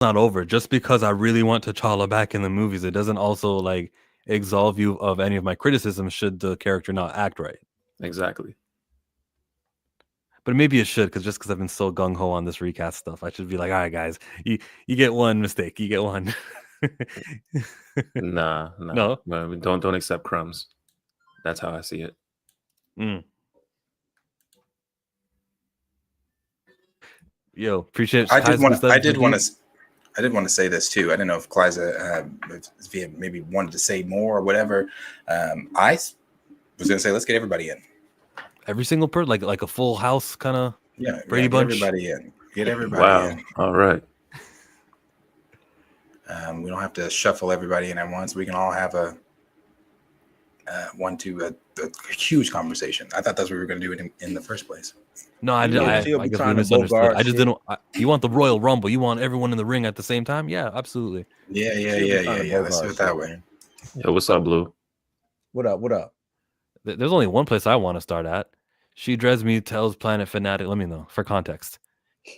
not over. Just because I really want T'Challa back in the movies, it doesn't also like absolve you of any of my criticisms should the character not act right. Exactly. But maybe it should, because I've been so gung ho on this recast stuff, I should be like, all right, guys, you get one mistake, you get one. Nah. No. No, don't accept crumbs. That's how I see it. Mm. Yo, appreciate I did want. Kai's I did want review. to. I did want to say this too. I don't know if Kliza if he had maybe wanted to say more or whatever. I was going to say, let's get everybody in. Every single person, like a full house kind of Brady get Bunch. everybody in. Get everybody Wow. in. All right. We don't have to shuffle everybody in at once. We can all have a huge conversation. I thought that's what we were going to do it in the first place. No, I guess we misunderstood. I just didn't. You want the Royal Rumble? You want everyone in the ring at the same time? Yeah, absolutely. Yeah. Let's do it that way. Yo, what's up, Blue? What up? There's only one place I want to start at. She Dreads Me tells Planet Fanatic. Let me know for context.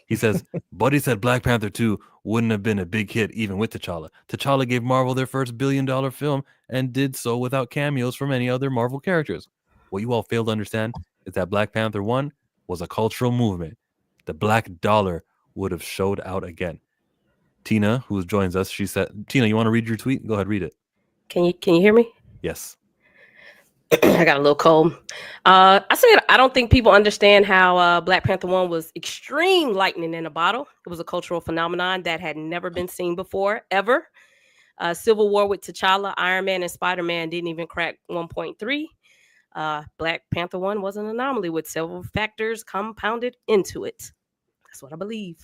He says, Buddy said Black Panther 2 wouldn't have been a big hit even with T'Challa. T'Challa gave Marvel their first billion-dollar film and did so without cameos from any other Marvel characters. What you all fail to understand is that Black Panther 1 was a cultural movement. The black dollar would have showed out again. Tina, who joins us, she said, Tina, you want to read your tweet? Go ahead, read it. Can you hear me? Yes. I got a little cold. I said I don't think people understand how Black Panther 1 was extreme lightning in a bottle. It was a cultural phenomenon that had never been seen before, ever. Civil War with T'Challa, Iron Man, and Spider-Man didn't even crack 1.3. Black Panther 1 was an anomaly with several factors compounded into it. That's what I believe.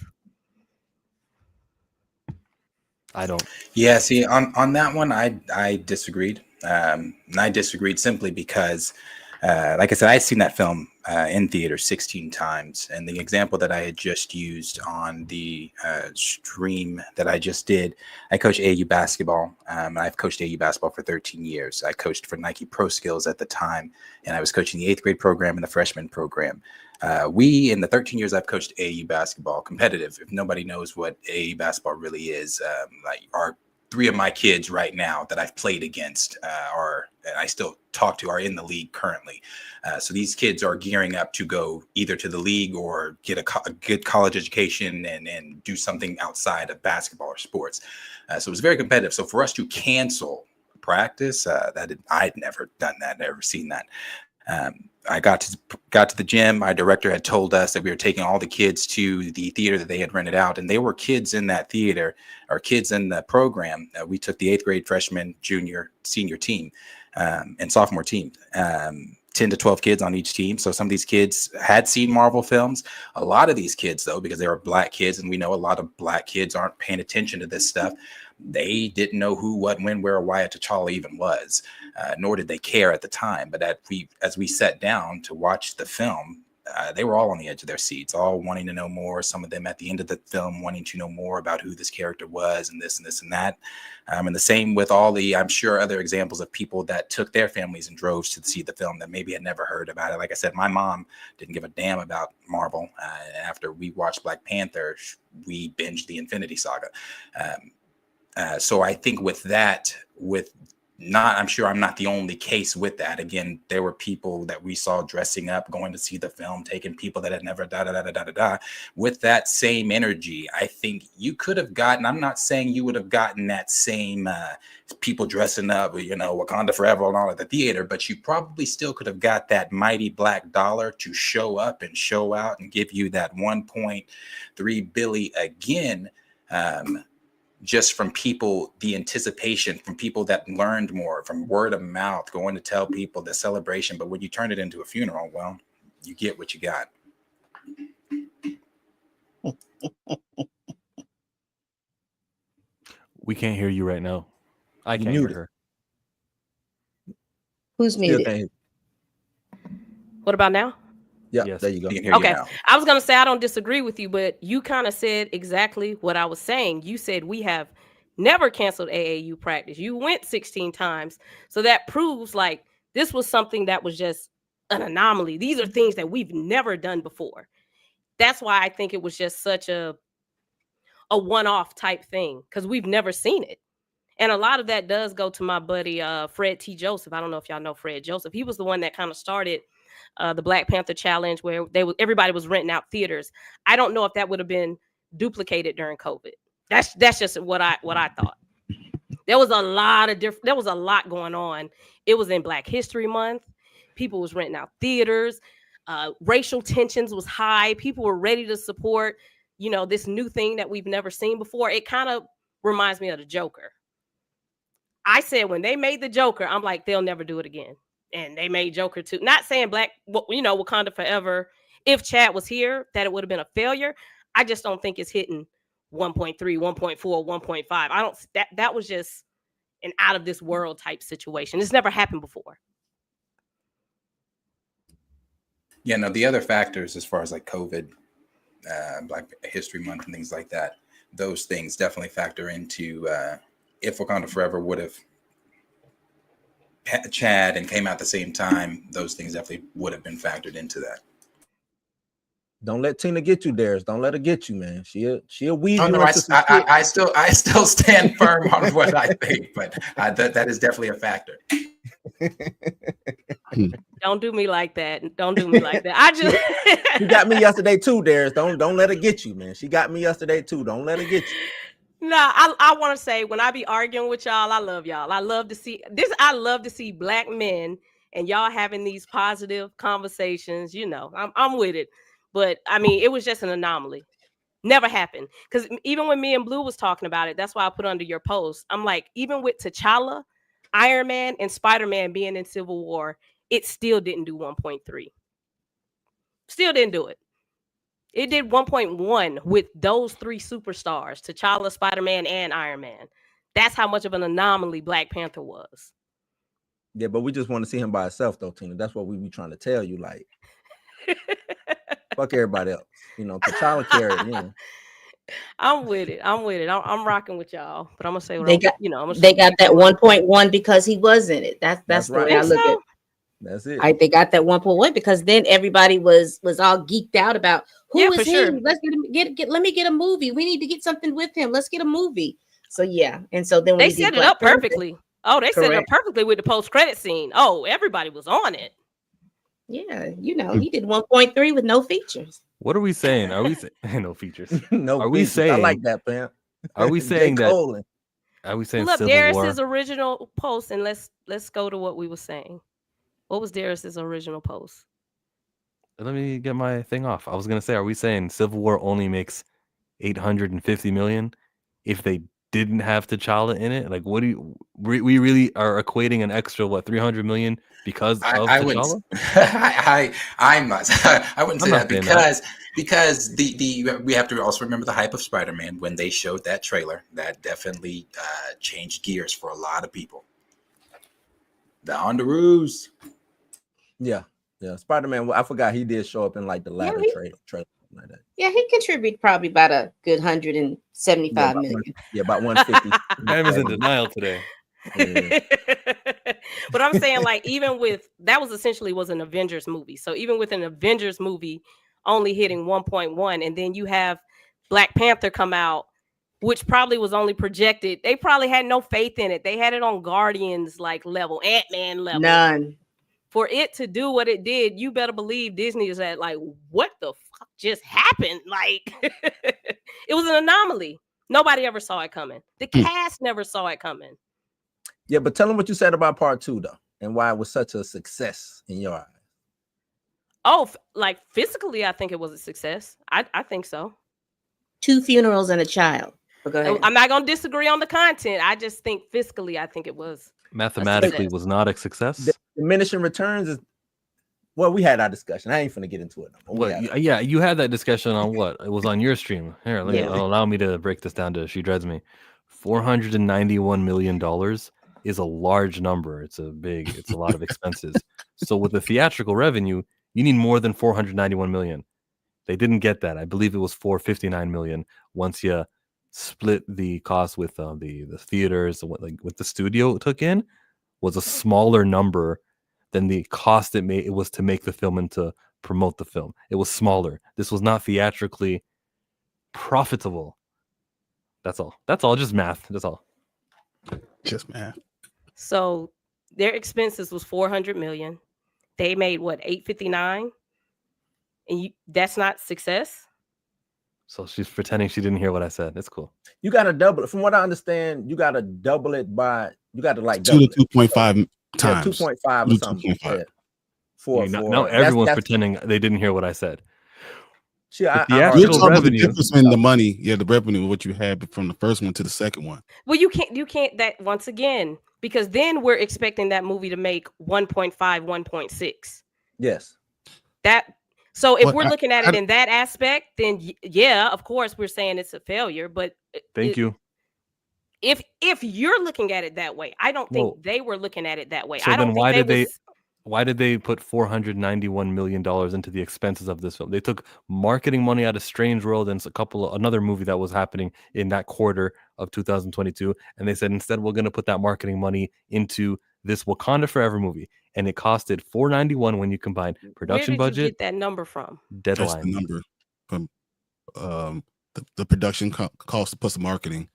I don't. Yeah, see, on that one, I disagreed. And I disagreed simply because, like I said, I had seen that film in theater 16 times. And the example that I had just used on the stream that I just did, I coach AAU basketball. I've coached AAU basketball for 13 years. I coached for Nike Pro Skills at the time, and I was coaching the 8th grade program and the freshman program. We, in the 13 years I've coached AAU basketball, competitive, if nobody knows what AAU basketball really is, our 3 of my kids right now that I've played against and I still talk to are in the league currently. So these kids are gearing up to go either to the league or get a good college education and do something outside of basketball or sports. So it was very competitive. So for us to cancel practice, I'd never done that, never seen that. I got to the gym. My director had told us that we were taking all the kids to the theater that they had rented out, and they were kids in that theater, or kids in the program. We took the 8th grade freshman, junior, senior team, and sophomore team. 10 to 12 kids on each team. So some of these kids had seen Marvel films. A lot of these kids, though, because they were black kids, and we know a lot of black kids aren't paying attention to this stuff, they didn't know who, what, when, where, or why a T'Challa even was, nor did they care at the time. But as we sat down to watch the film, they were all on the edge of their seats, all wanting to know more. Some of them at the end of the film wanting to know more about who this character was and this and this and that. And the same with all the, I'm sure, other examples of people that took their families and drove to see the film that maybe had never heard about it. Like I said, my mom didn't give a damn about Marvel. After we watched Black Panther, we binged the Infinity Saga. So I think with that, I'm sure I'm not the only case with that. Again, there were people that we saw dressing up, going to see the film, taking people that had never with that same energy. I think you could have gotten, I'm not saying you would have gotten that same people dressing up, Wakanda Forever and all at the theater, but you probably still could have got that mighty black dollar to show up and show out and give you that 1.3 billion again. Just from people, the anticipation from people that learned more, from word of mouth, going to tell people the celebration. But when you turn it into a funeral, well, you get what you got. We can't hear you right now. I can't hear her. Who's muted? What about now? Yeah, yes. There you go. Okay. I was going to say, I don't disagree with you, but you kind of said exactly what I was saying. You said we have never canceled AAU practice. You went 16 times. So that proves like this was something that was just an anomaly. These are things that we've never done before. That's why I think it was just such a a one-off type thing because we've never seen it. And a lot of that does go to my buddy Fred T. Joseph. I don't know if y'all know Fred Joseph. He was the one that kind of started the Black Panther Challenge, where everybody was renting out theaters. I don't know if that would have been duplicated during COVID. That's just what I thought. There was a lot going on. It was in Black History Month. People was renting out theaters. Racial tensions was high. People were ready to support, this new thing that we've never seen before. It kind of reminds me of the Joker. I said when they made the Joker, I'm like, they'll never do it again. And they made Joker 2. Not saying Wakanda Forever, if Chad was here, that it would have been a failure. I just don't think it's hitting 1.3, 1.4, 1.5. I don't. That was just an out of this world type situation. It's never happened before. Yeah, no, the other factors as far as like COVID, Black History Month and things like that, those things definitely factor into if Wakanda Forever would have Chad and came out at the same time, those things definitely would have been factored into that. Don't let Tina get you, Darius. Don't let her get you, man. She'll weave you no, into some shit. I still stand firm on what I think, but that is definitely a factor. Don't do me like that. Don't do me like that. I just She got me yesterday too, Darius. Don't let her get you, man. She got me yesterday too. Don't let her get you. No, I want to say when I be arguing with y'all, I love y'all. I love to see this. I love to see Black men and y'all having these positive conversations. I'm with it. But I mean, it was just an anomaly. Never happened. Because even when me and Blue was talking about it, that's why I put under your post. I'm like, even with T'Challa, Iron Man, and Spider-Man being in Civil War, it still didn't do 1.3. Still didn't do it. It did 1.1 with those three superstars, T'Challa, Spider-Man, and Iron Man. That's how much of an anomaly Black Panther was. Yeah, but we just want to see him by himself, though, Tina. That's what we be trying to tell you. Like, fuck everybody else. T'Challa carried, I'm with it. I'm rocking with y'all. But I'm gonna say they got that 1.1 because he was in it. That's the way I look at it. That's it. They got that 1.1 because then everybody was all geeked out about who is he? Sure. Let's let me get a movie. We need to get something with him. Let's get a movie. So yeah, and so then they set it up perfectly. Oh, they set it up perfectly with the post-credit scene. Oh, everybody was on it. Yeah, he did 1.3 with no features. What are we saying? Are we saying no features? No. Are we saying? I like that, man. Are we saying that? Are we saying Look, Civil Darius's War? original post, and let's go to what we were saying. What was Darius's original post? Let me get my thing off. I was gonna say, are we saying Civil War only makes 850 million if they didn't have T'Challa in it? Like, what do we really are equating an extra 300 million because of T'Challa? I'm not. I wouldn't say that because we have to also remember the hype of Spider-Man when they showed that trailer. That definitely changed gears for a lot of people. The Underoos. Yeah. Spider-Man. Well, I forgot he did show up in like the latter trailer. Like that. Yeah, he contributed probably about a good 175 million. About 150. Sam is in denial today. Yeah. But I'm saying, like, even with that was an Avengers movie. So even with an Avengers movie only hitting 1.1, and then you have Black Panther come out, which probably was only projected. They probably had no faith in it. They had it on Guardians like level, Ant-Man level. None. For it to do what it did, you better believe Disney is at like, what the fuck just happened? Like, it was an anomaly. Nobody ever saw it coming. The cast never saw it coming. Yeah, but tell them what you said about part 2, though, and why it was such a success in your eyes. Oh, like physically, I think it was a success. I think so. 2 funerals and a child. But go ahead. I'm not going to disagree on the content. I just think fiscally, I think it was. Mathematically was not a success. The diminishing returns is, well, we had our discussion. I ain't finna get into it. Yeah, you had that discussion on what? It was on your stream. Here, allow me to break this down to She Dreads Me. $491 million is a large number. It's a lot of expenses. So with the theatrical revenue, you need more than 491 million. They didn't get that. I believe it was 459 million once you split the cost with the theaters, what the studio took in was a smaller number than the cost it was to make the film and to promote the film. It was smaller. This was not theatrically profitable. That's all. That's all. Just math. That's all. Just math. So their expenses was 400 million. They made what, 859, and that's not success. So she's pretending she didn't hear what I said. It's cool. You got to double it. From what I understand, you got to double it by. You got to like 2 double to 2.5 times. 2.5 or something. 2.5. Yeah. Now everyone's pretending they didn't hear what I said. See, The You're theatrical talking about the revenue. difference in the money, the revenue, what you had from the first one to the second one. Well, you can't that once again, because then we're expecting that movie to make 1.5, 1.6. Yes. So if Well, we're looking at it in that aspect, then yeah, of course we're saying it's a failure. But Thank you. If you're looking at it that way, I don't think Well, they were looking at it that way. So I don't then think why did they put $491 million into the expenses of this film? They took marketing money out of Strange World and another movie that was happening in that quarter of 2022. And they said, instead, we're going to put that marketing money into this Wakanda Forever movie. And it costed $491 when you combine production Where did you budget, get that number from? That's the deadline. number from the production cost plus the marketing.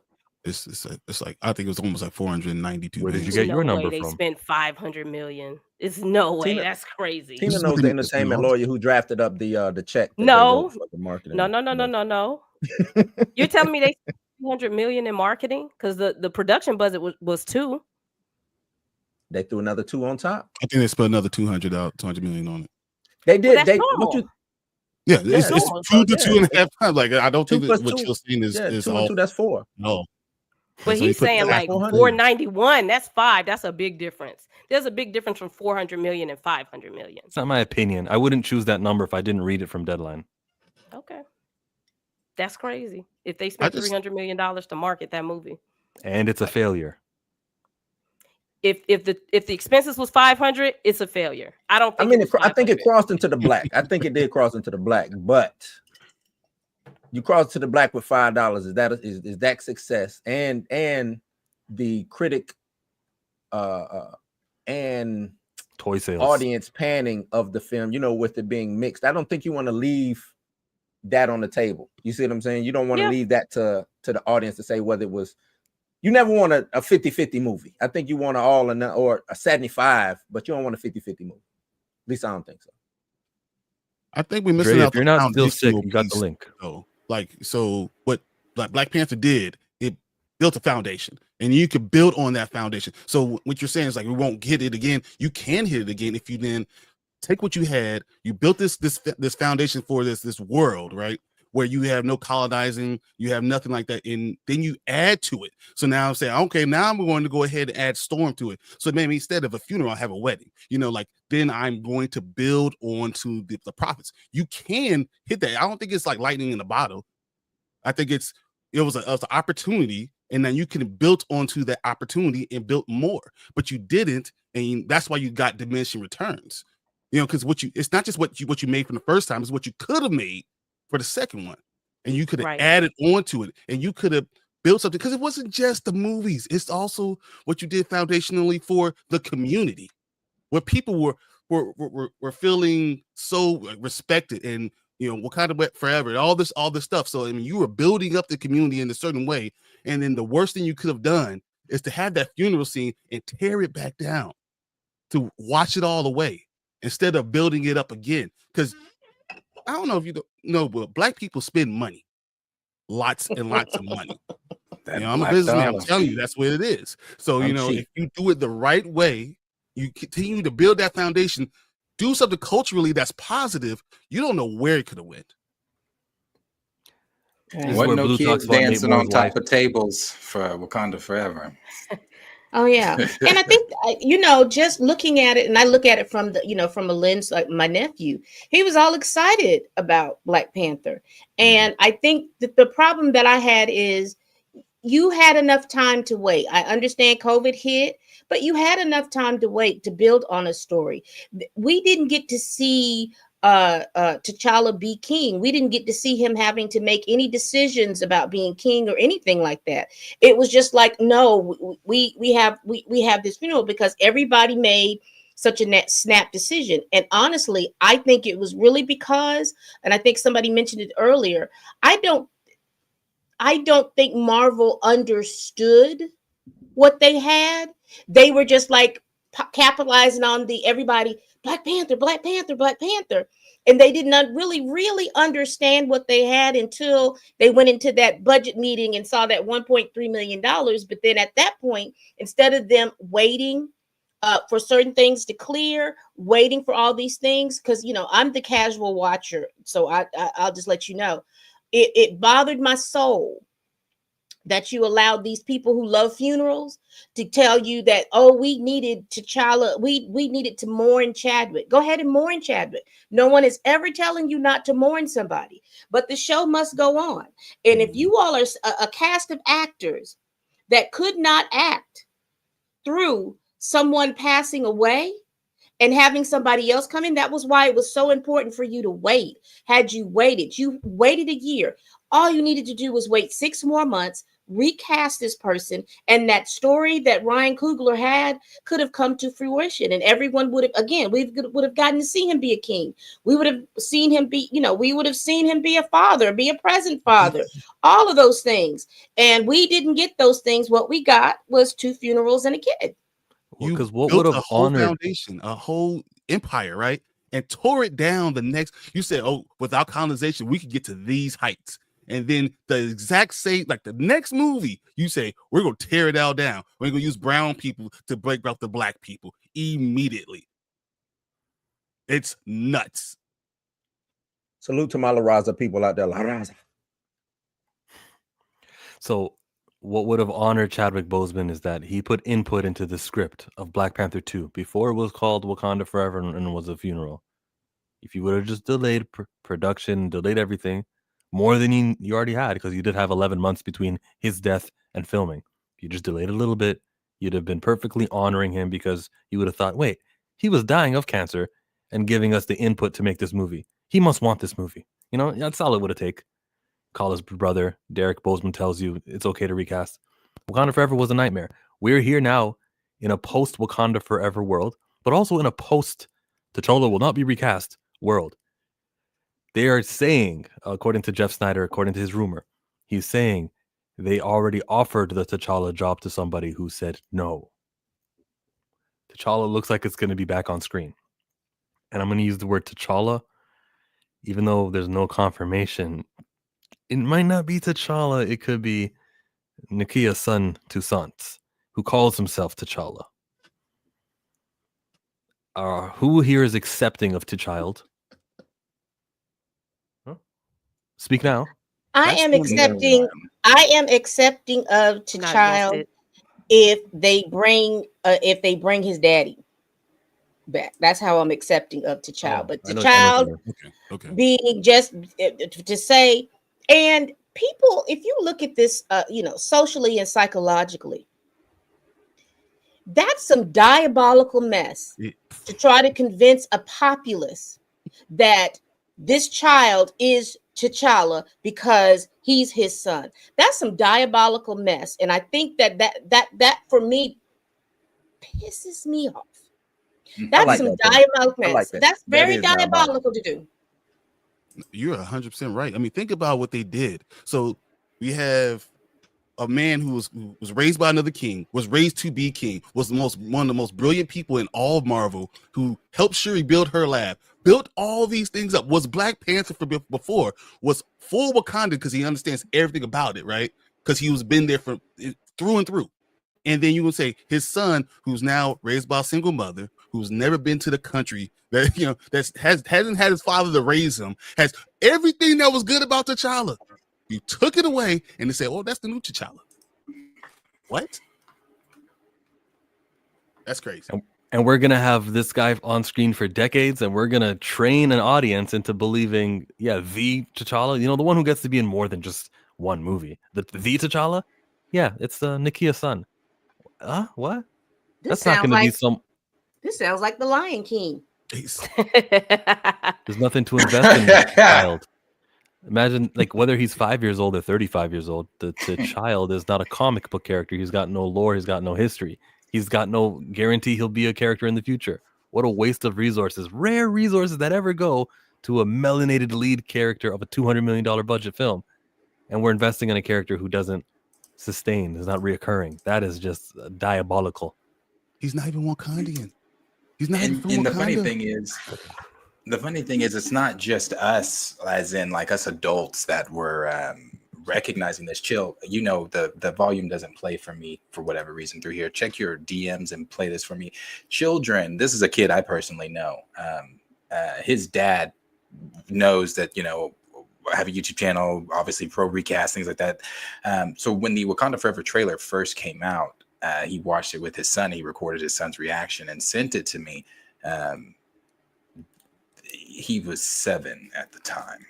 It's like, I think it was almost like 492 Where did million. you get your number They from? spent 500 million. It's no way. That's crazy. Tina This is knows what the they make us entertainment know. lawyer who drafted up the check. That No. they wrote for the marketing. No. You're telling me they spent 300 million in marketing? Because the production budget was 2. They threw another 2 on top. I think they spent another 200 million on it. They did. Well, that's normal. It's normal. 2 to 2.5 times. Like, I don't 2 think plus what 2. you're saying is 2 all. and 2. That's 4. No. But So he's you put saying that like 400. 491. That's 5. That's a big difference. There's a big difference from 400 million and 500 million. It's not my opinion. I wouldn't choose that number if I didn't read it from Deadline. Okay. That's crazy. If they spent $300 million to market that movie. And it's a failure. If the expenses was 500, it's a failure. I don't think. I think it crossed into the black. I think it did cross into the black, but you cross to the black with $5. Is that success? And the critic and toy sales, audience panning of the film, with it being mixed. I don't think you want to leave that on the table. You see what I'm saying? You don't want to leave that to the audience to say whether it was. You never want a 50-50 movie. I think you want or a 75, but you don't want a 50-50 movie. At least I don't think so. I think we're missing out. If you're not still sick, you got the link. So, so what Black Panther did, it built a foundation, and you could build on that foundation. So what you're saying is like, we won't hit it again. You can hit it again if you then take what you had. You built this foundation for this world, right? Where you have no colonizing, you have nothing like that, and then you add to it. So now I'm saying, okay, now I'm going to go ahead and add storm to it. So maybe instead of a funeral, I have a wedding. Then I'm going to build on to the profits. You can hit that. I don't think it's like lightning in a bottle. I think it was an opportunity, and then you can build onto that opportunity and build more. But you didn't, and that's why you got diminishing returns. Because it's not just what you made from the first time, it's what you could have made for the second one, and you could have added on to it, and you could have built something, because it wasn't just the movies, it's also what you did foundationally for the community, where people were feeling so respected, and Wakanda Forever, and all this stuff. So you were building up the community in a certain way, and then the worst thing you could have done is to have that funeral scene and tear it back down, to watch it all away instead of building it up again. Because I don't know if you know, but Black people spend money, lots and lots of money. I'm a businessman. I'm telling you, that's what it is. So if you do it the right way, you continue to build that foundation, do something culturally that's positive. You don't know where it could have went. Wasn't no kids dancing on top of tables for Wakanda Forever. Oh yeah, and I think just looking at it, and I look at it from from a lens like my nephew. He was all excited about Black Panther, and I think that the problem that I had is you had enough time to wait. I understand COVID hit, but you had enough time to wait to build on a story. We didn't get to see T'Challa be king. We didn't get to see him having to make any decisions about being king or anything like that. It was just like, no, we have this funeral because everybody made such a snap decision. And honestly, I think it was really because, and I think somebody mentioned it earlier, I I don't think Marvel understood what they had. They were just like capitalizing on the everybody Black Panther, Black Panther, Black Panther. And they did not really understand what they had until they went into that budget meeting and saw that $1.3 million. But then at that point, instead of them waiting for certain things to clear, waiting for all these things, because, you know, I'm the casual watcher. So I'll just let you know. It bothered my soul that you allowed these people who love funerals to tell you that, oh, we needed T'Challa, we needed to mourn Chadwick. Go ahead and mourn Chadwick. No one is ever telling you not to mourn somebody, but the show must go on. And if you all are a cast of actors that could not act through someone passing away and having somebody else come in, that was why it was so important for you to wait. Had you waited a year, all you needed to do was wait 6 more months, recast this person, and that story that Ryan Coogler had could have come to fruition, and everyone would have, again, we would have gotten to see him be a king. We would have seen him be, you know, we would have seen him be a father, be a present father, all of those things. And we didn't get those things. What we got was 2 funerals and a kid. Because what built would have a whole honored foundation, a whole empire, right? And tore it down the next. You said, oh, without colonization, we could get to these heights. And then the exact same, like the next movie, you say, we're going to tear it all down. We're going to use brown people to break out the black people immediately. It's nuts. Salute to my La Raza people out there. La Raza. So what would have honored Chadwick Boseman is that he put input into the script of Black Panther 2 before it was called Wakanda Forever and was a funeral. If you would have just delayed production, delayed everything more than you already had, because you did have 11 months between his death and filming. If you just delayed a little bit, you'd have been perfectly honoring him, because you would have thought, wait, he was dying of cancer and giving us the input to make this movie. He must want this movie. You know, that's all it would have taken. Call his brother. Derek Boseman tells you it's okay to recast. Wakanda Forever was a nightmare. We're here now in a post Wakanda Forever world, but also in a post T'Challa will not be recast world. They are saying, according to Jeff Snyder, according to his rumor, he's saying they already offered the T'Challa job to somebody who said no. T'Challa looks like it's going to be back on screen. And I'm going to use the word T'Challa, even though there's no confirmation. It might not be T'Challa. It could be Nakia's son Toussaint, who calls himself T'Challa. Who here is accepting of T'Child? Huh? Speak now. I am accepting of T'Challa if they bring his daddy back. That's how I'm accepting of T'Challa. But T'Challa being just to say, and people, if you look at this, socially and psychologically, that's some diabolical mess to try to convince a populace that this child is T'Challa because he's his son. That's some diabolical mess, and I think that for me pisses me off. That's like some diabolical mess. Like that's very diabolical to do. You're 100% right. I mean, think about what they did. So we have a man who was raised by another king, was raised to be king, was one of the most brilliant people in all of Marvel, who helped Shuri build her lab, built all these things up, was Black Panther before, was full Wakanda because he understands everything about it, right? Because he was been there through and through. And then you would say his son, who's now raised by a single mother, who's never been to the country, that hasn't had his father to raise him, has everything that was good about T'Challa. You took it away and they said, "Oh, that's the new T'Challa." What? That's crazy. And we're gonna have this guy on screen for decades, and we're gonna train an audience into believing, the T'Challa, the one who gets to be in more than just one movie. The T'Challa, it's Nakia's son. What? That's not gonna be some. This sounds like the Lion King. There's nothing to invest in this child. Imagine, whether he's 5 years old or 35 years old, the child is not a comic book character. He's got no lore. He's got no history. He's got no guarantee he'll be a character in the future. What a waste of resources. Rare resources that ever go to a melanated lead character of a $200 million budget film. and we're investing in a character who doesn't sustain, is not reoccurring. That is just diabolical. He's not even Wakandian. He's not even from And Wakanda. the funny thing is, it's not just us, as in like us adults, that were recognizing this. Chill, you know, the volume doesn't play for me for whatever reason through here. Check your DMs and play this for me. Children, this is a kid I personally know. His dad knows that, you know, I have a YouTube channel, obviously pro recast, things like that. So when the Wakanda Forever trailer first came out, he watched it with his son. He recorded his son's reaction and sent it to me. He was 7 at the time.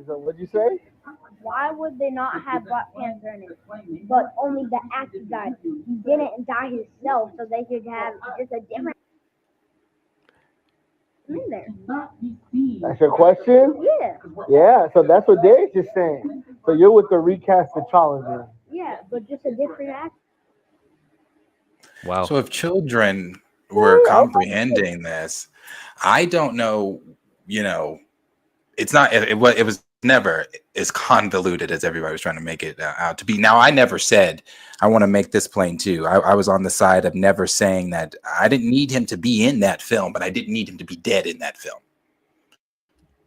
So what'd you say? Why would they not have Black Panther in it, but only the actor died? He didn't die himself, so they could have just a different in there. That's your question? Yeah. Yeah, so that's what Dave's just saying. So you're with the recast T'Challa. Yeah, but just a different actor. Wow. So if children were comprehending this, I don't know, you know, it's not, it was never as convoluted as everybody was trying to make it out to be. Now, I never said, I want to make this plain too. I was on the side of never saying that I didn't need him to be in that film, but I didn't need him to be dead in that film.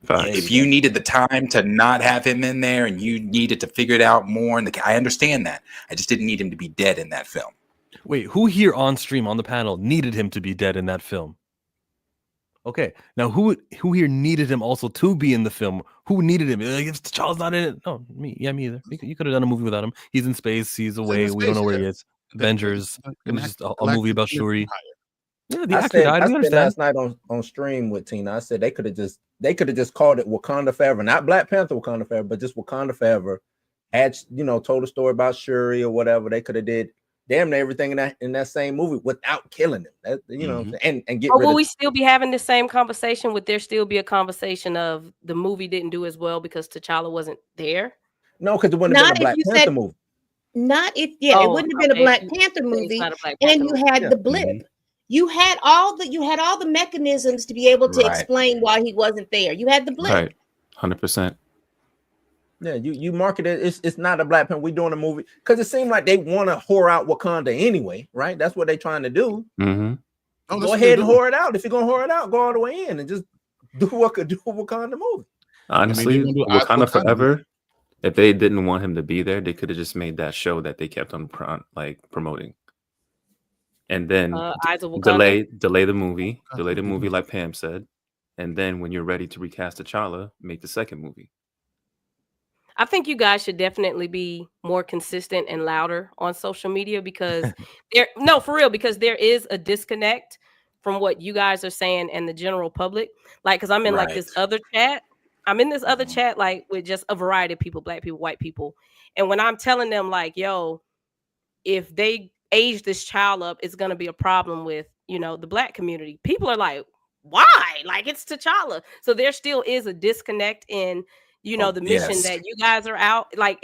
If you needed the time to not have him in there and you needed to figure it out more, I understand that. I just didn't need him to be dead in that film. Wait, who here on stream on the panel needed him to be dead in that film? Okay, now who here needed him also to be in the film? Who needed him? Like, if T'Challa's not in it, no, me. Yeah, me either. You could have done a movie without him. He's in space. He's away. We don't know where he is. Avengers. It was just a movie about Shuri. Yeah, the actor died. We understand. Last night on stream with Tina, I said they could have just called it Wakanda Forever, not Black Panther Wakanda Forever, but just Wakanda Forever. Had, you know, told a story about Shuri or whatever. They could have did damn near everything in that same movie without killing him. That, you know, and get rid will of we still be having the same conversation? Would there still be a conversation of the movie didn't do as well because T'Challa wasn't there? No, because it wouldn't have been a Black Panther movie. Not if it wouldn't have been a Black Panther movie, and you had the blip. You had all the mechanisms to be able to explain why he wasn't there. You had the blip. Right, 100%. Yeah, you market it. It's not a Black Panther. We're doing a movie because it seemed like they want to whore out Wakanda anyway, right? That's what they're trying to do. Mm-hmm. Go ahead and whore it out. If you're gonna whore it out, go all the way in and just do a Wakanda movie. Honestly, Wakanda Forever. If they didn't want him to be there, they could have just made that show that they kept on promoting, and then delay the movie, like Pam said, and then when you're ready to recast T'Challa, make the second movie. I think you guys should definitely be more consistent and louder on social media because because there is a disconnect from what you guys are saying and the general public. Like, because I'm in like this other chat. I'm in this other chat, like with just a variety of people, Black people, white people. And when I'm telling them like, yo, if they age this child up, it's going to be a problem with, you know, the Black community. People are like, why? Like, it's T'Challa. So there still is a disconnect in, you know, the mission that you guys are out. Like,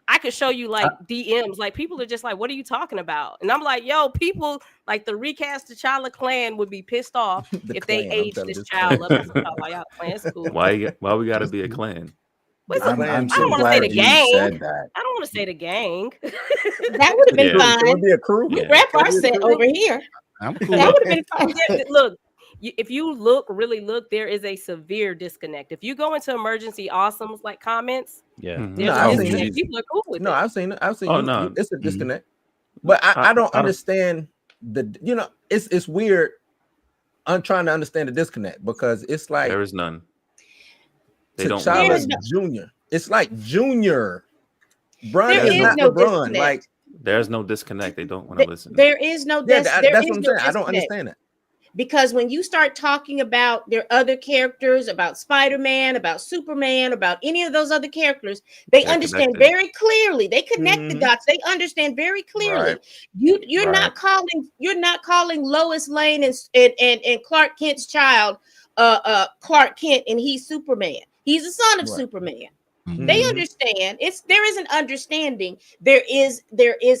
I could show you like DMs. Like, people are just like, what are you talking about? And I'm like, yo, people like the recast T'Challa clan would be pissed off if they aged this child up. Y'all clan's cool. Why we gotta be a clan? I'm so glad you said that. I don't want to say the gang. That would have been fine. It would be a crew. We rep our set over here. I'm cool. That would have been fine. Look, if you really look, there is a severe disconnect. If you go into emergency awesomes like comments, people are cool with it. I've seen it. No. It's a disconnect. But I don't understand it's weird. I'm trying to understand the disconnect because it's like there is none. They don't. Junior. It's like Junior. Brian there is no LeBron. Like there's no disconnect. They don't want to listen. There is no. That's what I'm saying. I don't understand that. Because when you start talking about their other characters, about Spider-Man, about Superman, about any of those other characters, they understand very clearly. They connect the dots. They understand very clearly. Right. You're not calling Lois Lane and Clark Kent's child Clark Kent, and he's Superman. He's the son of Superman. They understand. There is an understanding. There is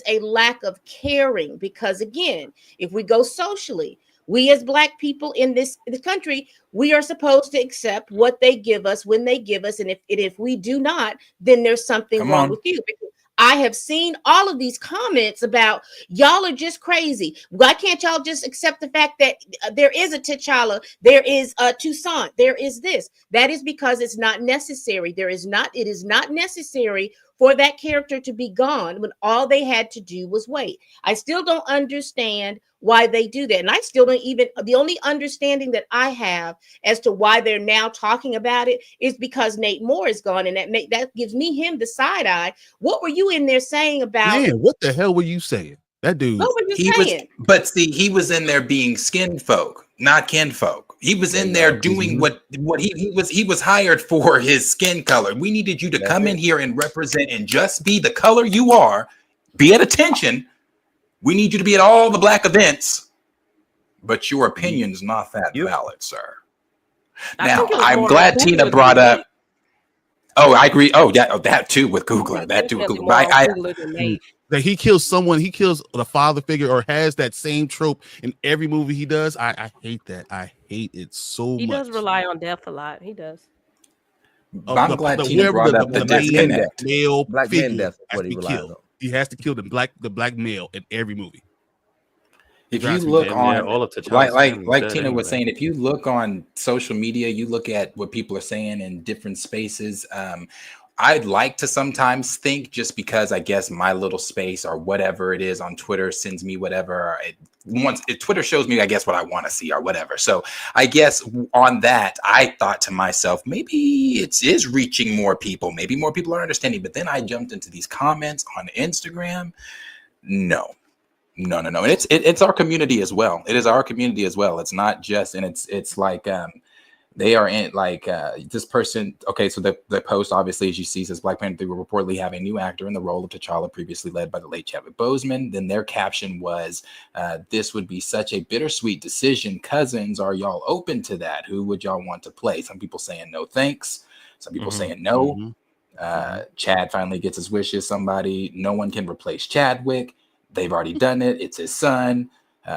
a lack of caring because, again, if we go socially, We as Black people in this country, we are supposed to accept what they give us when they give us. And if we do not, then there's something wrong with you. Because I have seen all of these comments about y'all are just crazy. Why can't y'all just accept the fact that there is a T'Challa, there is a Toussaint, there is this? That is because it's not necessary. It is not necessary for that character to be gone when all they had to do was wait. I still don't understand why they do that. And I still don't even, the only understanding that I have as to why they're now talking about it is because Nate Moore is gone. And that gives him the side eye. What were you in there saying about? Man, what the hell were you saying? That dude. What were you saying? But see, he was in there being skin folk, not kinfolk. He was in there doing what he was hired for, his skin color. We needed you to come in here and represent and just be the color you are, be at attention. We need you to be at all the Black events, but your opinion's not that valid, sir. Now, I'm glad Tina brought up. Oh, I agree. Oh, yeah, that too with Googler. That too with Googler. That he kills someone, he kills the father figure or has that same trope in every movie he does. I hate that. I hate it so much. He does rely on death a lot. He does. I'm glad Tina brought up the disconnect. Male Black figure men death has to be killed. He has to kill the black male in every movie. If you look on, like Tina was saying, if you look on social media, you look at what people are saying in different spaces. I'd like to sometimes think, just because I guess my little space or whatever it is on Twitter sends me whatever Twitter shows me, I guess, what I want to see or whatever. So I guess on that, I thought to myself, maybe it is reaching more people. Maybe more people are understanding. But then I jumped into these comments on Instagram. No. And it's our community as well. It is our community as well. It's not just, and it's like they are in like this person. Okay, so the post obviously, as you see, says Black Panther 3 will reportedly have a new actor in the role of T'Challa, previously led by the late Chadwick Boseman. Then their caption was, "This would be such a bittersweet decision. Cousins, are y'all open to that? Who would y'all want to play?" Some people saying no, thanks. Some people saying no. Chad finally gets his wishes. No one can replace Chadwick. They've already done it. It's his son.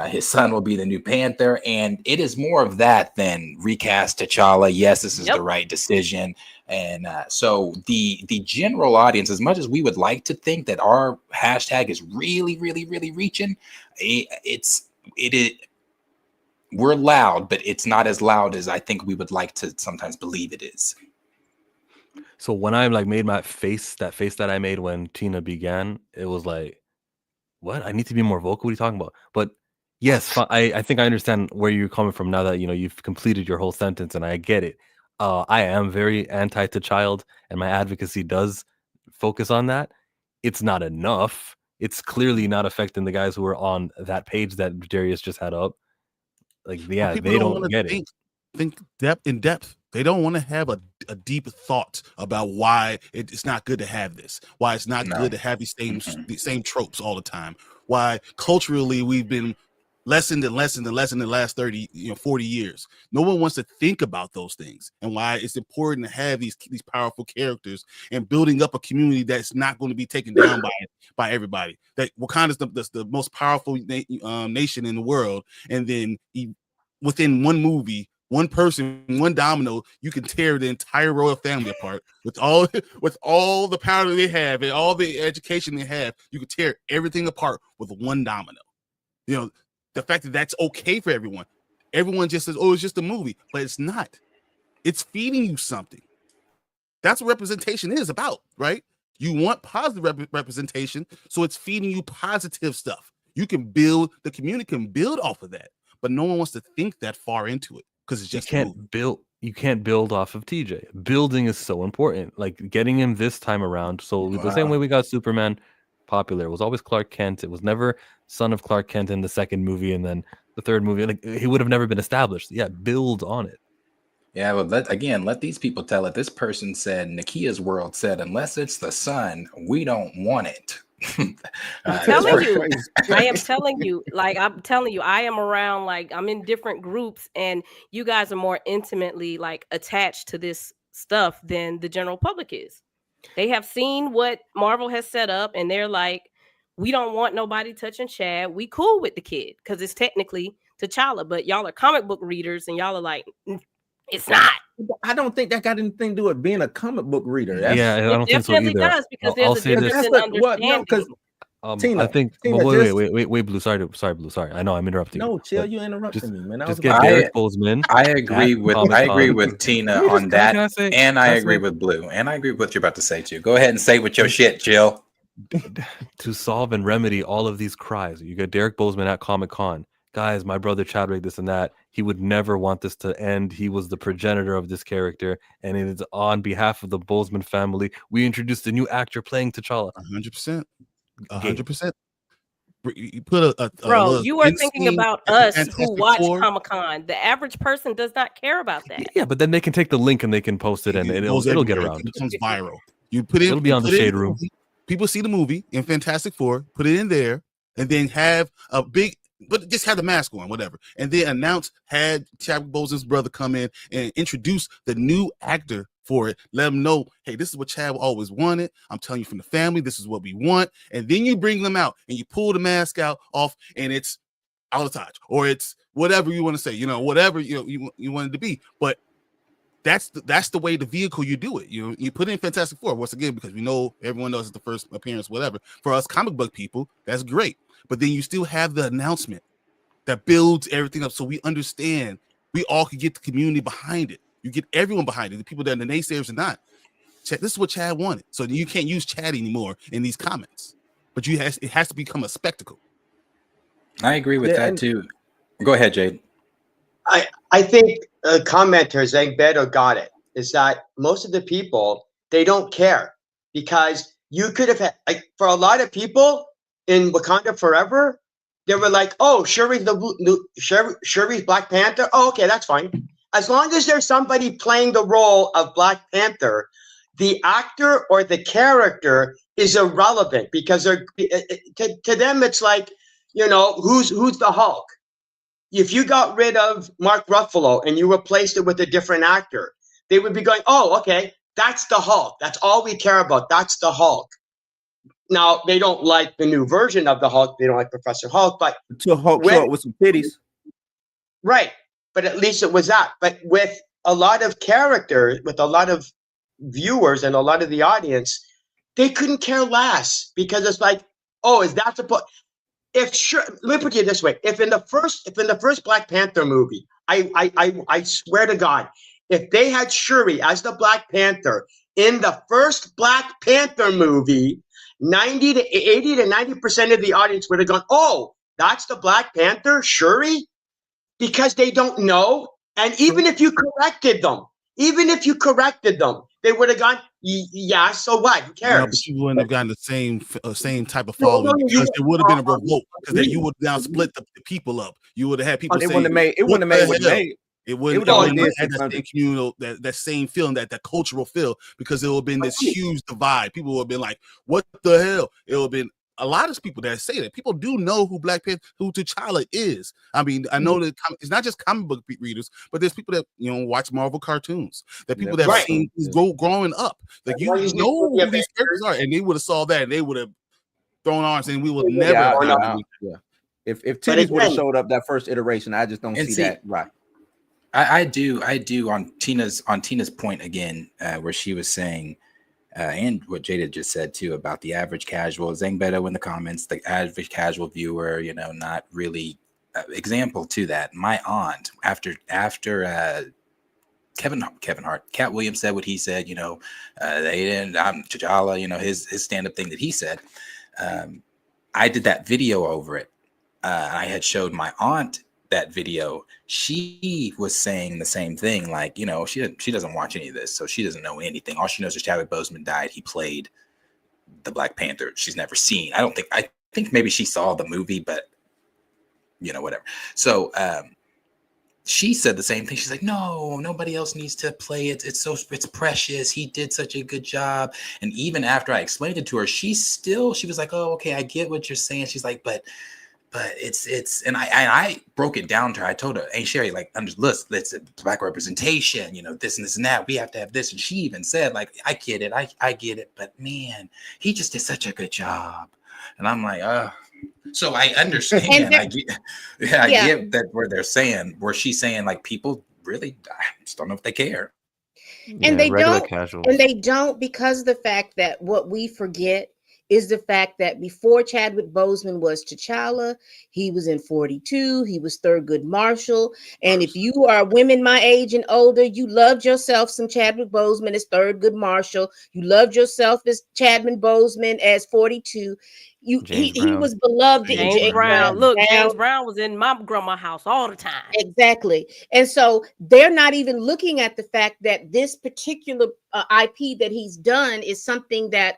His son will be the new Panther. And it is more of that than recast T'Challa. Yes, this is the right decision. And so the general audience, as much as we would like to think that our hashtag is really, really, really reaching, we're loud, but it's not as loud as I think we would like to sometimes believe it is. So when I made that face that I made when Tina began, it was like, what? I need to be more vocal. What are you talking about? But yes, I think I understand where you're coming from now that you've completed your whole sentence, and I get it. I am very anti-T'Challa, and my advocacy does focus on that. It's not enough. It's clearly not affecting the guys who are on that page that Darius just had up. Like, yeah, they don't get it. Think in depth. They don't want to have a deep thought about why it's not good to have this, why it's not good to have these same tropes all the time, why culturally we've been lessened in the last 30, 40 years. No one wants to think about those things, and why it's important to have these powerful characters and building up a community that's not going to be taken down by everybody. That Wakanda is the most powerful nation in the world, and then within one movie, one person, one domino, you can tear the entire royal family apart with all the power that they have and all the education they have. You can tear everything apart with one domino. The fact that that's okay for everyone. Everyone just says, "Oh, it's just a movie," but it's not. It's feeding you something. That's what representation is about, right? You want positive representation, so it's feeding you positive stuff. The community can build off of that, but no one wants to think that far into it. Because it's just you can't build off of TJ. Building is so important. Like getting him this time around. So the same way we got Superman popular, it was always Clark Kent. It was never son of Clark Kent in the second movie, and then the third movie. Like he would have never been established. Yeah, build on it. Yeah, well, let these people tell it. This person said, Nakia's World said, unless it's the sun, we don't want it. I'm telling you, I am around, I'm in different groups, and you guys are more intimately attached to this stuff than the general public is. They have seen what Marvel has set up, and they're like, we don't want nobody touching Chad. We cool with the kid because it's technically T'Challa, but y'all are comic book readers and y'all are like, it's not. I don't think that got anything to do with being a comic book reader. Yeah, I don't think so either. Does, because there's a difference in understanding. Tina, I think. Tina, wait, Blue. Sorry, Blue. Sorry, I know I'm interrupting. No, chill. You interrupting me, man. Just get Derek Bozeman. I agree with Tina on that, and I agree with Blue, and I agree with what you're about to say too. Go ahead and say with your shit, Jill. To solve and remedy all of these cries, you got Derek Bozeman at Comic-Con. Guys, my brother Chadwick, this and that. He would never want this to end. He was the progenitor of this character, and it is on behalf of the Bozeman family. We introduced a new actor playing T'Challa. 100%. 100%. You put a bro. You are thinking about us who watch Comic-Con. The average person does not care about that. Yeah, but then they can take the link and they can post it, and it'll get around. It becomes viral. You put it. It'll be on the Shade Room. People see the movie in Fantastic Four, put it in there, and then have a big, but just have the mask on, whatever, and then had Chadwick Boseman's brother come in and introduce the new actor for it. Let them know, hey, this is what Chad always wanted. I'm telling you from the family, this is what we want. And then you bring them out and you pull the mask off, and it's Alataj, or it's whatever you want to say, whatever you want it to be. But that's the way, the vehicle you do it. You put it in Fantastic Four once again, because we know everyone knows it's the first appearance, whatever. For us comic book people, that's great. But then you still have the announcement that builds everything up, so we understand. We all can get the community behind it. You get everyone behind it, the people that are the naysayers or not. This is what Chad wanted. So you can't use Chad anymore in these comments. But it has to become a spectacle. I agree with that too. Go ahead, Jade. I think commenter Zach Beto got it. Is that most of the people, they don't care, because you could have had, like, for a lot of people in Wakanda Forever, they were like, oh, Shuri's Black Panther. Oh, okay, that's fine. As long as there's somebody playing the role of Black Panther, the actor or the character is irrelevant, because to them it's like, who's the Hulk? If you got rid of Mark Ruffalo and you replaced it with a different actor, they would be going, oh, okay, that's the Hulk. That's all we care about. That's the Hulk. Now, they don't like the new version of the Hulk. They don't like Professor Hulk, but to Hulk short with some titties. Right. But at least it was that. But with a lot of characters, with a lot of viewers and a lot of the audience, they couldn't care less, because it's like, oh, is that supposed? Let me put it this way: if in the first Black Panther movie, I swear to God, if they had Shuri as the Black Panther in the first Black Panther movie, 80 to 90% of the audience would have gone, oh, that's the Black Panther, Shuri? Because they don't know. And even if you corrected them, they would have gone, yeah, so what? Who cares? No, but you wouldn't have gotten the same type of following, because it would have been a revolt, because then you would now split the people up. You would have had people say, it wouldn't have made what it made. It wouldn't have had that same communal, that same feeling, that cultural feel, because it would have been this huge divide. People would have been like, what the hell? It would have been a lot of people that say that. People do know who who T'Challa is. I mean, I know that it's not just comic book readers, but there's people that watch Marvel cartoons. That people that have seen growing up. Like you know who these characters are, and they would have saw that, and they would have thrown arms, and we would never. If titties would have showed up that first iteration, I just don't see that right. I do on Tina's point again, where she was saying, and what Jada just said too about the average casual. Zang Beto in the comments, the average casual viewer, not really example to that. My aunt, after Kevin Hart, Cat Williams said what he said. They didn't. T'Challa, his stand-up thing that he said. I did that video over it. I had showed my aunt that video. She was saying the same thing, like, she doesn't watch any of this, so she doesn't know anything. All she knows is Chadwick Boseman died. He played the Black Panther. She's never seen. I think maybe she saw the movie, but whatever. So she said the same thing. She's like, no, nobody else needs to play it. It's precious. He did such a good job. And even after I explained it to her, she was like, oh, okay, I get what you're saying. She's like, but it's and I broke it down to her. I told her, hey Sherry, like, look, it's Black representation, this and this and that. We have to have this. And she even said, like, I get it, I get it, but man, he just did such a good job. And I'm like, So I understand. I get that where she's saying like people really I just don't know if they care. And they regular don't, casuals. and they don't, because of the fact that what we forget is the fact that before Chadwick Boseman was T'Challa, he was in 42, he was Thurgood Marshall. And if you are women my age and older, you loved yourself some Chadwick Boseman as Thurgood Marshall. You loved yourself as Chadman Boseman as 42. He was beloved. James Brown. Look, James Brown was in my grandma's house all the time. Exactly. And so they're not even looking at the fact that this particular IP that he's done is something that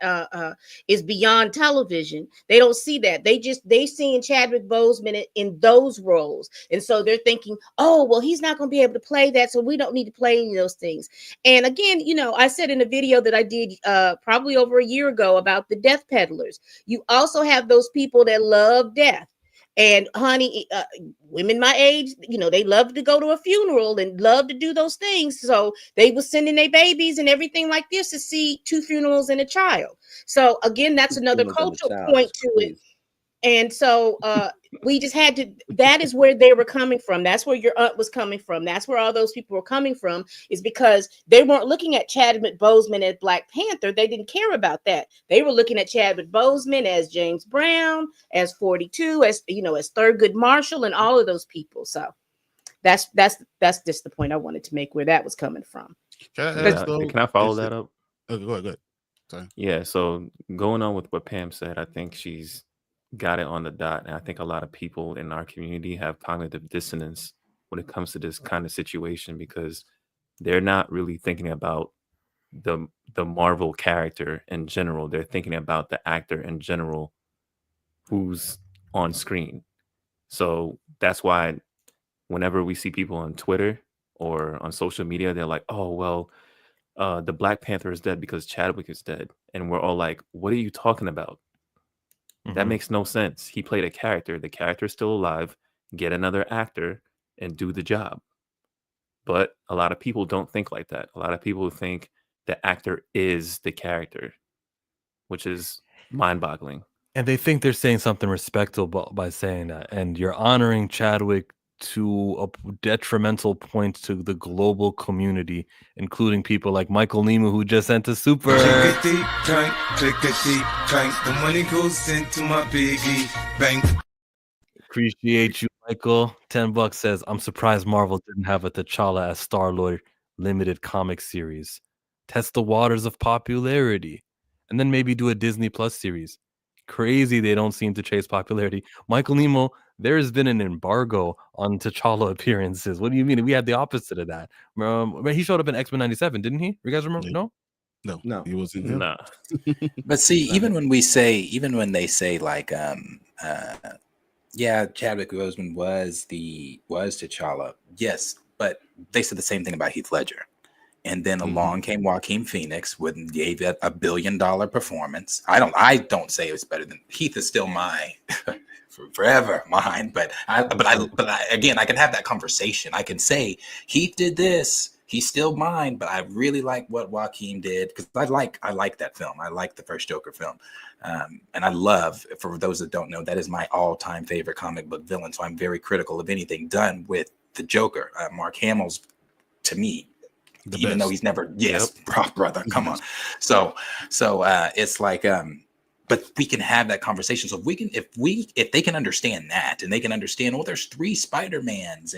is beyond television. They don't see that. They seeing Chadwick Boseman in those roles. And so they're thinking, oh, well, he's not going to be able to play that. So we don't need to play any of those things. And again, I said in a video that I did probably over a year ago about the death peddlers. You also have those people that love death. And honey, women my age, they love to go to a funeral and love to do those things. So they were sending their babies and everything like this to see 2 funerals and a child. So again, that's another cultural point to it. And so we just had to, that is where they were coming from. That's where your aunt was coming from. That's where all those people were coming from, is because they weren't looking at Chadwick Boseman as Black Panther. They didn't care about that. They were looking at Chadwick Boseman as James Brown, as 42, as Thurgood Marshall, and all of those people. So that's just the point I wanted to make, where that was coming from. Can I follow that up? Oh, go ahead. Sorry. Yeah, so going on with what Pam said, I think she's got it on the dot. And I think a lot of people in our community have cognitive dissonance when it comes to this kind of situation, because they're not really thinking about the Marvel character in general. They're thinking about the actor in general who's on screen. So that's why whenever we see people on Twitter or on social media, they're like, oh, well, the Black Panther is dead because Chadwick is dead. And we're all like, what are you talking about? That makes no sense. He played a character. The character is still alive. Get another actor and do the job. But a lot of people don't think like that. A lot of people think the actor is the character, which is mind-boggling. And they think they're saying something respectable by saying that. And you're honoring Chadwick to a detrimental point to the global community, including people like Michael Nima, who just sent a super. Clickety clank, clickety clank. The money goes into my piggy bank. Appreciate you, Michael. $10 says, I'm surprised Marvel didn't have a T'Challa as Star-Lord limited comic series. Test the waters of popularity. And then maybe do a Disney Plus series. Crazy they don't seem to chase popularity. Michael Nemo, there has been an embargo on T'Challa appearances. What do you mean? We had the opposite of that. He showed up in X-Men 97, didn't he? You guys remember? No, he wasn't. Nah. But see, even when they say like, yeah, Chadwick Boseman was T'Challa. Yes, but they said the same thing about Heath Ledger. And then along came Joaquin Phoenix gave it $1 billion performance. I don't say it was better than Heath is still my forever mine. But I again, I can have that conversation. I can say Heath did this. He's still mine, but I really like what Joaquin did, because I like that film. I like the first Joker film. And I love, for those that don't know, that is my all-time favorite comic book villain. So I'm very critical of anything done with the Joker. Mark Hamill's, to me, even though he's never, brother, come on. So it's like, but we can have that conversation. So if they can understand that, and they can understand, well, there's 3 Spider-Mans,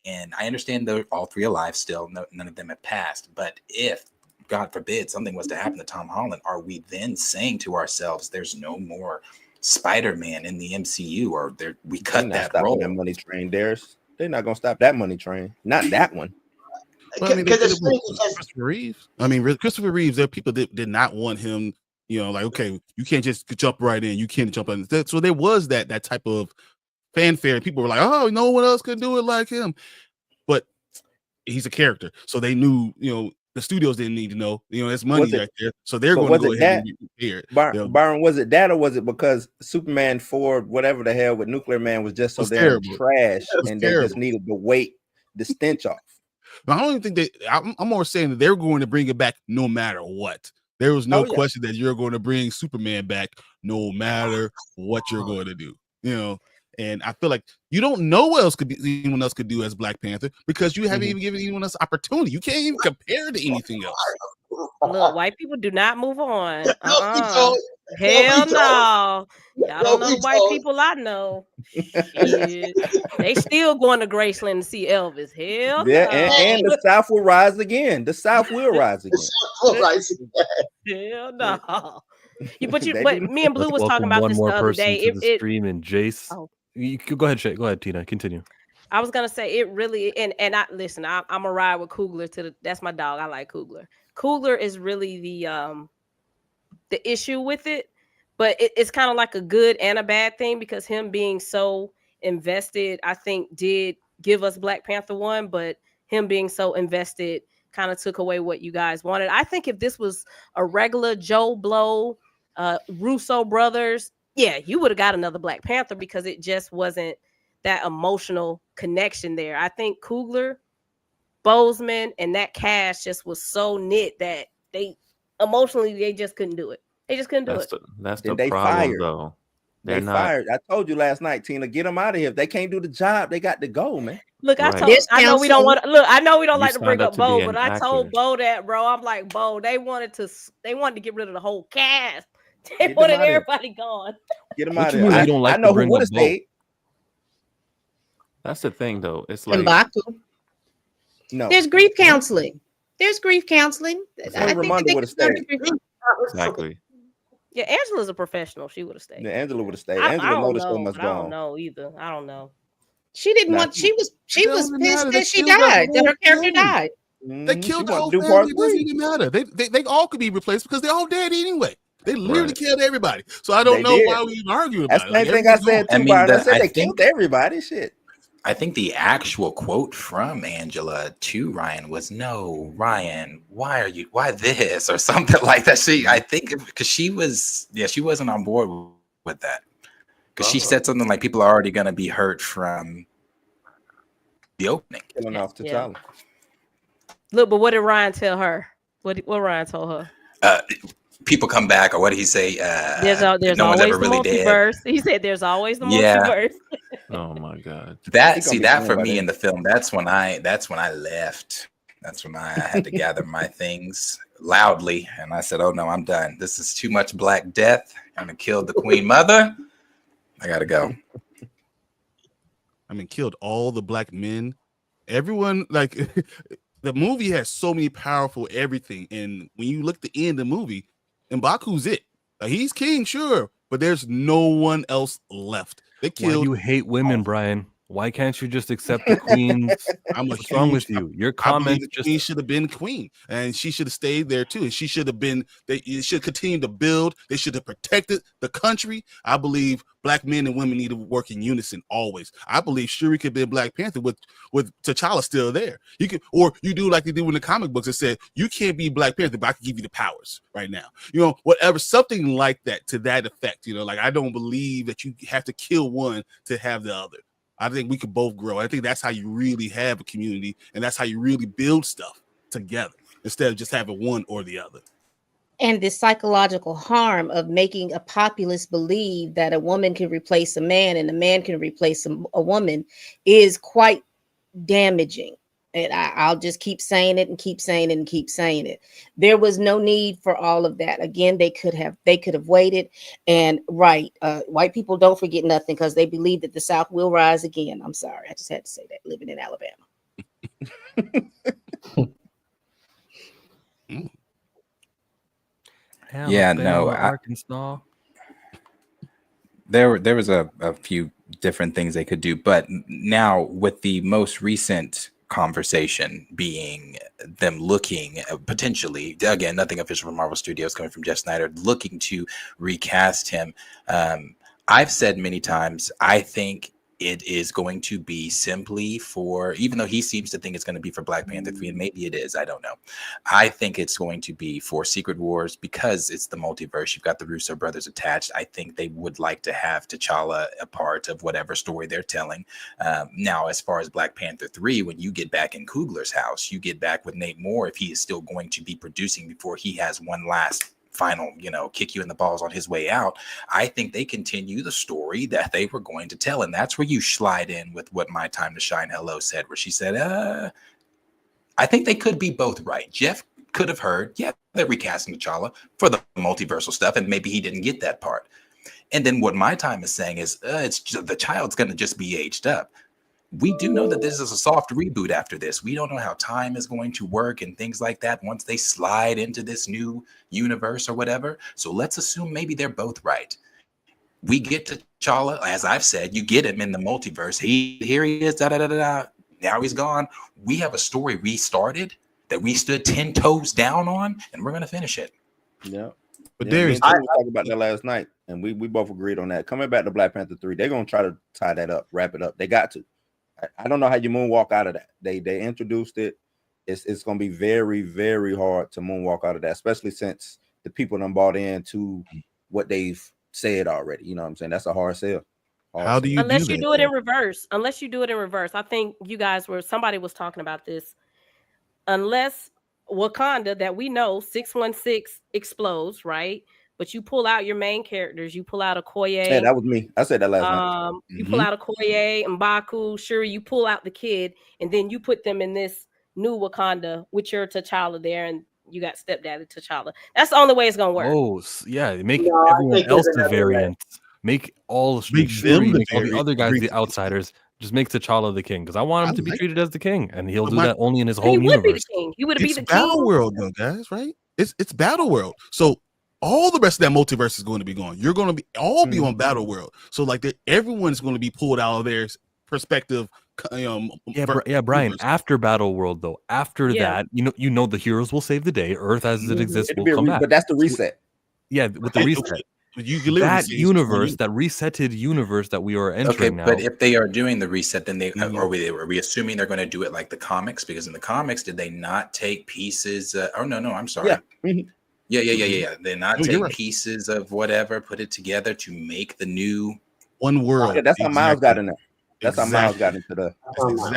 and I understand they're all 3 alive still. None of them have passed. But if, God forbid, something was to happen to Tom Holland, are we then saying to ourselves, there's no more Spider-Man in the MCU, or we cut that role? That money train, they're not gonna stop that money train. Not that one. Well, I mean, Christopher Reeves. Christopher Reeves. There are people that did not want him. Like, okay, you can't just jump right in. You can't jump in. So there was that type of fanfare. People were like, "Oh, no one else could do it like him." But he's a character, so they knew. The studios didn't need to know. There's money right there, so they're going to go ahead and be prepared. Byron, was it that, or was it because Superman 4, whatever the hell, with Nuclear Man was just so damn trash, and they just needed to wait the stench off? I don't even think I'm more saying that they're going to bring it back no matter what. There was no question that you're going to bring Superman back no matter what you're going to do. you know. And I feel like you don't know what else anyone else could do as Black Panther because you haven't even given anyone else opportunity. You can't even compare to anything else. Look, white people do not move on. No, Hell no. Y'all don't know the white people I know. Shit. They still going to Graceland to see Elvis. Hell Yeah, no. and the South will rise again. The South will rise again. Hell no. But me and Blue was talking about one this more the other person day. to the stream, and Jace. Oh. You could go ahead, Shay. Go ahead, Tina. Continue. I was gonna say it really, and I listen. I'm a ride with Coogler that's my dog. I like Coogler. Coogler is really the issue with it, but it's kind of like a good and a bad thing because him being so invested, I think, did give us Black Panther 1, but him being so invested kind of took away what you guys wanted. I think if this was a regular Joe Blow, Russo brothers, yeah, you would have got another Black Panther because it just wasn't that emotional connection there. I think Coogler, Boseman, and that cast just was so knit that they just couldn't do it. They just couldn't do it. That's the problem, though. They fired. I told you last night, Tina, get them out of here. If they can't do the job, they got to go, man. Look, I know we don't want to look. I know we don't like to bring up Bo, but I told Bo that, bro. I'm like, Bo, they wanted to get rid of the whole cast. They wanted everybody gone. Get them out of here. I know who would have stayed. That's the thing, though. It's like M'Baku. No, there's grief counseling. There's grief counseling. I think Ramonda would have stayed. Exactly. Yeah, Angela's a professional. She would have stayed. Yeah, Angela would have stayed. Angela noticed so much I don't know either. I don't know. She didn't want. She was pissed that she died. That her character died. They killed the whole family. It doesn't even matter. They all could be replaced because they're all dead anyway. They literally killed everybody. So I don't know why we even arguing about it. That's the same thing I said too. I said they killed everybody. Shit. I think the actual quote from Angela to Ryan was, "No, Ryan, why this?" or something like that. I think because she wasn't on board with that because she said something like, "People are already going to be hurt from the opening." Killing off T'Challa. Look, but what did Ryan tell her? What Ryan told her? People come back, or what did he say? There's no always one's ever the really multiverse. dead. He said there's always the multiverse. Oh my God. That for me in the film, that's when I left. That's when I had to gather my things loudly, and I said, "Oh no, I'm done. This is too much Black Death. I'm gonna kill the Queen Mother. I gotta go." I mean, killed all the Black men. Everyone, like the movie has so many powerful everything, and when you look at the end of the movie, M'Baku's it. Like, he's king, sure, but there's no one else left. They killed. Why you hate women, Brian? Why can't you just accept the queens? What's wrong with you? Your comments Queen should have been queen, and she should have stayed there too. And she should have been. They should continue to build. They should have protected the country. I believe Black men and women need to work in unison always. I believe Shuri could be a Black Panther with T'Challa still there. You could, or you do like they do in the comic books that said you can't be Black Panther, but I can give you the powers right now. You know, whatever, something like that to that effect. You know, like I don't believe that you have to kill one to have the other. I think we could both grow. I think that's how you really have a community, and that's how you really build stuff together instead of just having one or the other. And the psychological harm of making a populace believe that a woman can replace a man and a man can replace a woman is quite damaging. And I'll just keep saying it and keep saying it and keep saying it. There was no need for all of that. Again, they could have waited. And white people don't forget nothing because they believe that the South will rise again. I'm sorry, I just had to say that. Living in Alabama. Yeah, no, Arkansas. There was a few different things they could do, but now with the most recent conversation being them looking potentially, again, nothing official from Marvel Studios coming from Jeff Snyder, looking to recast him. I've said many times, I think it is going to be simply for, even though he seems to think it's going to be for Black Panther 3, and maybe it is, I don't know. I think it's going to be for Secret Wars because it's the multiverse. You've got the Russo brothers attached. I think they would like to have T'Challa a part of whatever story they're telling. Now, as far as Black Panther 3, when you get back in Coogler's house, you get back with Nate Moore if he is still going to be producing before he has one last final, kick you in the balls on his way out. I think they continue the story that they were going to tell. And that's where you slide in with what My Time to Shine Hello said, where she said, I think they could be both right. Jeff could have heard, they're recasting T'Challa for the multiversal stuff, and maybe he didn't get that part. And then what My Time is saying is, it's just, the child's going to just be aged up. We do know that this is a soft reboot after this. We don't know how time is going to work and things like that once they slide into this new universe or whatever. So let's assume maybe they're both right. We get to T'Challa, as I've said, you get him in the multiverse. Here he is, now he's gone. We have a story restarted that we stood 10 toes down on, and we're going to finish it. Yeah. But Darius, we were talking about that last night, and we both agreed on that. Coming back to Black Panther 3, they're going to try to tie that up, wrap it up. They got to. I don't know how you moonwalk out of that. They introduced it. It's going to be very, very hard to moonwalk out of that, especially since the people done bought into what they've said already. You know what I'm saying? That's a hard sell. How do you unless you do it in reverse? Unless you do it in reverse. I think you guys somebody was talking about this. Unless Wakanda, that we know 616 explodes, right? But you pull out your main characters. You pull out Okoye. Yeah, that was me. I said that last night. You pull out Okoye, M'Baku, Shuri. You pull out the kid, and then you put them in this new Wakanda with your T'Challa there, and you got stepdaddy T'Challa. That's the only way it's gonna work. Oh, yeah. Make everyone else the variant. Make all Shuri, make all the other guys the outsiders. Just make T'Challa the king, because I want him to be treated as the king, and he'll do that only in his home universe. He would be the king. Battle World, though, guys, right? It's Battle World. So all the rest of that multiverse is going to be gone. You're going to be on Battle World. So like everyone's going to be pulled out of their perspective. Brian. After Battle World, though, that, you know, the heroes will save the day. Earth as it exists will come back. But that's the reset. Yeah, with the reset. That universe, that resetted universe that we are entering now. But if they are doing the reset, then are we assuming they're going to do it like the comics? Because in the comics, did they not take pieces? I'm sorry. Yeah. They not take pieces of whatever, put it together to make the new one world. Yeah, that's how Miles got in there. That's how Miles got into the.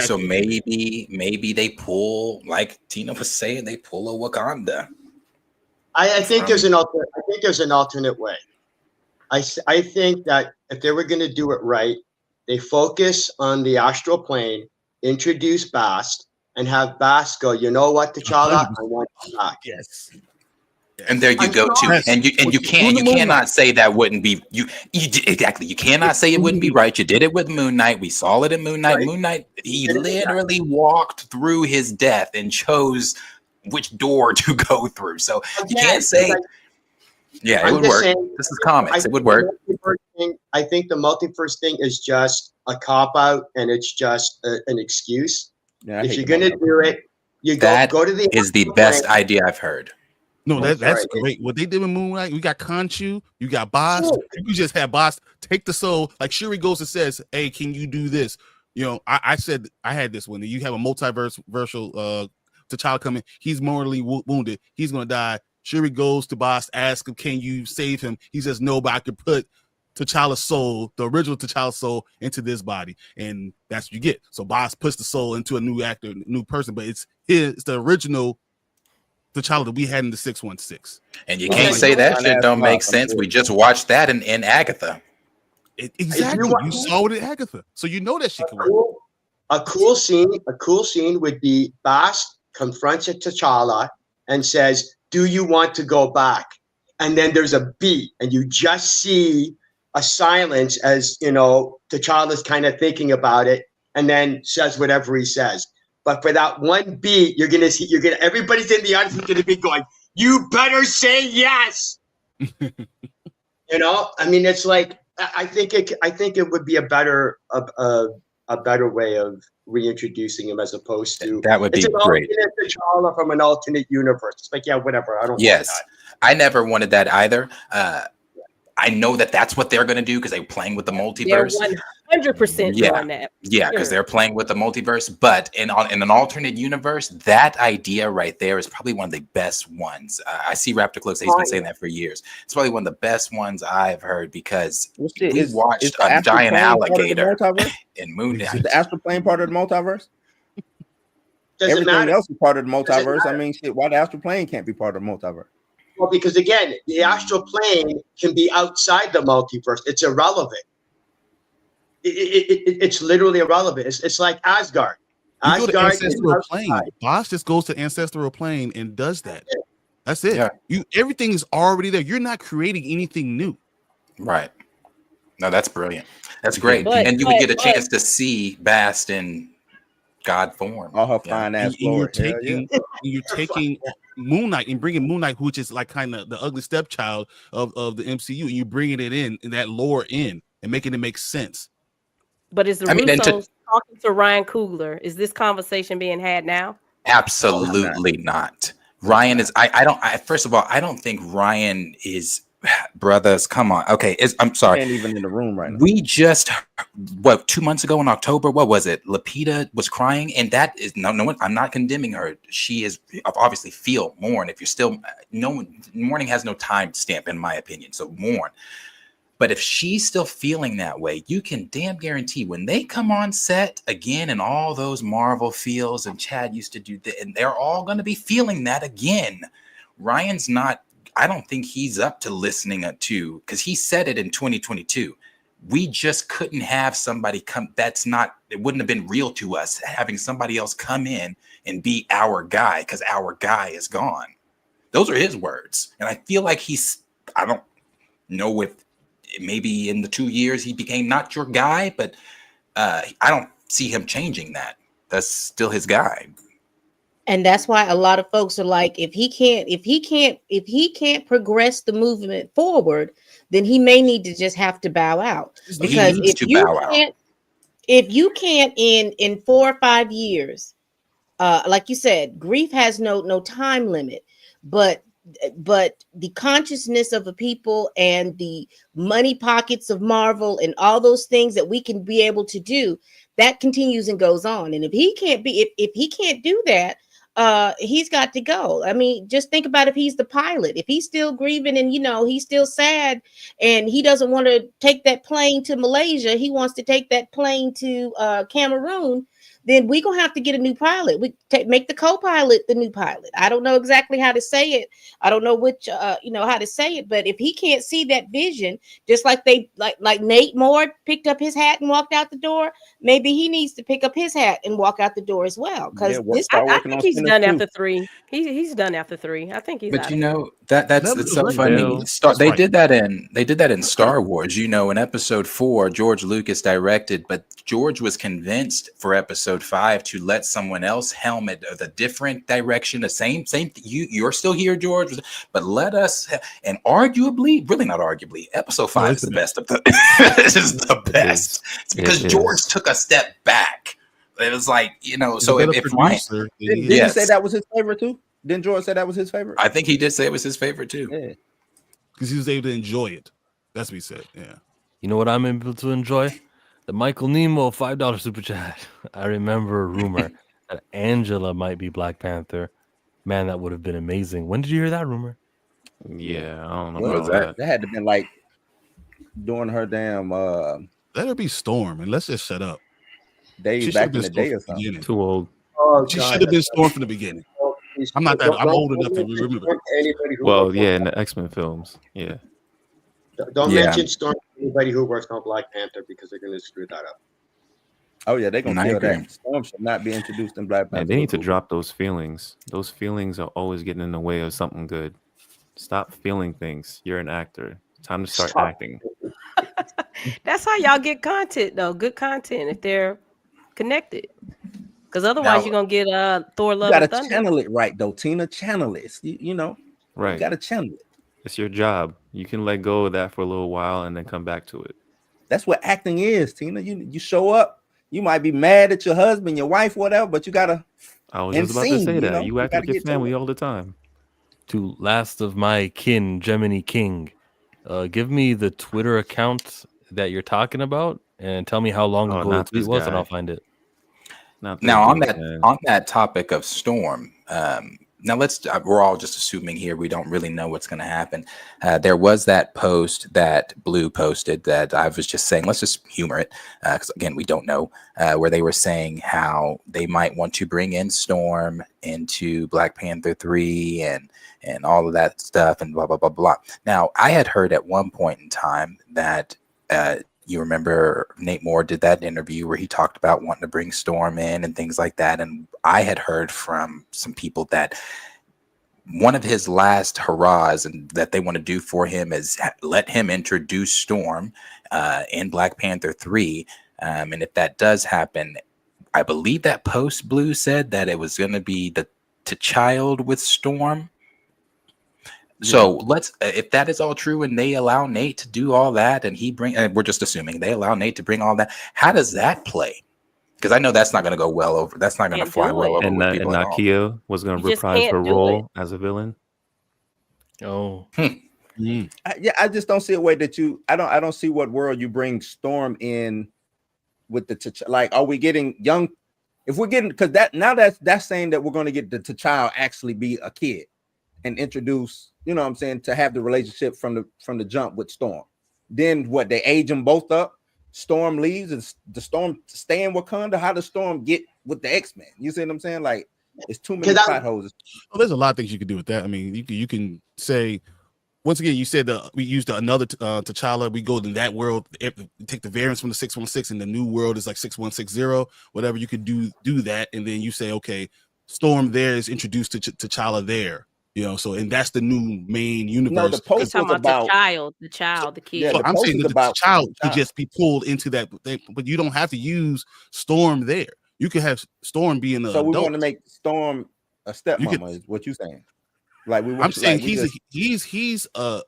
So maybe they pull, like Tina was saying, they pull a Wakanda. I think there's an alternate way. I think that if they were going to do it right, they focus on the astral plane, introduce Bast, and have Bast go, you know what, T'Challa, I want you back. Yes. And there you go too. And you cannot say that wouldn't be exactly. You cannot say it wouldn't be right. You did it with Moon Knight. We saw it in Moon Knight. Right. Moon Knight, he literally walked through his death and chose which door to go through. So you can't say it would work. This is comics. It would work. I think the multiverse thing is just a cop-out, and it's just an excuse. Yeah, if you're going to do it, go to the... is the best idea I've heard. No, that's great. What they did with Moon Knight, we got Khonshu, you got Bast. You just have Bast take the soul. Like Shuri goes and says, hey, can you do this? You know, I said I had this one. You have a multiversal T'Challa coming. He's mortally wounded. He's going to die. Shuri goes to Bast, asks him, can you save him? He says, no, but I could put T'Challa's soul, the original T'Challa soul, into this body. And that's what you get. So Bast puts the soul into a new actor, new person, but it's the original T'Challa that we had in the 616. And you can't say that shit don't make sense. We just watched that in Agatha. Exactly. You saw it in Agatha. So you know that shit can work. A cool scene would be Bast confronts T'Challa and says, do you want to go back? And then there's a beat, and you just see a silence as, you know, T'Challa's kind of thinking about it, and then says whatever he says. But for that one beat, everybody's in the audience is gonna be going, you better say yes. You know, I mean, it's like, I think it would be a better way of reintroducing him, as opposed to that would be great. T'Challa from an alternate universe. It's like, yeah, whatever. I don't. Yes, want that. I never wanted that either. I know that's what they're going to do because they're playing with the multiverse. They're 100% doing that. Yeah, because they're playing with the multiverse. But in an alternate universe, that idea right there is probably one of the best ones. I see Raptor Cloak say he's been saying that for years. It's probably one of the best ones I've heard because we watched a giant alligator in Moon Knight. Is the astral plane part of the multiverse? Everything else is part of the multiverse. I mean, shit, why the astral plane can't be part of the multiverse? Well, because again, the astral plane can be outside the multiverse. It's irrelevant. It's literally irrelevant. It's like Asgard. You go to Asgard is ancestral plane. outside. Boss just goes to ancestral plane and does that. That's it. Yeah. Everything is already there. You're not creating anything new. Right. No, that's brilliant. That's great. And you would get a chance to see Bast in God form. All her fine ass glory. You're taking Moon Knight and bringing Moon Knight, which is like kind of the ugly stepchild of the MCU, and you're bringing it in that lore in and making it make sense. But is the Russos talking to Ryan Coogler? Is this conversation being had now? Absolutely not. Ryan is. I don't. First of all, I don't think Ryan is. Brothers, come on. Okay, I'm sorry. Ain't even in the room right now. We just 2 months ago in October, what was it? Lapita was crying, and that is no one. I'm not condemning her. She is obviously mourn. If you're still mourning has no time stamp in my opinion. So mourn. But if she's still feeling that way, you can damn guarantee when they come on set again, and all those Marvel feels, and Chad used to do that, and they're all going to be feeling that again. Ryan's not. I don't think he's up to listening to, because he said it in 2022. We just couldn't have somebody come. It wouldn't have been real to us having somebody else come in and be our guy, because our guy is gone. Those are his words. And I feel like I don't know if maybe in the 2 years he became not your guy, but I don't see him changing that. That's still his guy. And that's why a lot of folks are like, if he can't progress the movement forward, then he may need to just have to bow out. Because if you can't in 4 or 5 years, like you said, grief has no time limit, but the consciousness of the people and the money pockets of Marvel and all those things that we can be able to do, that continues and goes on. And if he can't do that, he's got to go. I mean, just think about if he's the pilot, if he's still grieving and he's still sad and he doesn't want to take that plane to Malaysia, he wants to take that plane to Cameroon, then we're gonna have to get a new pilot. Make the co-pilot the new pilot. I don't know exactly how to say it. I don't know which how to say it, but if he can't see that vision, just like like Nate Moore picked up his hat and walked out the door, maybe he needs to pick up his hat and walk out the door as well. Because I think he's done after 3. He's done after 3. I think he's. But that's so funny. They did that in Star Wars. In Episode 4, George Lucas directed, but George was convinced for Episode 5 to let someone else helm it the different direction. The same. You're still here, George, but let us. And arguably, really not arguably, Episode 5 is the best of the. This is the best. It's because George took a step back. It was like So if Ryan, did you say that was his favorite too? Didn't George say that was his favorite? I think he did say it was his favorite too. Yeah, because he was able to enjoy it. That's what he said. Yeah. You know what I'm able to enjoy? The Michael Nemo $5 super chat. I remember a rumor that Angela might be Black Panther. Man, that would have been amazing. When did you hear that rumor? Yeah, I don't know. What was that? That had to have been like during her damn. Let her be Storm and let's just shut up. Days back in the day or something. Too old. She should have been Storm from the beginning. I'm not that. I'm old enough to remember. Well, yeah, in the X-Men films, yeah. Don't mention Storm to anybody who works on Black Panther because they're going to screw that up. Oh yeah, they're going to kill that. Storm should not be introduced in Black Panther. And they need to drop those feelings. Those feelings are always getting in the way of something good. Stop feeling things. You're an actor. Time to start acting. That's how y'all get content, though. Good content if they're connected. Because otherwise, you're gonna get Thor: Love and Thunder. You gotta channel it right, though, Tina. Channel it. You know, right? You gotta channel it. It's your job. You can let go of that for a little while and then come back to it. That's what acting is, Tina. You show up. You might be mad at your husband, your wife, whatever, but you gotta. I was just about to say that. You act like your family all the time. To last of my kin, Gemini King, give me the Twitter account that you're talking about and tell me how long ago the tweet was, and I'll find it. Now on that topic of Storm, now we're all just assuming here. We don't really know what's going to happen. There was that post that Blue posted that I was just saying, let's just humor it. Because again, we don't know, where they were saying how they might want to bring in Storm into Black Panther 3 and all of that stuff and blah, blah, blah, blah. Now, I had heard at one point in time that, you remember Nate Moore did that interview where he talked about wanting to bring Storm in and things like that. And I had heard from some people that one of his last hurrahs and that they want to do for him is let him introduce Storm in Black Panther 3. And if that does happen, I believe that post Blue said that it was going to be the T'Challa with Storm. So let's, if that is all true and they allow Nate to do all that and we're just assuming they allow Nate to bring all that, how does that play? Because I know that's not going to go well over. That's not going to fly well over with people. And Nakia was going to reprise her role as a villain. Oh, I just don't see a way that I don't see what world you bring Storm in with the like. Are we getting young? If we're getting, because that's saying that we're going to get the T'Challa actually be a kid and introduce, you know what I'm saying, to have the relationship from the jump with Storm. Then what, they age them both up, Storm leaves, and the Storm stay in Wakanda. How does Storm get with the X-Men? You see what I'm saying? Like, it's too many plot holes. Well, there's a lot of things you can do with that. I mean, you can say, once again, you said we used another T'Challa. We go to that world, take the variants from the 616, and the new world is like 6160, whatever. You could do that, and then you say, okay, Storm there is introduced to T'Challa there. You know, so and that's the new main universe. No, the post was about the child, the kid. So I'm saying that the child could just be pulled into that thing, but you don't have to use Storm there. You could have Storm being an adult. We want to make Storm a stepmama, is what you're saying? Like I'm saying he's a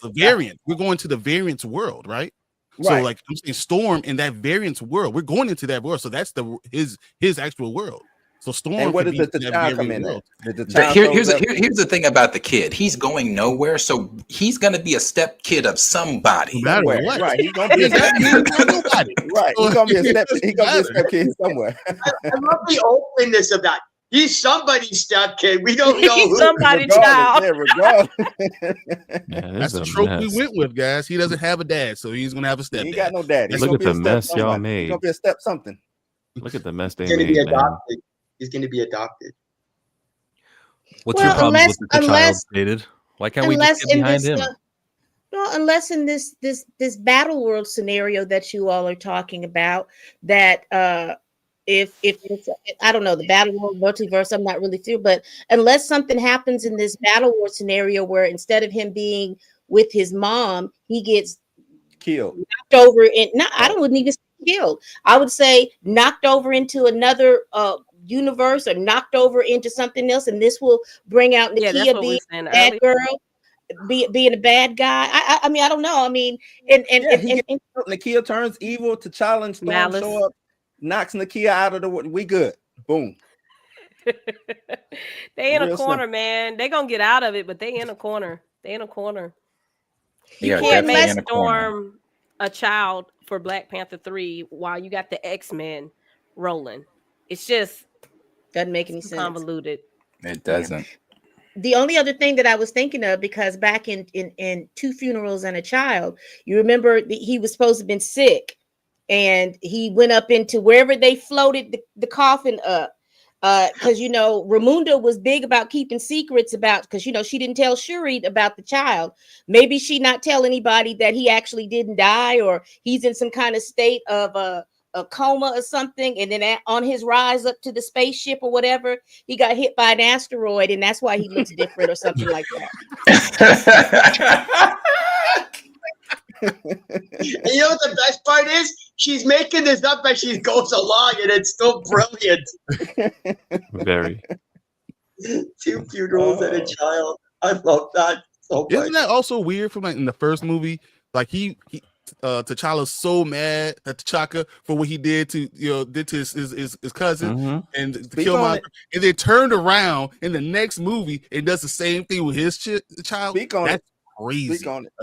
variant. We're going to the variants world, right? So like I'm saying Storm in that variants world. We're going into that world, so that's his actual world. So Storm. And what does the child come in? Here's the thing about the kid. He's going nowhere, so he's going to be a step kid of somebody. No matter what. Right? He's going to be a step kid. Right? He's going to be a step kid somewhere. I love the openness of that. He's somebody's step kid. We don't know he's who. Somebody's child. That's the trope we went with, guys. He doesn't have a dad, so he's going to have a step. He ain't got no daddy. Look at the mess y'all made. He's going to be a step something. Look at the mess they He's made. be adopted. He's going to be adopted. What's your problem with the child, David? Why can't we just get behind him? Unless in this battle world scenario that you all are talking about, that if it's, I don't know, the battle world multiverse, I'm not really sure, but unless something happens in this battle world scenario where instead of him being with his mom, he gets killed, knocked over, I wouldn't even say killed. I would say knocked over into another universe or knocked over into something else, and this will bring out Nakia being a bad girl, being a bad guy. I mean, I don't know. I mean, and Nakia turns evil, T'Challa and Storm show up, knocks Nakia out of the way. We good. Boom. They in a corner, man. They gonna get out of it, but they in a corner. They in a corner. You can't make Storm a child for Black Panther 3 while you got the X-Men rolling. It's just doesn't make any sense. Convoluted. It doesn't. The only other thing that I was thinking of, because back in Two Funerals and a Child, you remember he was supposed to have been sick, and he went up into wherever they floated the coffin up. Because Ramunda was big about keeping secrets about, because she didn't tell Shuri about the child. Maybe she not tell anybody that he actually didn't die, or he's in some kind of state of a coma or something, and then on his rise up to the spaceship or whatever, he got hit by an asteroid, and that's why he looks different or something like that. And you know what the best part is? She's making this up as she goes along, and it's still brilliant. Very. Two Funerals and a Child. I love that so much. Isn't that also weird from like in the first movie? Like he T'Challa's so mad at T'Chaka for what he did to his cousin and to kill my, and then turned around in the next movie and does the same thing with his child. That's crazy. Speak on it.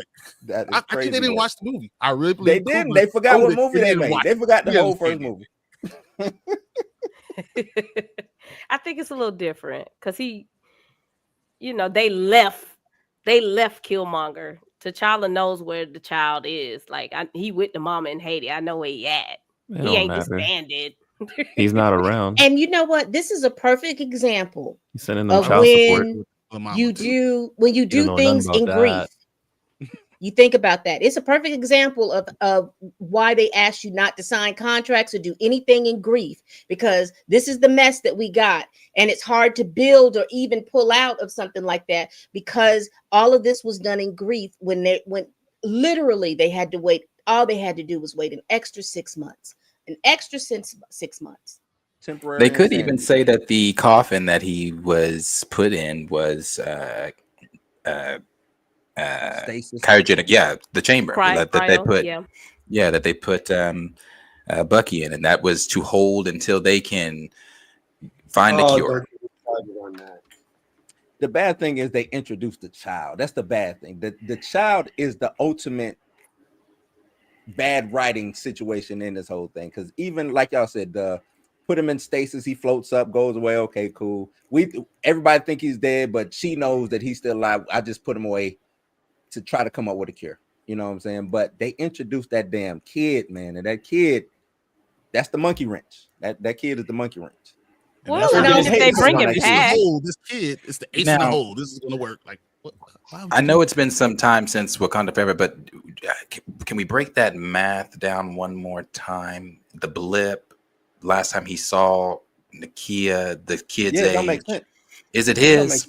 That is I crazy. think they didn't watch the movie. I really they didn't. They forgot what movie they made. They forgot the whole first movie. I think it's a little different because he you know, they left Killmonger. T'Challa knows where the child is. Like he with the mama in Haiti. I know where he at. He ain't disbanded. He's not around. And you know what? This is a perfect example He's sending them of child support. when you do things in grief. You think about that. It's a perfect example of why they asked you not to sign contracts or do anything in grief, because this is the mess that we got. And it's hard to build or even pull out of something like that, because all of this was done in grief when literally they had to wait. All they had to do was wait an extra 6 months, an extra 6 months. Temporary. They could even say that the coffin that he was put in was cryogenic, the chamber that they put, that they put Bucky in, and that was to hold until they can find a cure. The bad thing is they introduced the child. That's the bad thing. The child is the ultimate bad writing situation in this whole thing, because even like y'all said, put him in stasis, he floats up, goes away. Okay, cool. Everybody think he's dead, but she knows that he's still alive. I just put him away to try to come up with a cure. You know what I'm saying? But they introduced that damn kid, man, and that kid, that's the monkey wrench. That kid is the monkey wrench. Well, if they bring him back, this kid is the ace in the hole. This is gonna work. Like, I know it's been some time since Wakanda Forever, but can we break that math down one more time? The blip, last time he saw Nakia, the kid's age. Is it his?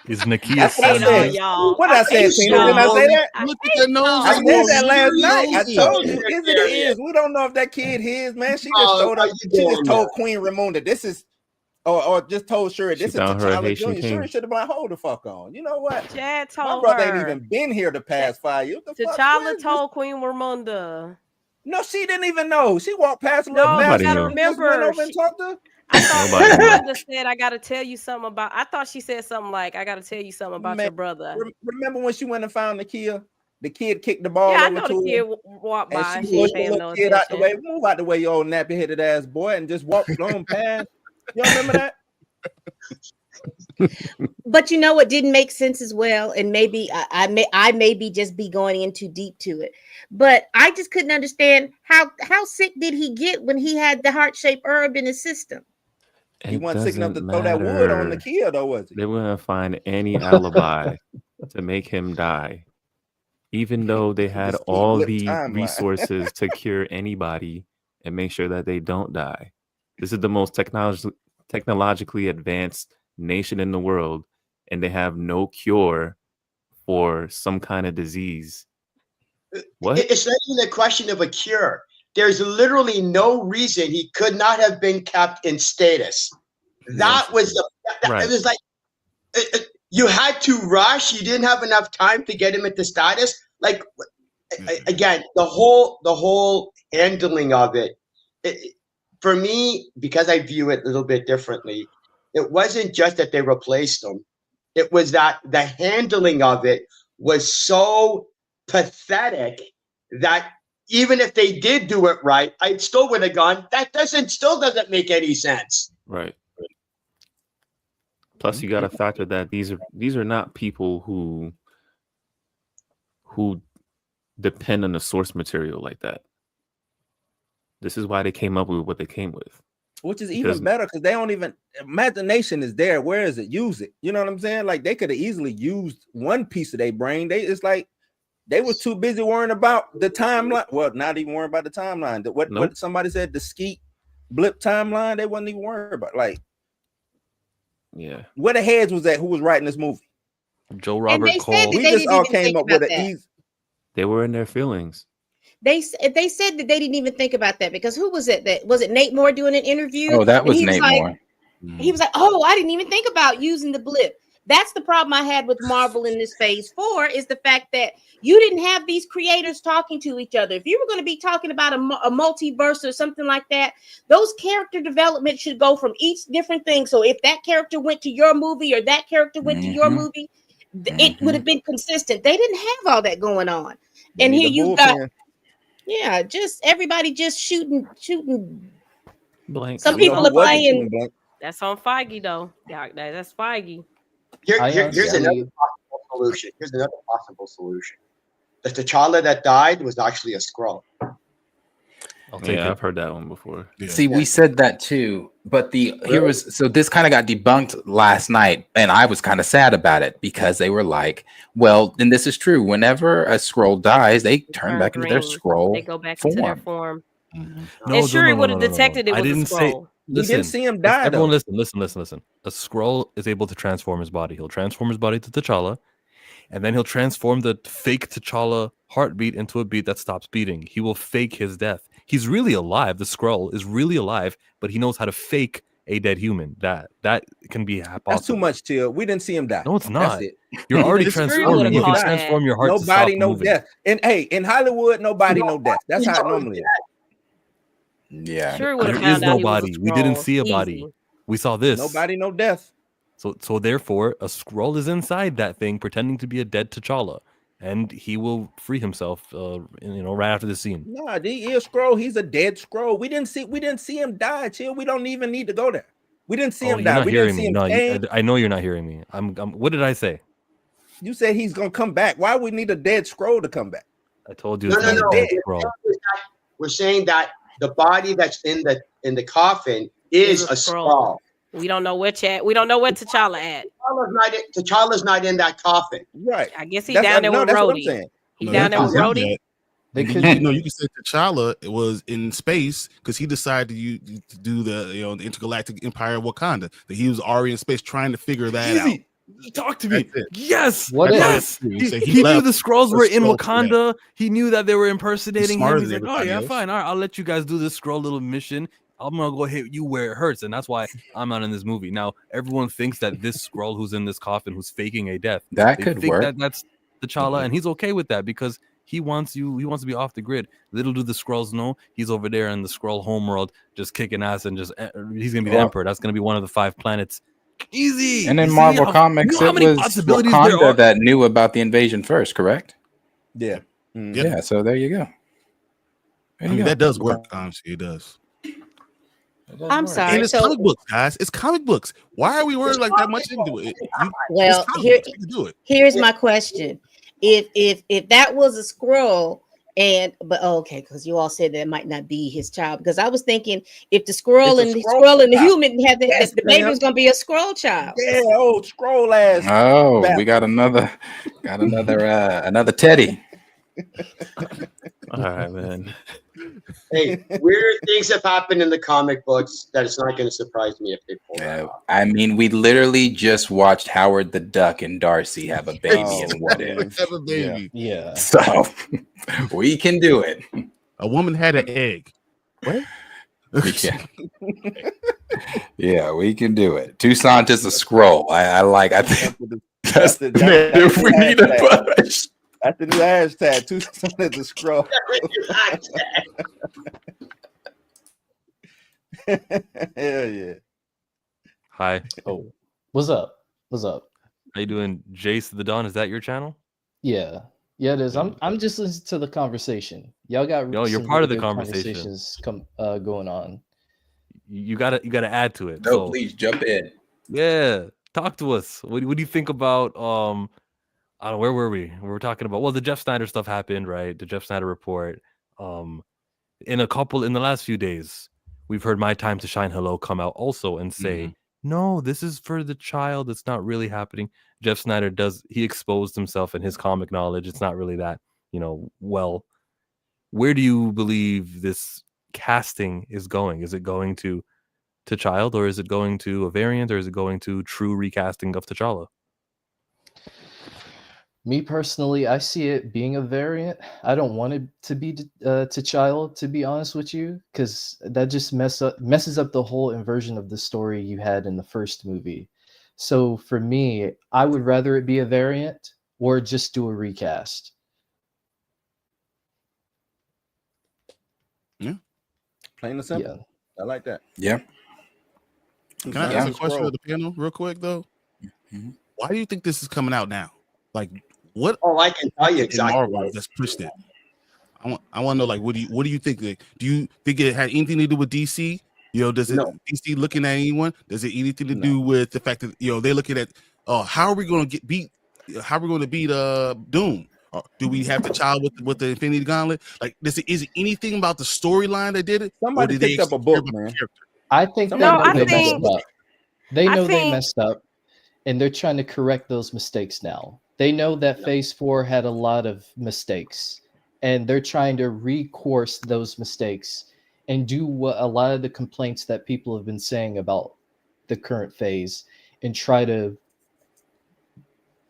Is Nakia son? What did I say, Tina? Didn't I say that? Look at that nose. I said that last night. I told you, is it his? We don't know if that kid his, man. She just showed up. She just told Queen Ramonda this is, or just told Shuri this is T'Challa Jr. Shuri should have been like, hold the fuck on. You know what? Chad told my brother her. ain't even been here the past 5 years. T'Challa told Queen Ramonda. No, she didn't even know. She walked past a little past. You gotta remember. Went over and talked to her. I thought Ramonda said, I gotta tell you something about. I thought she said something like, I gotta tell you something about your brother. Remember when she went and found Nakia? The kid kicked the ball. Yeah, I over know to the kid her, walked by. And she pushed the little kid out the way. Move out the way, you old nappy headed ass boy, and just walked on past. You remember that? But you know what didn't make sense as well, and maybe I may just be going in too deep to it, but I just couldn't understand how sick did he get when he had the heart-shaped herb in his system. He wasn't sick enough to throw that wood on the kid, though, was he? They wouldn't find any alibi to make him die, even though they had all the resources to cure anybody and make sure that they don't die. This is the most technologically advanced nation in the world, and they have no cure for some kind of disease. What? It's not even a question of a cure. There's literally no reason he could not have been kept in status. That was it was like you had to rush. You didn't have enough time to get him into status. Like again, the whole handling of it, for me, because I view it a little bit differently, it wasn't just that they replaced him. It was that the handling of it was so pathetic that even if they did do it right, I still would have gone, that still doesn't make any sense. Right. Plus, you got to factor that these are not people who depend on the source material like that. This is why they came up with what they came with. Which is even better, because they don't even, imagination is there. Where is it? Use it. You know what I'm saying? Like, they could have easily used one piece of their brain. It's like they were too busy worrying about the timeline. Well, not even worrying about the timeline. What somebody said, the skeet blip timeline, they wasn't even worried about. Like, yeah, where the heads was at? Who was writing this movie? Joe Robert Cole. We just all came up with it. They were in their feelings. They said that they didn't even think about that, because who was it? That was it Nate Moore doing an interview? Oh, that was Nate Moore. He was like, "Oh, I didn't even think about using the blip." That's the problem I had with Marvel in this phase 4, is the fact that you didn't have these creators talking to each other. If you were going to be talking about a multiverse or something like that, those character development should go from each different thing. So if that character went to your movie or that character went to your movie, it would have been consistent. They didn't have all that going on. And here you've got, just everybody just shooting. Blank. Some people are playing. That's on Feige though. Yeah, that's Feige. Here's another possible solution. Here's another possible solution. The T'Challa that died was actually a Skrull. I've heard that one before. Yeah. See, we said that too, but this kind of got debunked last night, and I was kind of sad about it because they were like, "Well, and this is true. Whenever a Skrull dies, they turn back into their Skrull. They go back into their form." Mm-hmm. And Shuri would have detected it was a Skrull. Listen, we didn't see him die. Everyone, listen. A Skrull is able to transform his body. He'll transform his body to T'Challa, and then he'll transform the fake T'Challa heartbeat into a beat that stops beating. He will fake his death. He's really alive. The Skrull is really alive, but he knows how to fake a dead human. That can be possible. That's too much, Till. We didn't see him die. No, it's not. That's it. You're already transforming. You can transform your heart. Nobody know death. And hey, in Hollywood, nobody know death. That's how it normally is. Yeah, Sure there is no body. We didn't see a body. We saw this. Nobody know death. So therefore, a Skrull is inside that thing, pretending to be a dead T'Challa, and he will free himself. Right after the scene. Nah, he is Skrull. He's a dead Skrull. We didn't see him die. Chill. We don't even need to go there. We didn't see him die. We didn't see him. No, I know you're not hearing me. What did I say? You said he's gonna come back. Why we need a dead Skrull to come back? I told you. No. Dead Skrull. We're saying that the body that's in the coffin is a Skrull. We don't know which at. We don't know where T'Challa at. T'Challa's not in that coffin. Right. I guess he's down there with Rhodey. He's down there with Rhodey. They could, you can say T'Challa was in space because he decided to do the intergalactic empire of Wakanda. That he was already in space trying to figure that out. Talk to me. Yes. What yes. He knew the Skrulls were in Wakanda. He knew that they were impersonating him. He's like, oh yeah, fine. All right, I'll let you guys do this Skrull little mission. I'm gonna go hit you where it hurts, and that's why I'm not in this movie. Now everyone thinks that this Skrull who's in this coffin, who's faking a death, that could work. That's T'Challa, and he's okay with that because he wants to be off the grid. Little do the Skrulls know he's over there in the Skrull homeworld, just kicking ass and he's gonna be the emperor. That's gonna be one of the 5 planets. Easy. And in Marvel Comics, it was Wakanda that knew about the invasion first, correct? Yeah. Yeah. So there you go. That does work. Honestly, it does. I'm sorry. And it's comic books, guys. It's comic books. Why are we worried like that much into it? Here's my question: If that was a Skrull, because you all said that it might not be his child, because I was thinking if the Skrull and the human had that, the baby was gonna be a Skrull child. Yeah, Skrull ass. Oh, we got another Teddy. All right, man. Hey, weird things have happened in the comic books that it's not going to surprise me if they pull that off. I mean, we literally just watched Howard the Duck and Darcy have a baby in What If. Have a baby. Yeah. So we can do it. A woman had an egg. What? Yeah, we can do it. 2 scientists, a Skrull. I think that's the if we need a push. That's the new hashtag. 2 scientists, a Skrull. Hell yeah. Hi. Oh, what's up? How you doing, Jace the Dawn? Is that your channel? Yeah, it is. I'm just listening to the conversation. Y'all got you're part of the conversation going on. You gotta add to it. No, please jump in. Yeah, talk to us. What do you think about I don't know, where were we? We were talking about the Jeff Snyder stuff happened, right? The Jeff Snyder report. In the last few days, we've heard My Time to Shine Hello come out also and say, no, this is for the child. It's not really happening. Jeff Snyder he exposed himself in his comic knowledge. It's not really that, well. Where do you believe this casting is going? Is it going to child, or is it going to a variant, or is it going to true recasting of T'Challa? Me personally, I see it being a variant. I don't want it to be T'Challa, to be honest with you, because that just messes up the whole inversion of the story you had in the first movie. So for me, I would rather it be a variant or just do a recast. Yeah, plain and simple. Yeah. I like that. Yeah. Can I ask a question of the panel real quick though? Mm-hmm. Why do you think this is coming out now? Like, what? Oh, I can tell you exactly. Marvel that's pushed it. I want to know, like, what do you think? Like, do you think it had anything to do with DC? Does it DC looking at anyone? Does it anything to do with the fact that they're looking at how are we going to beat Doom? Or do we have to child with the Infinity Gauntlet? Like, is it anything about the storyline that did it? Somebody picked up a book, man. I think they know they messed up. They know they messed up, and they're trying to correct those mistakes now. They know that Phase 4 had a lot of mistakes, and they're trying to recourse those mistakes and do what a lot of the complaints that people have been saying about the current phase and try to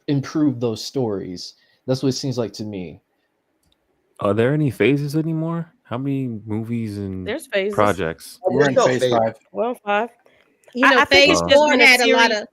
improve those stories. That's what it seems like to me. Are there any phases anymore? How many movies and There's phases. projects? We're in phase 5. Well, 5. I think Phase 4 had a lot of.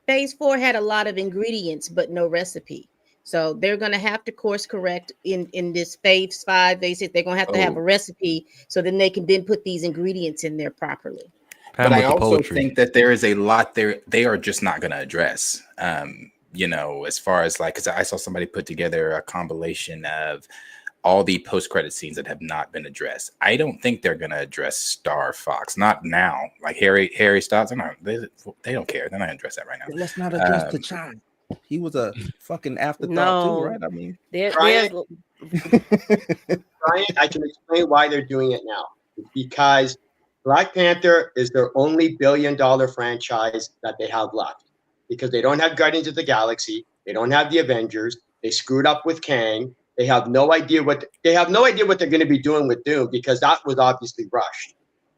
Phase 4 had a lot of ingredients, but no recipe. So they're going to have to course correct in this phase 5. They said they're going to have a recipe, so then they can then put these ingredients in there properly. But I also think that there is a lot there they are just not going to address. As far as because I saw somebody put together a compilation of all the post-credit scenes that have not been addressed. I don't think they're going to address Star Fox. Not now. Like Harry Styles, they don't care. They're not going to address that right now. Let's not address T'Challa. He was a fucking afterthought too, right? I mean, Brian, I can explain why they're doing it now. It's because Black Panther is their only billion-dollar franchise that they have left. Because they don't have Guardians of the Galaxy, they don't have the Avengers, they screwed up with Kang. They have no idea what they're going to be doing with Doom because that was obviously rushed.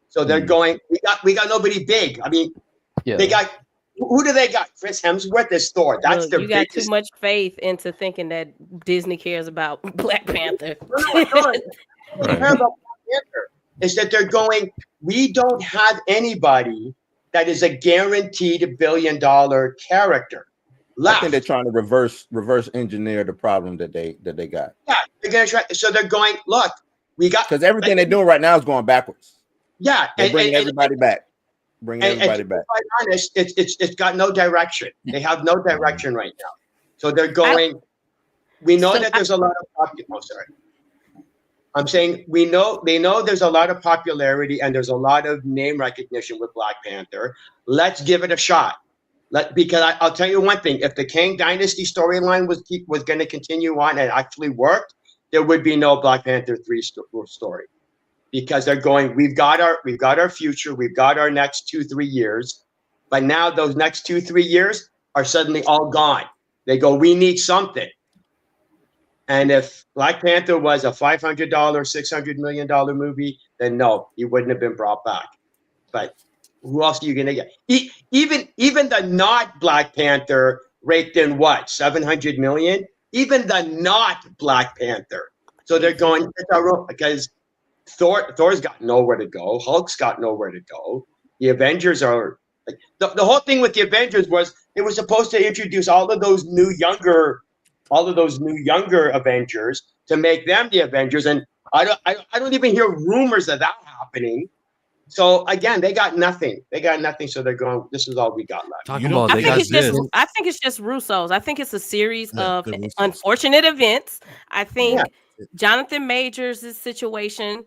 So they're going. We got nobody big. I mean, they got who do they got? Chris Hemsworth is Thor. That's their you got biggest. too much faith into thinking that Disney cares about Black Panther. They care about Black Panther. Is that they're going? We don't have anybody that is a guaranteed $1 billion character. I think they're trying to reverse engineer the problem that they got. Yeah, they're gonna try. So they're going. Look, we got because everything they're doing right now is going backwards. Yeah, they bring everybody back. Bring everybody back. To be quite honest, it's got no direction. They have no direction right now. So they're going. We know that there's a lot of. Oh, sorry. I'm saying they know there's a lot of popularity and there's a lot of name recognition with Black Panther. Let's give it a shot. Because I'll tell you one thing: if the Kang Dynasty storyline was going to continue on and actually worked, there would be no Black Panther 3 story. Because they're going, we've got our future, we've got our next 2-3 years, but now those next 2-3 years are suddenly all gone. They go, we need something. And if Black Panther was a $500, $600 million movie, then no, he wouldn't have been brought back. But who else are you gonna get? Even the not Black Panther raked in what, 700 million? Even the not Black Panther. So they're going because Thor's got nowhere to go. Hulk's got nowhere to go. The Avengers are like the whole thing with the Avengers was it was supposed to introduce all of those new younger Avengers to make them the Avengers, and I don't even hear rumors of that happening. So again, they got nothing. So they're going. This is all we got left. I think it's just Russo's. I think it's a series of unfortunate events. I think Jonathan Majors' situation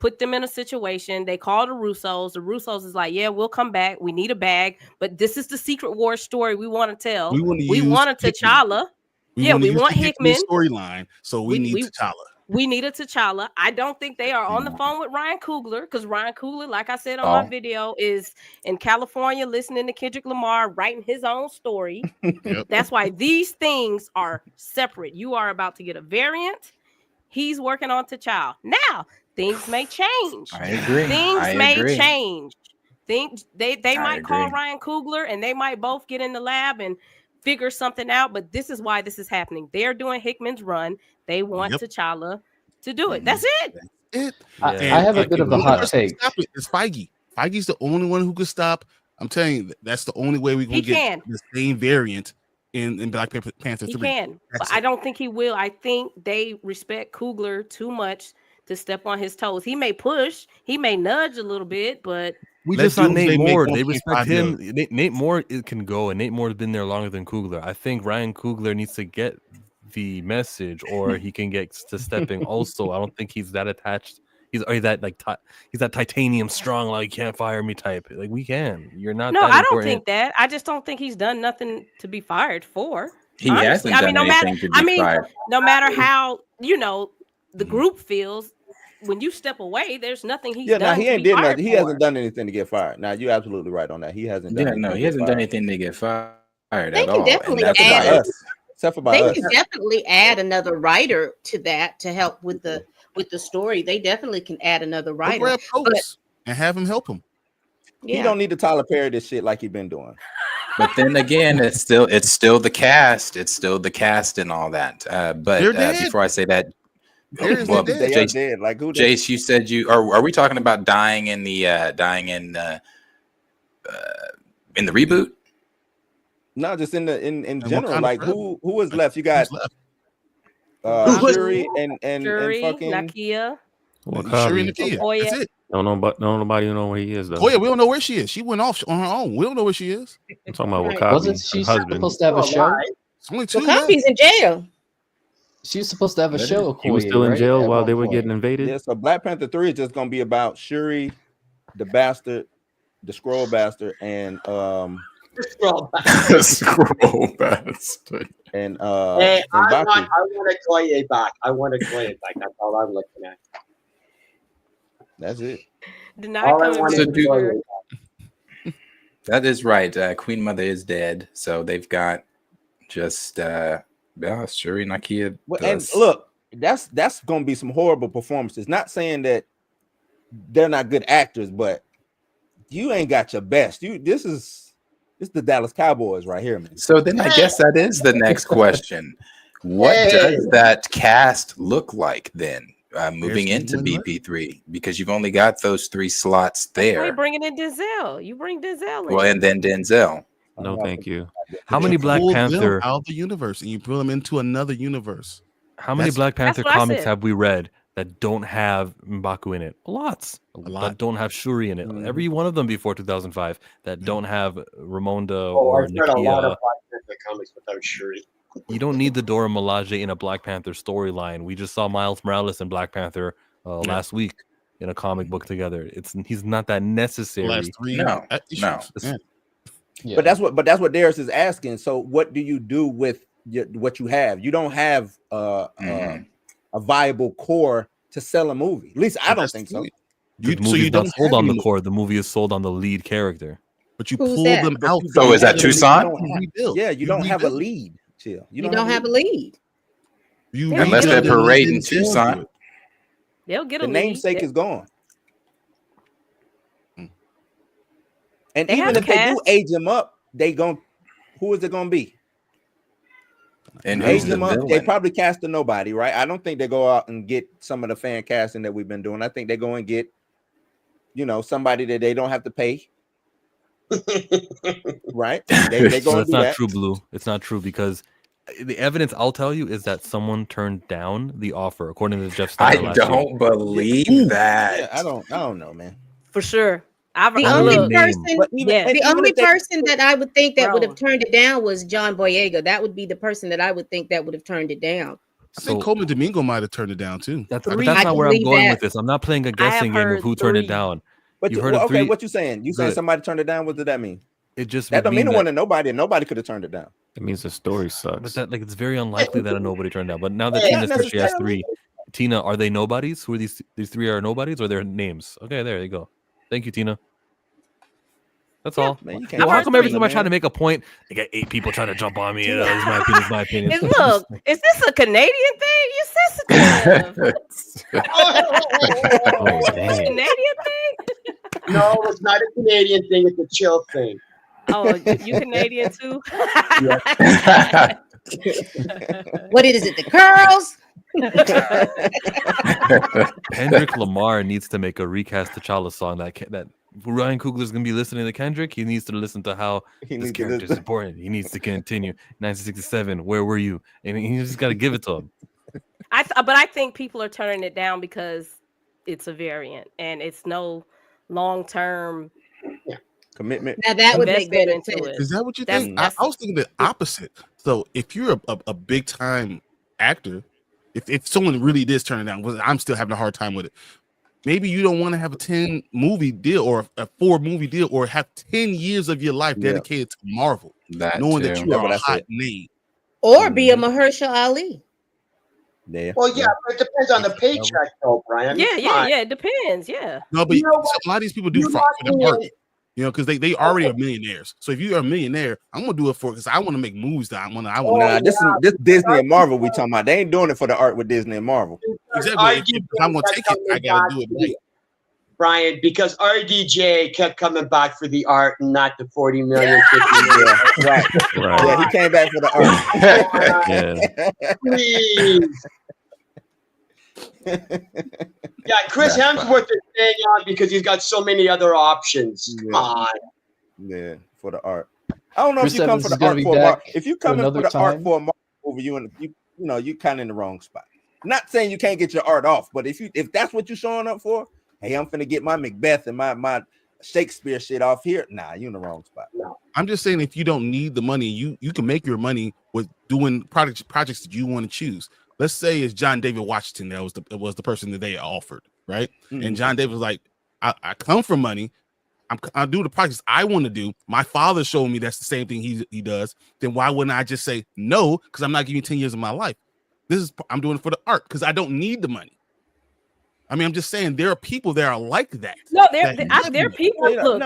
put them in a situation. They called the Russos. The Russos is like, yeah, we'll come back. We need a bag, but this is the Secret War story we want to tell. We wanted T'Challa. We want Hickman storyline. So we need T'Challa. We needed T'Challa. I don't think they are on the phone with Ryan Coogler because Ryan Coogler, like I said on my video, is in California listening to Kendrick Lamar writing his own story. That's why these things are separate. You are about to get a variant. He's working on T'Challa. Now, things may change. I agree. Things may change. They might call Ryan Coogler and they might both get in the lab and figure something out, but this is why this is happening. They're doing Hickman's run. They want T'Challa to do it. That's it. I have a bit of a hot take. It's Feige. Feige's the only one who could stop. I'm telling you, that's the only way we can get the same variant in Black Panther 3. He can, but I don't think he will. I think they respect Coogler too much to step on his toes. He may push, he may nudge a little bit, but we just saw Nate Moore. They respect him. Nate Moore can go, and Nate Moore has been there longer than Coogler. I think Ryan Coogler needs to get the message, or he can get to stepping. Also, I don't think he's that attached. He's that like he's that titanium strong, like can't fire me type. Like we can. You're not. No, that I don't important. think that. I just don't think he's done nothing to be fired for. He Honestly, hasn't done anything to be fired. no matter how the group feels, when you step away, there's nothing he's done. He ain't did nothing. He hasn't done anything to get fired. Now you're absolutely right on that. He hasn't done. Yeah, no, he hasn't done anything to get fired They at can all. definitely And that's add why it. Except for by They us. can definitely add another writer to that to help with the story. They definitely can add another Or writer. grab But Oaks and have him help him. He yeah, don't need to Tyler Perry this shit like he been doing. But then again, it's still the cast. It's still the cast and all that. But They're dead. before I say that, They're well, dead. They are Jace, dead. Like who? Jace, you said are we talking about dying in the reboot? No, just in what general. kind of Like forever? who is left? You got Who's left? Shuri and Shuri, fucking Nakia, Shuri and Wakabi. Nakia. Okoye. That's it. Don't nobody know where he is though. Oh yeah, we don't know where she is. She went off on her own. We don't know where she is. I'm talking about Right. Wakabi, Wasn't her she husband. supposed to have a show? It's only two well, left. Copy's in jail. She was supposed to have a show. He was Okoye, still in right, jail at while one they were point. getting invaded. yeah. So Black Panther 3 is just gonna be about Shuri, the bastard, the scroll bastard, and Scroll back. Scroll bastard. and Hey, I Mbaku. want Okoye back. I want Okoye back. That's all I'm looking at. That's it. Denied All I coming want back is for do- sure. Okoye. That is right. Queen Mother is dead, so they've got just Shuri, Nakia. Well, and look, that's gonna be some horrible performances. Not saying that they're not good actors, but you ain't got your best. This is the Dallas Cowboys right here, man. So then I guess that is the next question. What does that cast look like then, moving into BP3? Because you've only got those 3 slots Why you there. bringing in Denzel? You bring Denzel in. Well, and then Denzel. No, thank you. How many Black Pull them Panther? out of the universe and you pull them into another universe. How many That's- Black Panther what I comics said. have we read that don't have Mbaku in it? Lots. lot. That don't have Shuri in it. Mhm. Every one of them before 2005 that don't have Ramonda Oh, or I've read a lot of Nakia. Black Panther comics without Shuri. You don't need the Dora Milaje in a Black Panther storyline. We just saw Miles Morales and Black Panther last week in a comic book together. He's not that necessary. The last 3 No, issues. no. Yeah. Yeah. But that's what Darius is asking. So what do you do with what you have? You don't have a viable core to sell a movie. At least I don't That's think so. The so movie's you not don't sold have on the any- core. The movie is sold on the lead character. But you Who's pull that? them out. So is that You Tucson? don't have- Rebuild. Yeah, you don't have a rebuild. lead. Chill. You don't have a lead. You Unless they're rebuild them and parading then sell Tucson. to it. They'll get a The lead. namesake is gone. And They even have if they do cast. age him up, who is it gonna be? And Age who's the him up. They villain? probably cast a nobody, right? I don't think they go out and get some of the fan casting that we've been doing. I think they go and get, somebody that they don't have to pay. Right? They go No, and it's do not that. true, Blue. It's not true because the evidence I'll tell you is that someone turned down the offer, according to Jeff I Steiner last year. don't believe Yeah, that. I don't know, man. For sure. I've The Only only look, name. person, But even, Yes. and the even only if they- person that I would think that would have Bro. turned it down was John Boyega. That would be the person that I would think that would have turned it down. I think So- Coleman Domingo might have turned it down too. But Three. that's I not where I'm believe going that. with this. I'm not playing a I have guessing game heard of who turned it 3. down. But You you, heard of okay, 3? what you saying? You saying Good. somebody turned it down? What did that mean? It just That would don't mean mean it that, wasn't a nobody, and nobody could have turned it down. It means the story but sucks. that like it's very unlikely that a nobody turned down. But now that Hey, Tina not said she has necessarily. 3, Tina, are they nobodies? Who are these? These 3 are nobodies, or their names? Okay, there you go. Thank you, Tina. That's all. Man, you can't Well, how trust come every Tina, time I try man. to make a point, I get 8 people trying to jump on me? It's my opinion. It's my opinion. Look, is this a Canadian thing? You're sensitive. Oh, Is this a dang. Canadian thing? No, it's not a Canadian thing. It's a chill thing. Oh, you Canadian too? What is it? The curls? Kendrick Lamar needs to make a recast T'Challa song. That Ryan Coogler's gonna be listening to Kendrick. He needs to listen to how He this needs to character is listen. important. He needs to continue. 1967. Where were you? And he just got to give it to him. But I think people are turning it down because it's a variant and it's no long-term Commitment. Now that would make better investment into sense. it. Is that what you That's- think? that's- I was thinking the opposite. So if you're a big time actor, if someone really is turning down, I'm still having a hard time with it. Maybe you don't want to have a 10 movie deal or a 4 movie deal or have 10 years of your life dedicated to Marvel, knowing that you are a hot name. Or be a Mahershala Ali. Yeah. Well, yeah, but it depends on the paycheck, though, Brian. I mean, Yeah. It depends. Yeah. No, but a lot of these people do for the art. You know, because they already are millionaires. So if you are a millionaire, I'm gonna do it for because I want to make movies that I want. Nah, this Disney and Marvel we talking about. They ain't doing it for the art with Disney and Marvel. Exactly. If I'm gonna take it, I gotta do it right. Brian, because RDJ kept coming back for the art and not the 40 million. 50 million. Right. Yeah, he came back for the art. Please. Yeah, Chris Hemsworth is staying on because he's got so many other options. Come on. Yeah, for the art. I don't know Chris if you come Evans for the is gonna art be for back if you come in for another the art time. for a Marvel movie, you kind of in the wrong spot. Not saying you can't get your art off, but if that's what you're showing up for, hey, I'm finna get my Macbeth and my Shakespeare shit off here. Nah, you in the wrong spot. I'm just saying if you don't need the money, you can make your money with doing projects that you want to choose. Let's say it's John David Washington that was the person that they offered, right? And John David was like, I come for money. I do the projects I want to do. My father showed me that's the same thing he does. Then why wouldn't I just say no? Because I'm not giving you 10 years of my life. I'm doing it for the art because I don't need the money. I mean, I'm just saying there are people that are like that. No, there are people. Look,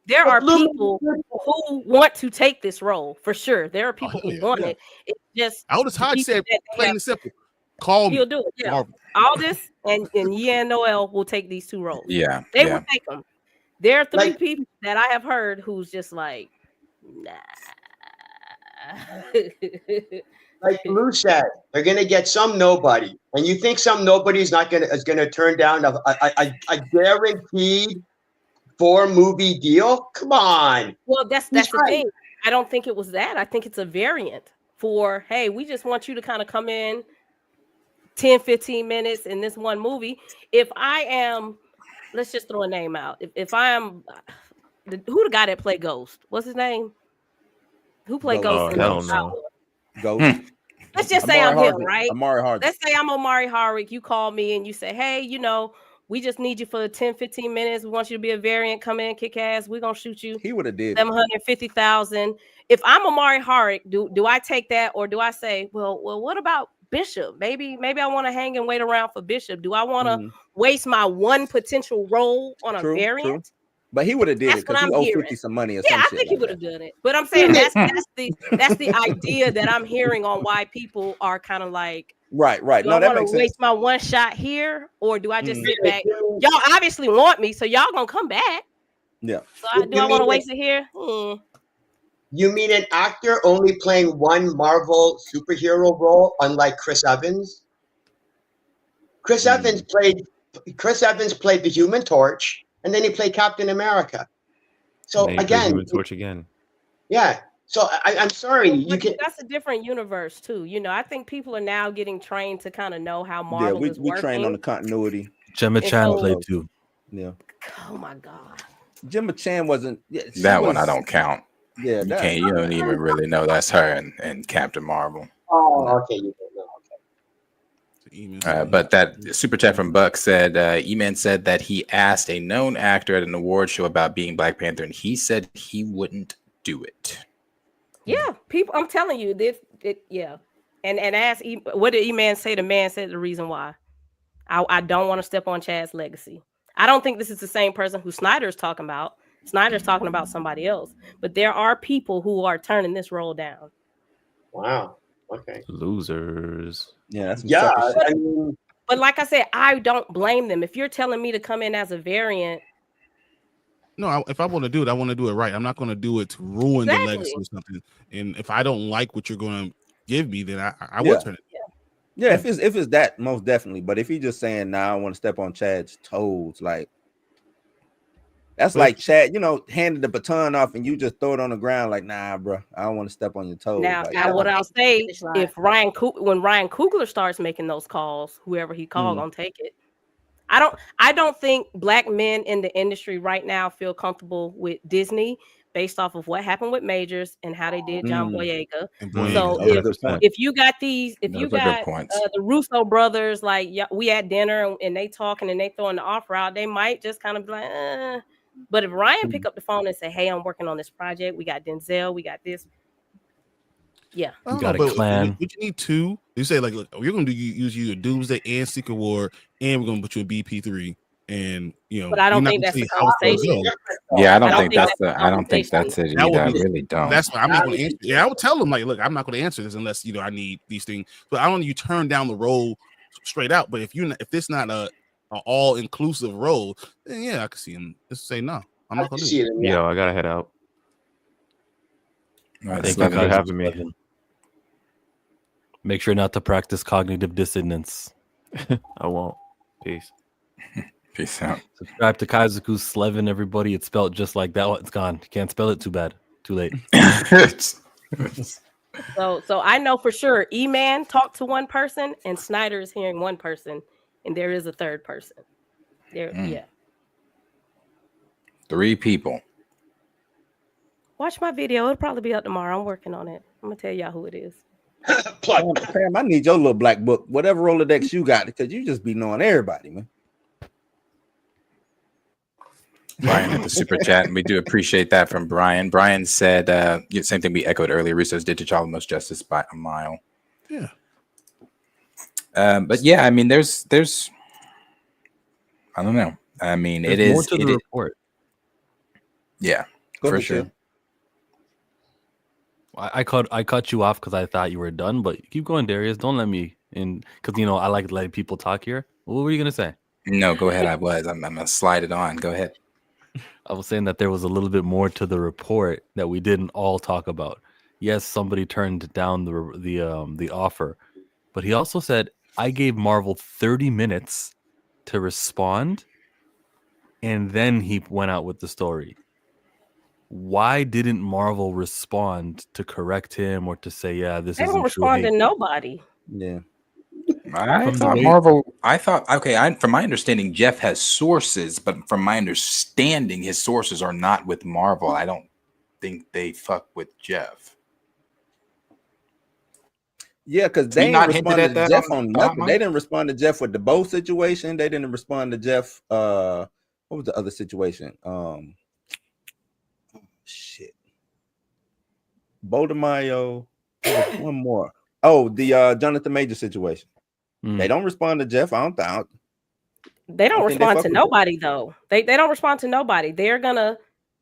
there are people who want to take this role for sure. There are people who want it. It's just Aldous Hodge said, plain and simple, call me. He'll do it. Yeah. Aldous and Yan Noel will take these 2 roles. Yeah, they will take them. There are 3 people that I have heard who's just like, nah. Like Lou said, they're gonna get some nobody, and you think some nobody is gonna turn down a guaranteed 4 movie deal? Come on. Well, that's the thing. I don't think it was that. I think it's a variant for, hey, we just want you to kind of come in 10, 15 minutes in this one movie. If I am, let's just throw a name out. If I am, who the guy that played Ghost? What's his name? Who played Ghost? Ghost. Let's just say I'm him, right? Omari Hardwick. Let's say I'm Omari Hardwick. You call me and you say, hey, we just need you for 10, 15 minutes. We want you to be a variant. Come in, kick ass. We're going to shoot you. He would have did $750,000. If I'm Omari Hardwick, do I take that or do I say, well, what about Bishop? Maybe I want to hang and wait around for Bishop. Do I want to waste my one potential role on a variant? True. But he would have did it because he owed 50 some money or some shit. I think he would have done it. But I'm saying that's the idea that I'm hearing on why people are kind of like, right. No, that makes sense. Waste my one shot here, or do I just sit back? Y'all obviously want me, so y'all gonna come back. Yeah. So do I want to waste it here? You mean an actor only playing one Marvel superhero role, unlike Chris Evans? Chris Evans played the Human Torch, and then he played Captain America. So again, Human Torch again. Yeah. So I'm sorry. That's a different universe too. I think people are now getting trained to kind of know how Marvel is working. We trained on the continuity. Gemma Chan played too. Yeah. Oh my God. Gemma Chan wasn't. Yeah, that one I don't count. Yeah, you don't even really know that's her and Captain Marvel. Oh, okay. But that super chat from Buck said, E-Man said that he asked a known actor at an award show about being Black Panther, and he said he wouldn't do it. Yeah, people, I'm telling you this. Yeah, and ask what did E-Man say? The man said the reason why. I don't want to step on Chad's legacy. I don't think this is the same person who Snyder's talking about. Snyder's talking about somebody else. But there are people who are turning this role down. Wow. Okay. Losers. Yeah. But like I said, I don't blame them. If you're telling me to come in as a variant. No, if I want to do it, I want to do it right. I'm not going to do it to ruin the legacy or something. And if I don't like what you're going to give me, then I will turn it. Yeah, if it's that, most definitely. But if you're just saying, nah, I want to step on Chad's toes, like that's like Chad, handed the baton off and you just throw it on the ground, like, nah, bro, I don't want to step on your toes. Now, like, what I'll say, if when Ryan Coogler starts making those calls, whoever he called gonna take it. I don't think Black men in the industry right now feel comfortable with Disney based off of what happened with Majors and how they did John Boyega. So if you got these, if Those you are good got points. the Russo brothers, like we at dinner and they talking and they throwing the offer out, they might just kind of be like, But if Ryan pick up the phone and say, "Hey, I'm working on this project. We got Denzel. We got this." Yeah, I don't know, but would you need two? You say like, look, we're going to use you a Doomsday and Secret War, and we're going to put you a BP3, and but I don't think that's the conversation. Yeah, I don't think that's it That either. I would be really don't. That's why I'm not going to answer. Yeah, I would tell them like, look, I'm not going to answer this unless I need these things. But I don't want you turn down the role straight out. But if this not a all inclusive role, then yeah, I can see him just say no. I'm not going to do it. Yo, I gotta head out. Right, Thank you for having me. Make sure not to practice cognitive dissonance. I won't. Peace. Peace out. Subscribe to Kaizoku's Slevin, everybody. It's spelled just like that. It's gone. You can't spell it. Too bad. Too late. So I know for sure E-Man talked to one person and Snyder is hearing one person and there is a third person. Yeah. 3 people. Watch my video. It'll probably be up tomorrow. I'm working on it. I'm gonna tell y'all who it is. Sam, I need your little black book, whatever Rolodex you got, because you just be knowing everybody, man. Brian at the super chat, and we do appreciate that from Brian. Brian said, same thing we echoed earlier. Russo's did T'Challa most justice by a mile. Yeah. But yeah, I mean, there's, I don't know. I mean, There's it is more to the report. Yeah, for sure. I cut you off because I thought you were done, but keep going, Darius. Don't let me in because I like letting people talk here. What were you gonna say? No, go ahead. I'm gonna slide it on. Go ahead. I was saying that there was a little bit more to the report that we didn't all talk about. Yes, somebody turned down the offer, but he also said I gave Marvel 30 minutes to respond, and then he went out with the story. Why didn't Marvel respond to correct him or to say, yeah, this is? They don't respond to nobody. Yeah. I thought, from my understanding, Jeff has sources, but from my understanding, his sources are not with Marvel. I don't think they fuck with Jeff. Yeah, because they didn't respond to Jeff on nothing. They didn't respond to Jeff with the Bo situation. They didn't respond to Jeff. What was the other situation? Shit. Bo DeMaio. One more. Oh, the Jonathan Major situation. They don't respond to Jeff. They don't respond to nobody though. They don't respond to nobody. They're gonna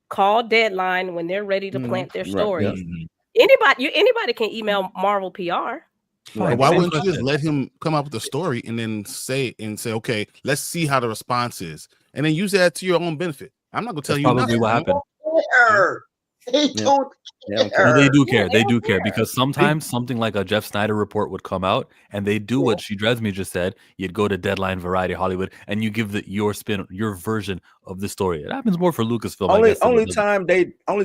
call deadline when they're ready to plant their stories. Anybody can email Marvel PR. Right. Why wouldn't you just let him come up with a story and then say, okay, let's see how the response is, and then use that to your own benefit? I'm not gonna tell you probably nothing. what happened. They don't care. No, they do care. They do care because sometimes something like a Jeff Snyder report would come out, and they do what She Dresme just said. You'd go to Deadline, Variety, Hollywood, and you give your spin, your version of the story. It happens more for Lucasfilm. Only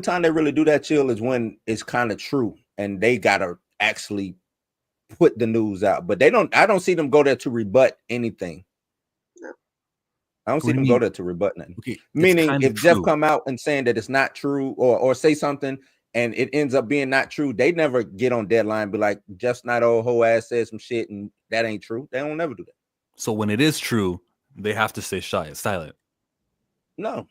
time they really do that, chill, is when it's kind of true, and they gotta actually put the news out. But I don't see them go there to rebut anything. I don't see them go there to rebut nothing. Okay, meaning, if Jeff come out and saying that it's not true, or say something and it ends up being not true, they never get on Deadline and be like, Jeff Snyder old whole ass said some shit and that ain't true. They don't never do that. So when it is true, they have to stay silent. No.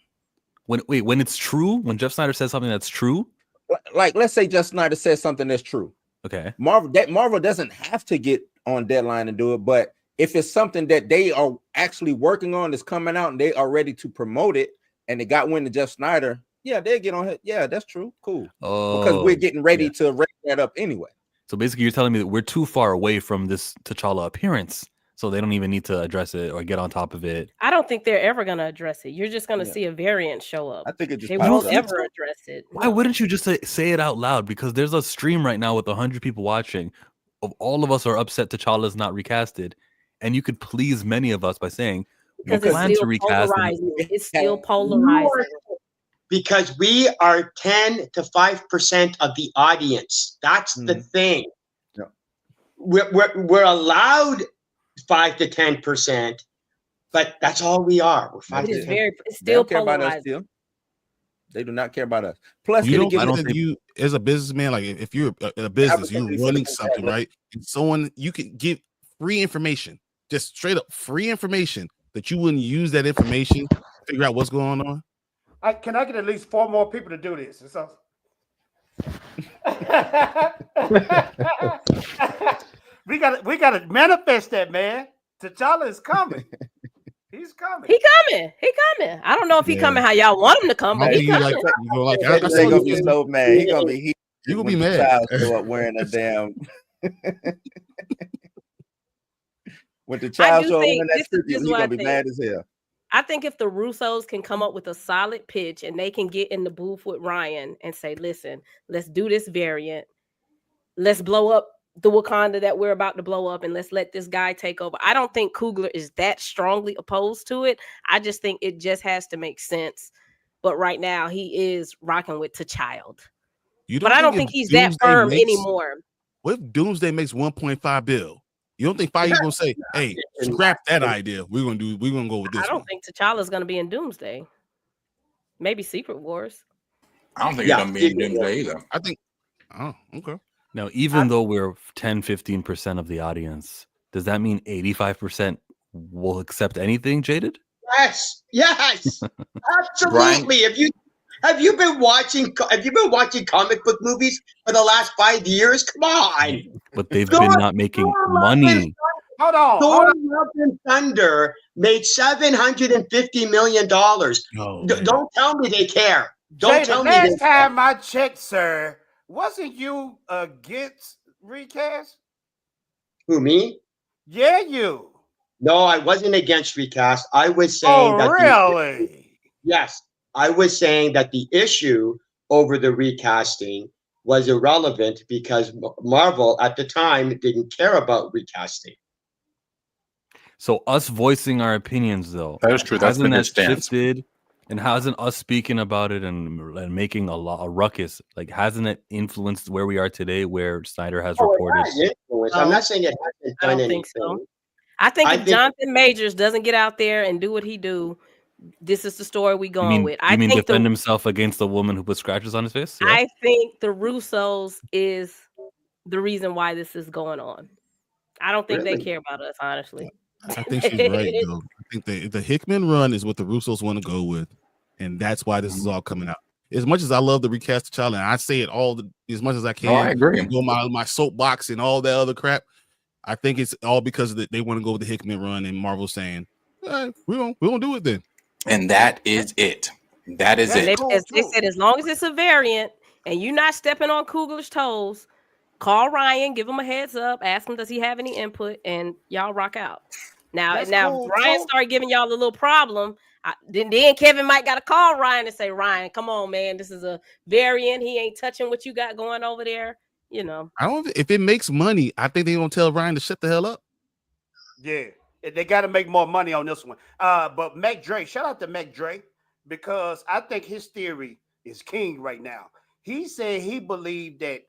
When it's true, when Jeff Snyder says something that's true, like let's say Jeff Snyder says something that's true. Okay. Marvel doesn't have to get on Deadline and do it, but if it's something that they are actually working on that's coming out and they are ready to promote it and they got wind to Jeff Snyder, yeah, they'll get on it. Yeah, that's true. Cool. Because we're getting ready to wrap that up anyway. So basically, you're telling me that we're too far away from this T'Challa appearance, so they don't even need to address it or get on top of it. I don't think they're ever going to address it. You're just going to see a variant show up. I think they won't ever address it. Why wouldn't you just say it out loud? Because there's a stream right now with 100 people watching. Of all of us are upset T'Challa's not recasted. And you could please many of us by saying, we plan to recast. It's still polarizing. Because we are 10 to 5% of the audience. That's the thing. Yeah. We're allowed 5 to 10%, but that's all we are. We're 5 to 10. It's still polarizing. They do not care about us. Plus, you give don't think you, as a businessman, like if you're a business, you're running something, right? And someone you can give free information, just straight up free information that you wouldn't use that information to figure out what's going on. Can I get at least 4 more people to do this? So... we gotta manifest that, man. T'Challa is coming. He's coming. He coming. I don't know if he coming how y'all want him to come, but he coming. They're gonna be so mad. He gonna be you gonna be mad. Show up wearing a damn. When the child show up wearing that tribute, he's gonna be mad as hell. I think if the Russos can come up with a solid pitch and they can get in the booth with Ryan and say, listen, let's do this variant. Let's blow up the Wakanda that we're about to blow up and let's let this guy take over. I don't think Coogler is that strongly opposed to it. I just think it just has to make sense. But right now he is rocking with T'Challa. But I don't think he's that firm anymore. What if Doomsday makes 1.5 billion? You don't think Feige's gonna say, "Hey, scrap that idea. We're gonna go with this"? I don't think T'Challa's gonna be in Doomsday. Maybe Secret Wars. I don't think he's gonna be in Doomsday either. I think. Oh, okay. Now, even though we're 10-15% of the audience, does that mean 85% will accept anything, Jaded? Yes, absolutely. Have you been watching comic book movies for the last 5 years? Come on. But they've been not making money. Hold on. Thor: Love and Thunder made $750 million. Don't tell me they care. Don't tell me. Last time I checked, sir, wasn't you against recast? Who, me? Yeah, you. No, I wasn't against recast. I was saying that. Really? Yes, I was saying that the issue over the recasting was irrelevant because Marvel at the time didn't care about recasting. So us voicing our opinions, though, that is true. That's been his stance. Shifted, and hasn't us speaking about it and making a ruckus, like hasn't it influenced where we are today, where Snyder has reported? I'm not saying it hasn't done anything. So. I think if Jonathan Majors doesn't get out there and do what he do, this is the story we going with. I mean defend himself against the woman who put scratches on his face? Yeah. I think the Russos is the reason why this is going on. I don't think they care about us, honestly. I think she's right, though. I think the Hickman run is what the Russos want to go with, and that's why this is all coming out. As much as I love the recast of T'Challa, and I say it as much as I can. Oh, I agree. Go my soapbox and all that other crap. I think it's all because they want to go with the Hickman run, and Marvel saying, "We don't do it then." And that is it. That is it. They said as long as it's a variant and you're not stepping on Coogler's toes, call Ryan, give him a heads up, ask him does he have any input, and y'all rock out. Now, Ryan started giving y'all a little problem. Then Kevin might got to call Ryan and say, Ryan, come on, man, this is a variant. He ain't touching what you got going over there. You know, if it makes money, I think they're gonna tell Ryan to shut the hell up. Yeah, they got to make more money on this one. But Mac Dre, shout out to Mac Dre, because I think his theory is king right now. He said he believed that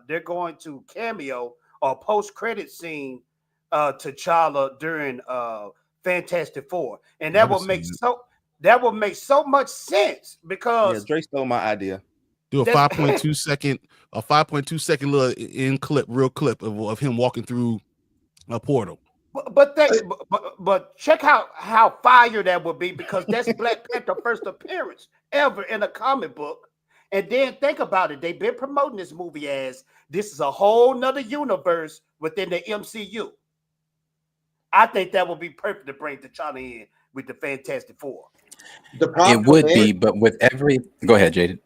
they're going to cameo or post-credit scene T'Challa during Fantastic Four, and that would make so much sense because Dre stole my idea. Do a 5.2 second little real clip of him walking through a portal. But check out how fire that would be, because that's Black Panther first appearance ever in a comic book. And then think about it. They've been promoting this movie as this is a whole nother universe within the MCU. I think that would be perfect to bring T'Challa in with the Fantastic Four. It would be, but with every... Go ahead, Jaden.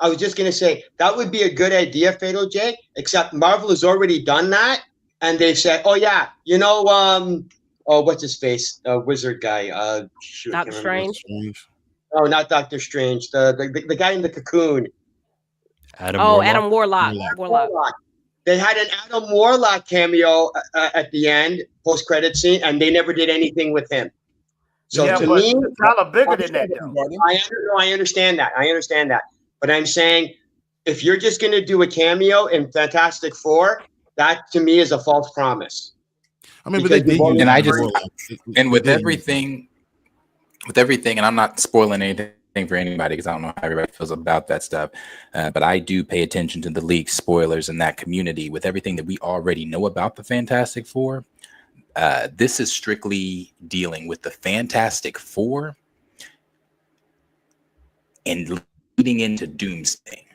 I was just going to say, that would be a good idea, Fatal J, except Marvel has already done that. And they've said, oh, yeah, you know, what's his face? Wizard guy. Doctor Strange. Oh, not Doctor Strange. The guy in the cocoon. Adam Warlock. They had an Adam Warlock cameo at the end, post-credit scene, and they never did anything with him. So to me, it's kind of bigger than that. I understand that. But I'm saying, if you're just going to do a cameo in Fantastic Four, that to me is a false promise. I mean, with everything, and I'm not spoiling anything for anybody because I don't know how everybody feels about that stuff. But I do pay attention to the leaks, spoilers, and that community with everything that we already know about the Fantastic Four. This is strictly dealing with the Fantastic Four and leading into Doomsday.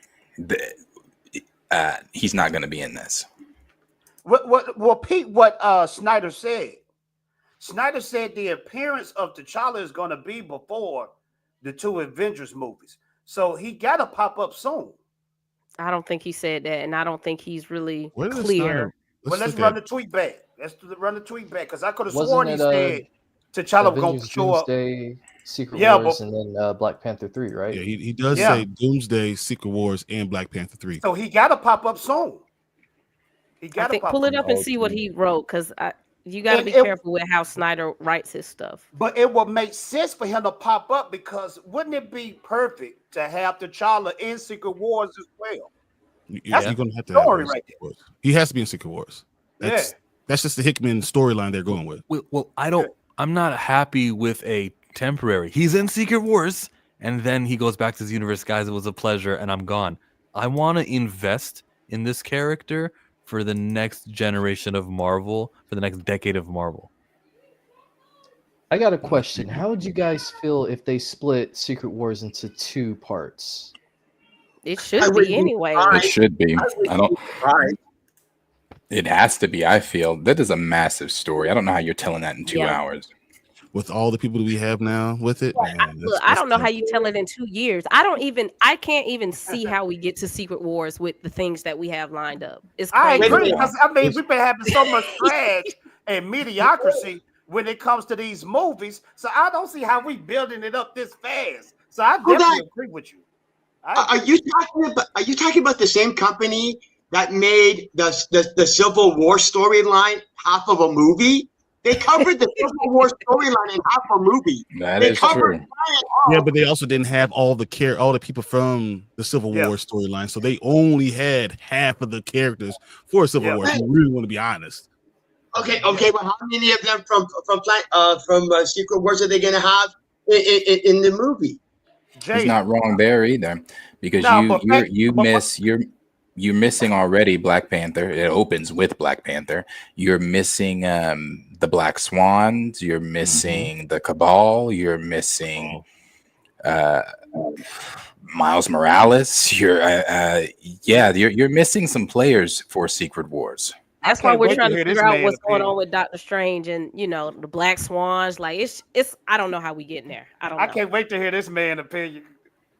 He's not going to be in this. Well, Pete, what Snyder said. Snyder said the appearance of T'Challa is going to be before the 2 Avengers movies. So he got to pop up soon. I don't think he said that, and I don't think he's really clear. Well, let's run the tweet back. Let's run the tweet back because I could have sworn he said T'Challa was going to show up. Doomsday, Secret Wars, and then Black Panther 3, right? Yeah, he does say Doomsday, Secret Wars, and Black Panther 3. So he got to pop up soon. He got to pull it up and see what he wrote because you got to be careful with how Snyder writes his stuff. But it would make sense for him to pop up because wouldn't it be perfect to have T'Challa in Secret Wars as well? That's you're gonna have to have right there. He has to be in Secret Wars. That's just the Hickman storyline they're going with. Well, I'm not happy with a temporary. He's in Secret Wars, and then he goes back to his universe. Guys, it was a pleasure, and I'm gone. I want to invest in this character for the next generation of Marvel, for the next decade of Marvel. I got a question. How would you guys feel if they split Secret Wars into 2 parts? It should be anyway. It should be. I don't. It has to be. I feel that is a massive story. I don't know how you're telling that in 2 hours. With all the people that we have now with it, man, I don't know how you tell it in 2 years. I can't even see how we get to Secret Wars with the things that we have lined up. It's crazy. I agree. I mean, we've been having so much trash and mediocrity when it comes to these movies. So I don't see how we building it up this fast. So I definitely agree with you. Are you talking about the same company that made the Civil War storyline half of a movie? They covered the Civil War storyline in half a movie. That is true. Yeah, but they also didn't have all the people from the Civil War storyline, so they only had half of the characters for Civil War. If you really want to be honest. Okay. Well, how many of them from Secret Wars are they going to have in the movie? He's not wrong there either, because you're missing already Black Panther. It opens with Black Panther. You're missing the Black Swans. You're missing the Cabal. You're missing Miles Morales. You're missing some players for Secret Wars. That's why we're trying to figure out what's going on with Doctor Strange and the Black Swans. Like it's I don't know how we get in there. I can't wait to hear this man's opinion.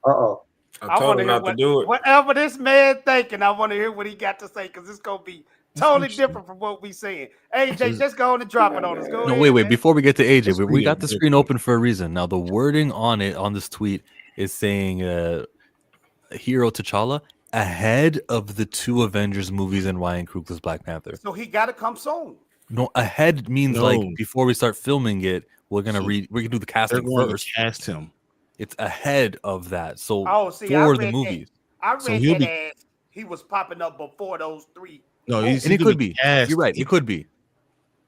Uh-oh. I want to hear whatever this man thinking. I want to hear what he got to say because it's gonna be totally different from what we saying. AJ, just go on and drop it on us. Go ahead, wait. Man. Before we get to AJ, we got the screen open for a reason. Now the wording on this tweet is saying hero T'Challa ahead of the 2 Avengers movies and Ryan Coogler's Black Panther. So he got to come soon. No, ahead means like before we start filming it, we're gonna do the casting first. Cast him. It's ahead of that. So for the movies. I read that as he was popping up before those 3. No, and it could be. You're right. It could be.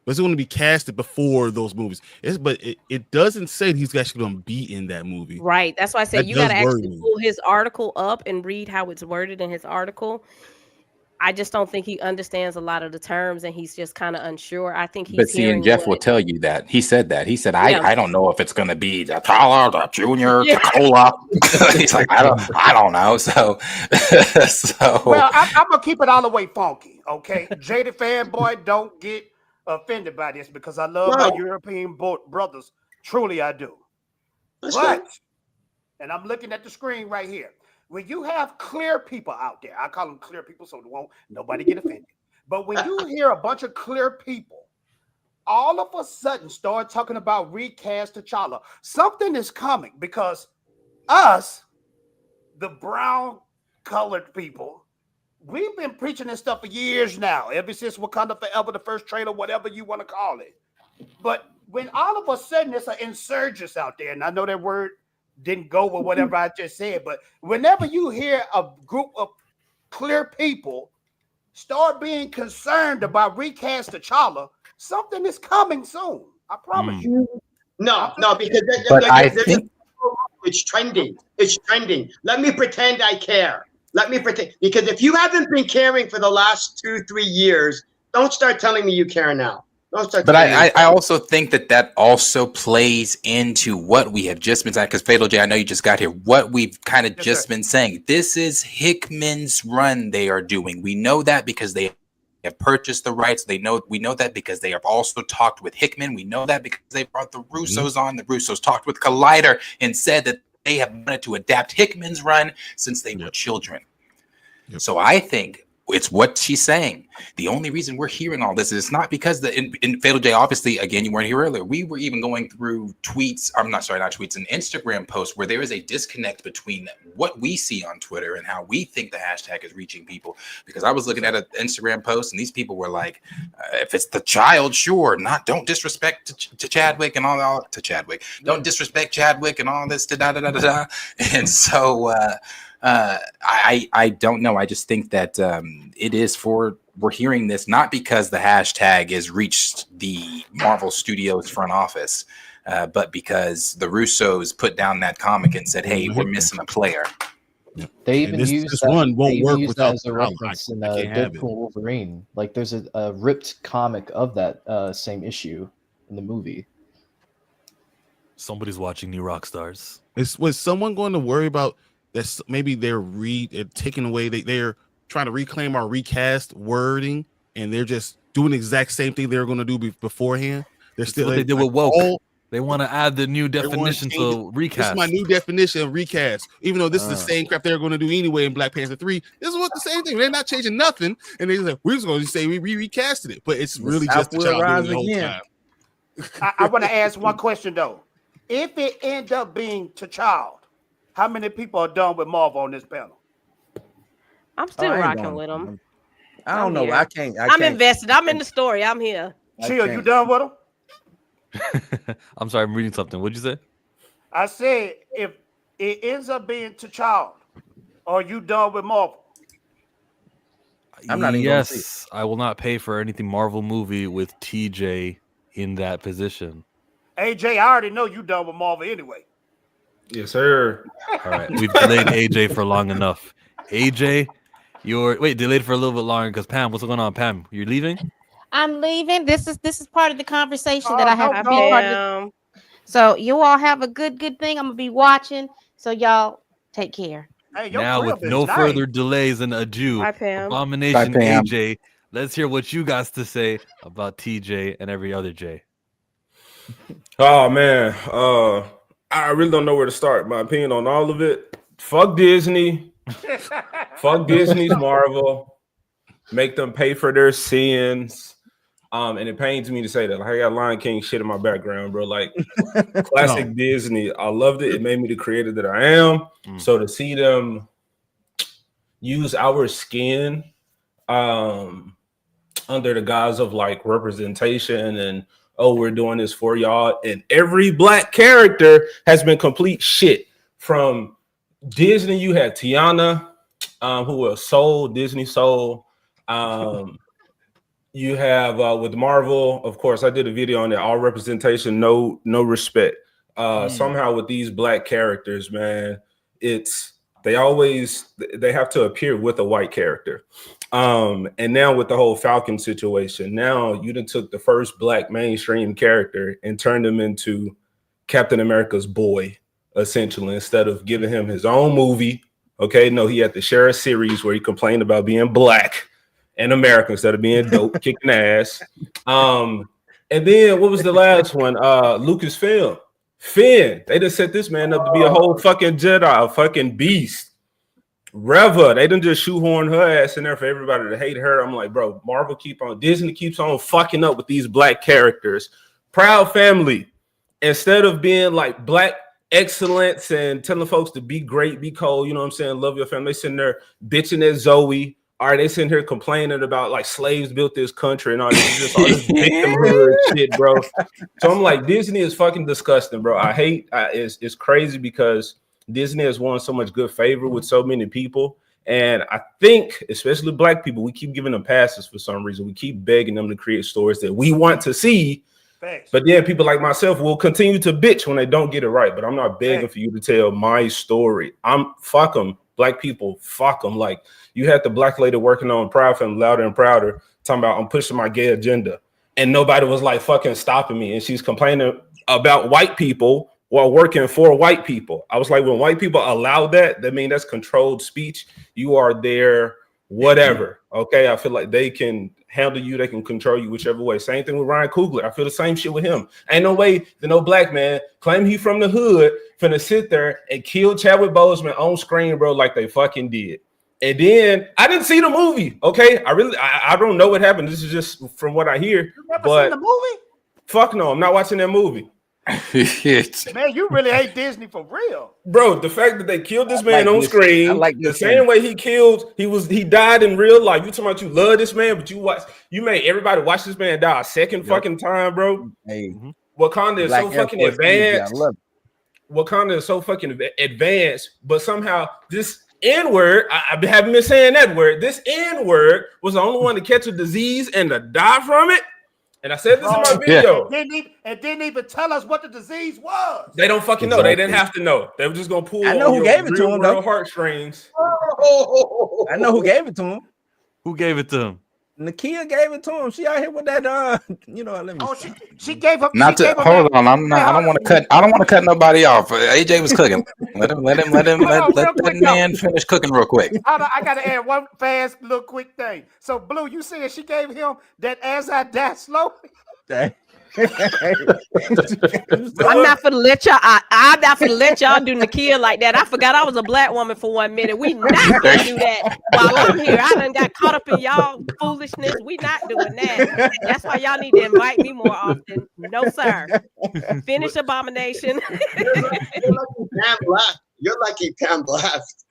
But it's going to be casted before those movies. But it doesn't say he's actually going to be in that movie. Right. That's why I said you got to actually pull his article up and read how it's worded in his article. I just don't think he understands a lot of the terms, and he's just kind of unsure. I think he's. But see, and Jeff will tell you that he said that. He said, "I don't know if it's going to be the T'Challa, the Junior, the Cola." He's like, I don't know. So, well, I'm gonna keep it all the way funky. Okay, jaded fanboy, don't get offended by this because I love my European brothers. Truly, I do. And I'm looking at the screen right here. When you have clear people out there, I call them clear people so nobody get offended. But when you hear a bunch of clear people all of a sudden start talking about recast T'Challa, something is coming because us, the brown colored people, we've been preaching this stuff for years now, ever since Wakanda Forever, the first trailer, whatever you want to call it. But when all of a sudden there's an insurgents out there, and I know that word didn't go with whatever I just said, but whenever you hear a group of clear people start being concerned about recast T'Challa, something is coming soon. I promise you. No, because It's trending. It's trending. Let me pretend I care. Let me pretend, because if you haven't been caring for the last 2-3 years, don't start telling me you care now. But I also think that also plays into what we have just been saying, because Fatal J, I know you just got here, what we've kind of just been saying. This is Hickman's run they are doing. We know that because they have purchased the rights. We know that because they have also talked with Hickman. We know that because they brought the Russos on. The Russos talked with Collider and said that they have wanted to adapt Hickman's run since they were children. So I think it's what she's saying. The only reason we're hearing all this is not because in Fatal J, obviously, again, you weren't here earlier. We were even going through tweets. I'm not tweets, an Instagram post where there is a disconnect between what we see on Twitter and how we think the hashtag is reaching people. Because I was looking at an Instagram post and these people were like, if it's the child, sure, don't disrespect to Chadwick and all to Chadwick. Don't disrespect Chadwick and all this. And so, I don't know. I just think that it is we're hearing this not because the hashtag has reached the Marvel Studios front office, but because the Russos put down that comic and said, "Hey, we're missing a player." They even use this that, one won't work without as a reference in Deadpool Wolverine. Like there's a ripped comic of that same issue in the movie. Somebody's watching New Rockstars. Was someone going to worry about that? Maybe they're taking away. They're trying to reclaim our recast wording, and they're just doing the exact same thing they were going to do beforehand. They're still what they did with woke. They want to add the new definition to recast. This is my new definition of recast. Even though this is the same crap they're going to do anyway in Black Panther 3, this is what the same thing. They're not changing nothing, and they're like, we're just going to say we recasted it, but it's really just the child the whole time. I want to ask one question though. If it ends up being T'Challa, how many people are done with Marvel on this panel? I'm still rocking with them. I don't know. I can't. I'm invested. I'm in the story. I'm here. Chill, you done with them? I'm sorry, I'm reading something. What'd you say? I said, if it ends up being T'Challa, are you done with Marvel? I'm not even gonna see. I will not pay for anything Marvel movie with TJ in that position. AJ, I already know you done with Marvel anyway. Yes, sir. All right, we've delayed AJ for long enough. AJ, delayed for a little bit longer because Pam, what's going on? Pam, you're leaving? I'm leaving. This is part of the conversation that I have to be part of. So you all have a good thing. I'm gonna be watching. So y'all take care. Hey, now with no further delays and adieu, Abomination AJ, let's hear what you got to say about TJ and every other J. Oh man, I really don't know where to start. My opinion on all of it. Fuck Disney. Fuck Disney's Marvel. Make them pay for their sins. And it pains me to say that. Like, I got Lion King shit in my background, bro. Like classic Disney. I loved it. It made me the creator that I am. So to see them use our skin under the guise of like representation and we're doing this for y'all. And every black character has been complete shit. From Disney, you had Tiana, who was Soul, Disney Soul. You have with Marvel, of course, I did a video on that. All representation, no respect. Somehow with these black characters, man, they have to appear with a white character. And now with the whole Falcon situation, now you done took the first black mainstream character and turned him into Captain America's boy, essentially, instead of giving him his own movie. Okay, no, he had to share a series where he complained about being black and American instead of being dope, kicking ass. And then what was the last one? Lucasfilm. Finn. They just set this man up to be a whole fucking Jedi, a fucking beast. Reva, they didn't just shoehorn her ass in there for everybody to hate her. I'm like, bro, Disney keeps on fucking up with these black characters. Proud Family, instead of being like black excellence and telling folks to be great, be cold, you know what I'm saying, love your family, they sitting there bitching at Zoe. All right, they sitting here complaining about like slaves built this country and all this, just all this victimhood shit, bro. So I'm like, Disney is fucking disgusting, bro. It's crazy because Disney has won so much good favor with so many people. And I think, especially black people, we keep giving them passes for some reason. We keep begging them to create stories that we want to see. Facts. But then people like myself will continue to bitch when they don't get it right. But I'm not begging for you to tell my story. Fuck them. Black people, fuck them. Like, you had the black lady working on Proud Family, Louder and Prouder, talking about I'm pushing my gay agenda. And nobody was like fucking stopping me. And she's complaining about white people while working for white people. I was like, when white people allow that means that's controlled speech. You are their whatever. Okay. I feel like they can handle you, they can control you whichever way. Same thing with Ryan Coogler. I feel the same shit with him. Ain't no way that no black man claim he from the hood finna sit there and kill Chadwick Boseman on screen, bro, like they fucking did. And then I didn't see the movie. Okay. I don't know what happened. This is just from what I hear. You never seen the movie? Fuck no, I'm not watching that movie. Man, you really hate Disney for real, bro. The fact that they killed this man on screen, the same way he died in real life. You talking about you love this man, but you made everybody watch this man die a second fucking time, bro. Hey, Wakanda is so fucking advanced. Wakanda is so fucking advanced, but somehow this N-word, I haven't been saying that word. This N-word was the only one to catch a disease and to die from it. And I said this in my video. And didn't even tell us what the disease was. They don't fucking know. They didn't have to know. They were just gonna pull. I know who gave it to him, though. Heartstrings. I know who gave it to him. Who gave it to him? Nakia gave it to him. She out here with that. Let me. She gave up. Not to hold on. I'm not. I don't want to cut. I don't want to cut nobody off. AJ was cooking. Let that man finish cooking real quick. I gotta add one fast little quick thing. So Blue, you said she gave him that as I die slowly. I'm not gonna let y'all. I'm not gonna let y'all do Nakia like that. I forgot I was a black woman for 1 minute. We not gonna do that while I'm here. I done got caught up in y'all foolishness. We not doing that. That's why y'all need to invite me more often. No, sir. Finish Abomination. You're lucky Pam left.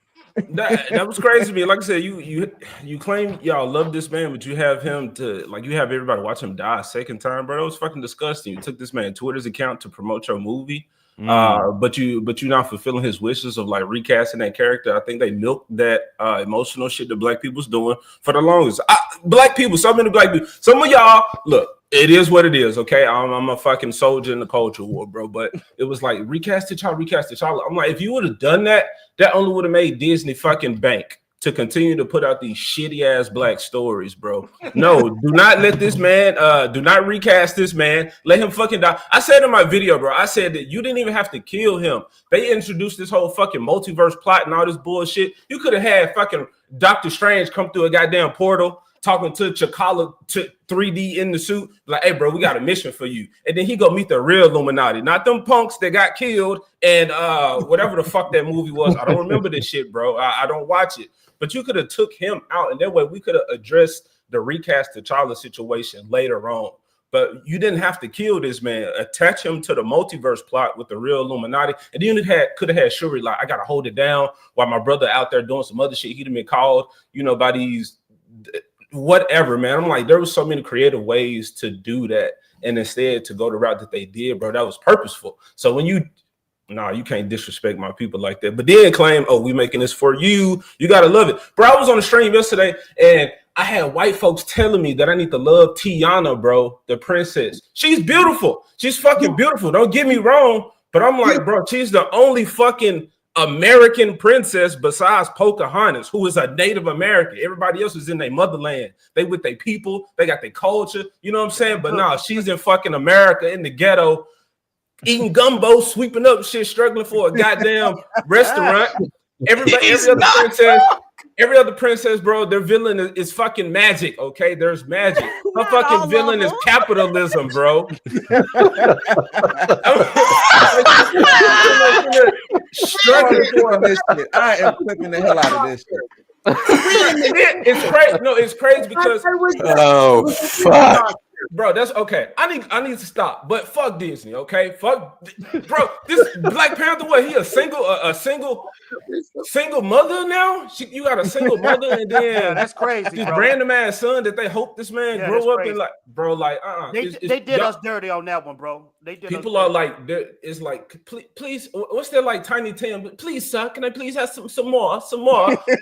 That was crazy to me. Like I said, you claim y'all love this man, but you have him you have everybody watch him die a second time, bro. That was fucking disgusting. You took this man Twitter's account to promote your movie, but you're not fulfilling his wishes of like recasting that character. I think they milked that emotional shit that black people's doing for the longest. Black people, so many black people, some of y'all look. It is what it is, okay? I'm a fucking soldier in the culture war, bro. But it was like recast T'Challa. I'm like, if you would have done that, that only would have made Disney fucking bank to continue to put out these shitty ass black stories, bro. No, do not let this man, do not recast this man. Let him fucking die. I said in my video, bro, I said that you didn't even have to kill him. They introduced this whole fucking multiverse plot and all this bullshit. You could have had fucking Doctor Strange come through a goddamn portal, talking to T'Challa to 3D in the suit, like, hey, bro, we got a mission for you. And then he go meet the real Illuminati, not them punks that got killed and whatever the fuck that movie was. I don't remember this shit, bro. I don't watch it. But you could have took him out, and that way we could have addressed the recast T'Challa situation later on. But you didn't have to kill this man. Attach him to the multiverse plot with the real Illuminati. And then you could have had Shuri, like, I got to hold it down while my brother out there doing some other shit. He'd have been called, by these whatever, man. I'm like, there was so many creative ways to do that, and instead to go the route that they did, bro, that was purposeful. So when you can't disrespect my people like that, but then claim, oh, we making this for you, you gotta love it, bro. I was on the stream yesterday and I had white folks telling me that I need to love Tiana, bro, the princess. She's beautiful, she's fucking beautiful, don't get me wrong, but I'm like, bro, she's the only fucking American princess besides Pocahontas, who is a Native American. Everybody else is in their motherland. They with their people. They got their culture. You know what I'm saying? But no, she's in fucking America in the ghetto, eating gumbo, sweeping up shit, struggling for a goddamn restaurant. Every other princess, bro, their villain is fucking magic, okay? There's magic. Her fucking villain is capitalism, bro. Struggling for this shit. I am flipping the hell out of this shit. It's crazy. No, it's crazy because fuck. Bro, that's okay. I need to stop. But fuck Disney, okay? Fuck, bro. This Black Panther, what? He a single mother now? You got a single mother, and then that's crazy. This random ass son that they hope this man grow up crazy. and like, bro, like, They did us dirty on that one, bro. People are like, it's like, please, what's that like, Tiny Tim? Please, sir, can I please have some more?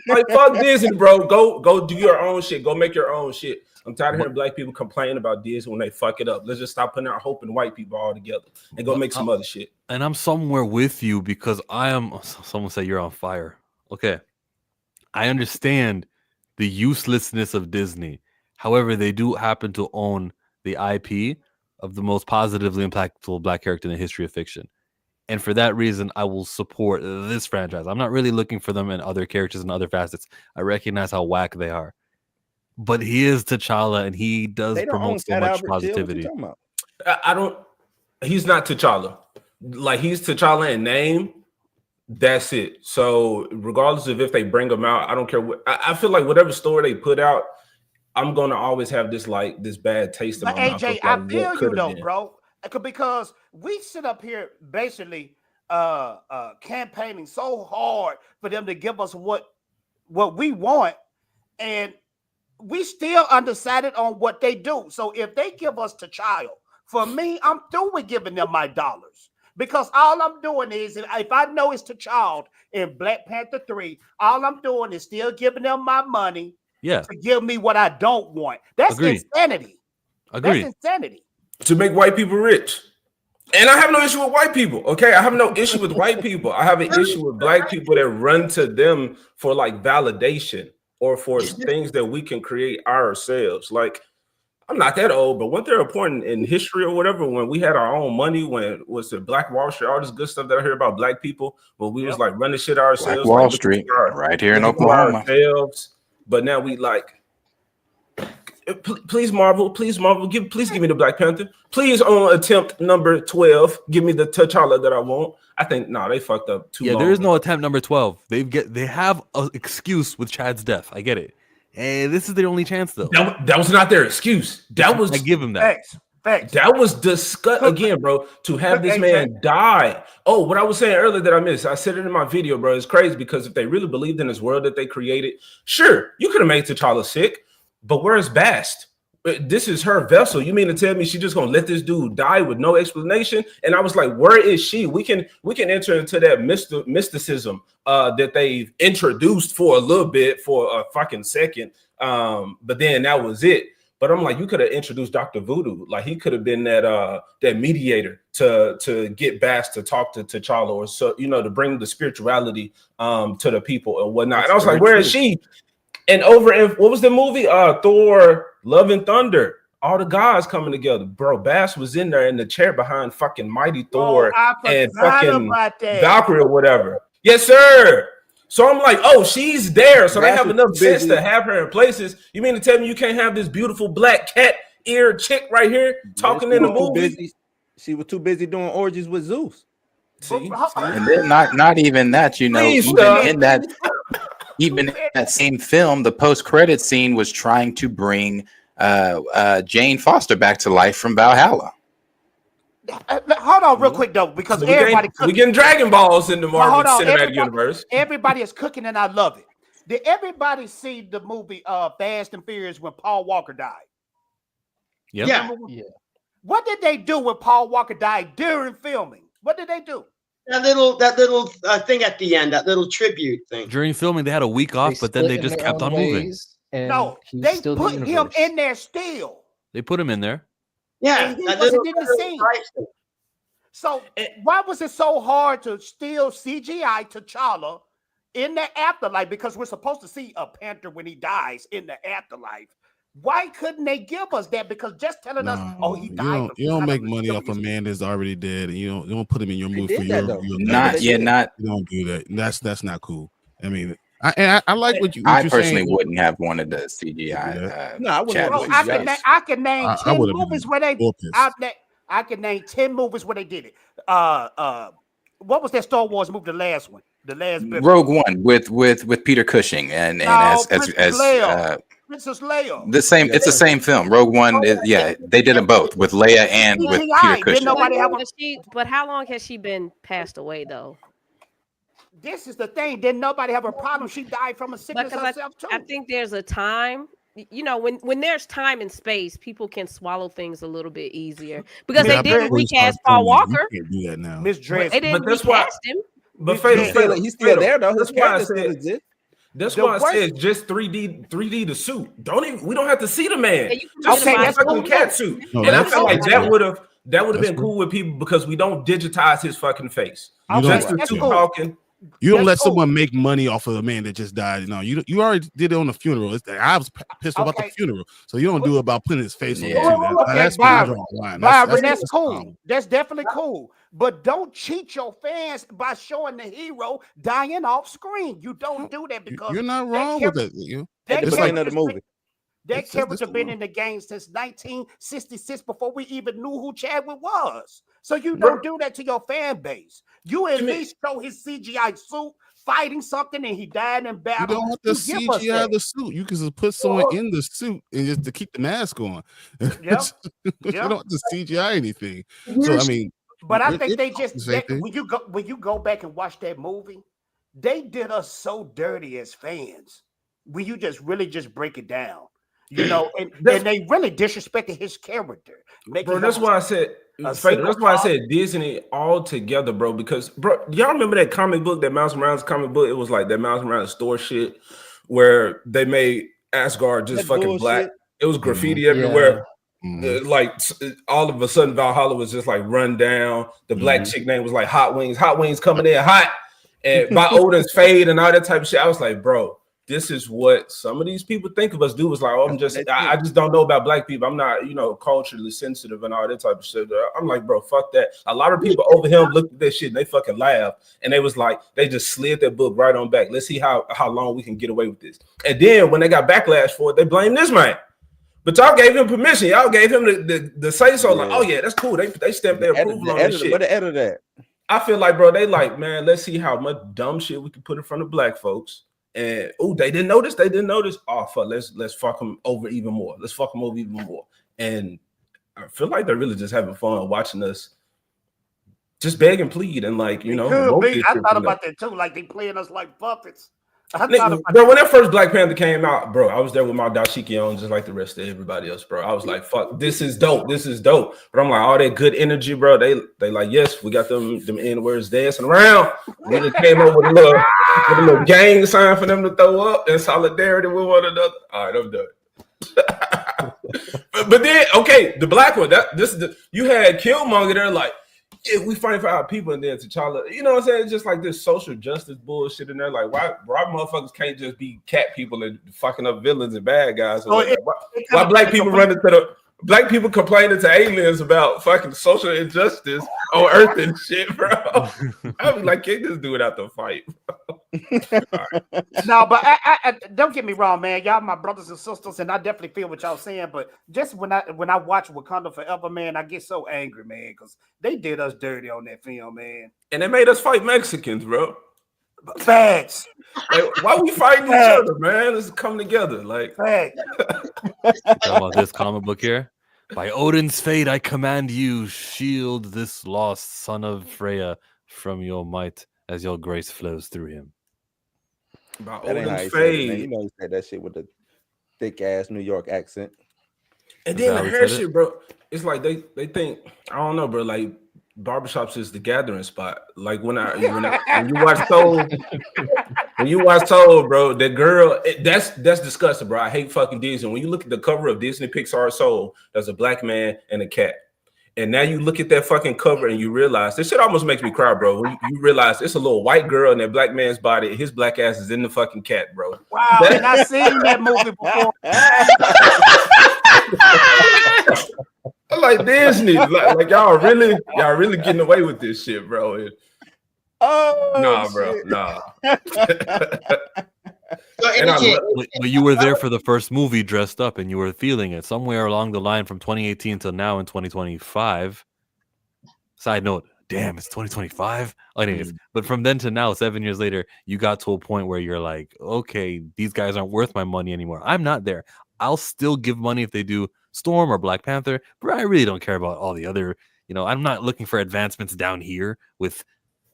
Like, fuck Disney, bro. Go do your own shit. Go make your own shit. I'm tired of hearing black people complain about Disney when they fuck it up. Let's just stop putting our hope in white people all together and go make some other shit. And I'm somewhere with you because someone said you're on fire. Okay. I understand the uselessness of Disney. However, they do happen to own the IP of the most positively impactful black character in the history of fiction. And for that reason, I will support this franchise. I'm not really looking for them in other characters and other facets. I recognize how whack they are. But he is T'Challa, and he does promote so much positivity. I don't. He's not T'Challa. Like, he's T'Challa in name. That's it. So regardless of if they bring him out, I don't care what. I feel like whatever story they put out, I'm gonna always have this bad taste in my mouth. AJ, I feel you though, bro, because we sit up here basically campaigning so hard for them to give us what we want, and we still undecided on what they do. So if they give us T'Challa, for me, I'm through with giving them my dollars. Because all I'm doing is, if I know it's T'Challa in Black Panther 3, all I'm doing is still giving them my money to give me what I don't want. That's insanity. Agreed. That's insanity. To make white people rich. And I have no issue with white people, okay? I have no issue with white people. I have an issue with black people that run to them for like validation or for things that we can create ourselves. Like, I'm not that old, but weren't there a point in history or whatever when we had our own money, when was it Black Wall Street, all this good stuff that I hear about black people, when we was like running shit ourselves. Black Wall Street, right here in Oklahoma. But now we like, please Marvel, please give me the Black Panther. Please on attempt number 12, give me the T'Challa that I want. I think they fucked up too. Yeah, there is no attempt number 12. They have an excuse with Chad's death. I get it. Hey, this is their only chance, though. That was not their excuse. That was I give him that. Facts. That was disgusting again, bro. To have this man die. Oh, what I was saying earlier that I missed. I said it in my video, bro. It's crazy because if they really believed in this world that they created, sure, you could have made T'Challa sick. But where's Bast? This is her vessel. You mean to tell me she just gonna let this dude die with no explanation? And I was like, where is she? We can enter into that mysticism that they've introduced for a little bit, for a fucking second. But then that was it. But I'm like, you could have introduced Dr. Voodoo. Like, he could have been that mediator to get Bast to talk to T'Challa, or so, to bring the spirituality to the people and whatnot. And I was like, where is she? And over in what was the movie? Thor, Love and Thunder. All the gods coming together, bro. Bast was in there in the chair behind fucking Mighty Thor and fucking Valkyrie or whatever. Yes, sir. So I'm like, oh, she's there. So they have enough sense to have her in places. You mean to tell me you can't have this beautiful black cat ear chick right here talking in the movie? She was too busy doing orgies with Zeus. See? And then not even that, even in that same film, the post-credit scene was trying to bring Jane Foster back to life from Valhalla. Hold on real quick, though, because we getting Dragon Balls in the Marvel Cinematic Universe. Everybody is cooking, and I love it. Did everybody see the movie Fast and Furious when Paul Walker died? Yep. Yeah. What did they do when Paul Walker died during filming? What did they do? That little thing at the end, that little tribute thing. During filming, they had a week off, but then they just kept on moving. No, they put him in there still. They put him in there. Yeah, and he wasn't in the scene. So why was it so hard to still CGI T'Challa in the afterlife? Because we're supposed to see a Panther when he dies in the afterlife. Why couldn't they give us that? Because just telling us, oh, he died. You don't make money off a man that's already dead, and you don't put him in your movie for your not. You don't do that. That's not cool. I mean, I like what you. I personally wouldn't have wanted the CGI. No, I wouldn't. I can name 10 movies where they. I can name 10 movies where they did it. What was that Star Wars movie? The last one. The last Rogue One with Peter Cushing and as Princess Leia. The same. It's the same film. Rogue One. They did them both with Leia and with Peter Cushing. But how long has she been passed away though? This is the thing. Didn't nobody have a problem? She died from a sickness herself too. I think there's a time you know, when there's time and space, people can swallow things a little bit easier because they didn't recast Paul Walker. You can't do that now. Miss Dress, they didn't recast him. But he's still there though. His character still exists. That's why I said just 3D the suit. We don't have to see the man. Yeah, just see the that's fucking cool. cat suit. No, and I feel like that would have That's been cool with people because we don't digitize his fucking face. You Just don't- the suit talking. You don't let someone make money off of a man that just died. No, you already did it on the funeral. I was pissed about the funeral, so you don't do it about putting his face on the TV. That's where you draw the line. That's cool. That's definitely cool. But don't cheat your fans by showing the hero dying off screen. You don't do that because You're not wrong with it. That It's character like of the movie. That It's character the been in the game since 1966 before we even knew who Chadwick was. So you don't do that to your fan base. You at least show his CGI suit fighting something and he died in You battle. don't have to CGI the suit. You can just put someone in the suit and just to keep the mask on. You don't have to CGI anything. So I mean, but I think they just when you go back and watch that movie, they did us so dirty as fans. When you just really just break it down, you know, and they really disrespected his character. Bro, that's why I said that's why I said Disney all together, bro. Because bro, y'all remember that comic book, that Miles Morales comic book? It was like that Miles Morales store shit where they made Asgard just fucking black. It was graffiti everywhere. Like all of a sudden Valhalla was just like run down. The black chick name was like Hot Wings coming in hot, and by Odin's fade and all that type of shit. I was like, bro, this is what some of these people think of us do. Is like, oh, I just don't know about black people. I'm not, you know, culturally sensitive and all that type of shit. I'm like, bro, fuck that. A lot of people over him looked at this shit and they fucking laughed. And they was like, they just slid that book right on back. Let's see how long we can get away with this. And then when they got backlash for it, they blamed this man. But y'all gave him permission. Y'all gave him the say so. Like, oh yeah, that's cool. They stamped their approval on this shit. What the editor that? I feel like, bro, they like, man, let's see how much dumb shit we can put in front of black folks. And they didn't notice. They didn't notice. Oh fuck, let's fuck them over even more. Let's fuck them over even more. And I feel like they're really just having fun watching us just beg and plead and like, you know. I thought about that too. Like they playing us like puppets. Bro, when that first Black Panther came out, bro, I was there with my dashiki on just like the rest of everybody else, bro. I was like, fuck, this is dope. This is dope. But I'm like, all that good energy, bro. They like, yes, we got them N-words dancing around. We just came up with a little gang sign for them to throw up in solidarity with one another. All right, I'm done. but then, okay, the black one, you had Killmonger there, like, yeah, we fighting for our people, and then T'Challa, you know what I'm saying? It's just like this social justice bullshit in there. Like, why motherfuckers can't just be cat people and fucking up villains and bad guys? Why black people running to black people complaining to aliens about fucking social injustice on Earth and shit, bro? I was like, kick this dude out the fight. No, but I don't get me wrong, man. Y'all my brothers and sisters, and I definitely feel what y'all saying. But just when I watch Wakanda Forever, man, I get so angry, man, because they did us dirty on that film, man. And they made us fight Mexicans, bro. Facts. Like, why we fighting each other, man? Let's come together. Like, facts. About this comic book here. By Odin's fate, I command you, shield this lost son of Freya from your might as your grace flows through him. By That ain't how he Odin's said it, man. fate. You know he said that shit with the thick ass New York accent. And Is then that the how he hair said it? shit, bro. It's like they think, I don't know, bro. Like barbershops is the gathering spot. Like when you watch Soul, when you watch Soul, bro, the girl, that's disgusting, bro. I hate fucking Disney. When you look at the cover of Disney Pixar Soul, there's a black man and a cat. And now you look at that fucking cover and you realize this shit almost makes me cry, bro. When you realize it's a little white girl in that black man's body, his black ass is in the fucking cat, bro. Wow, and I seen that movie before. I'm like Disney, like y'all really getting away with this shit, bro. Nah, bro, nah. But you were there for the first movie dressed up and you were feeling it somewhere along the line from 2018 till now in 2025. Side note, damn, it's 2025. Anyways, but from then to now, 7 years later, you got to a point where you're like, okay, these guys aren't worth my money anymore. I'm not there. I'll still give money if they do Storm or Black Panther, but I really don't care about all the other, I'm not looking for advancements down here with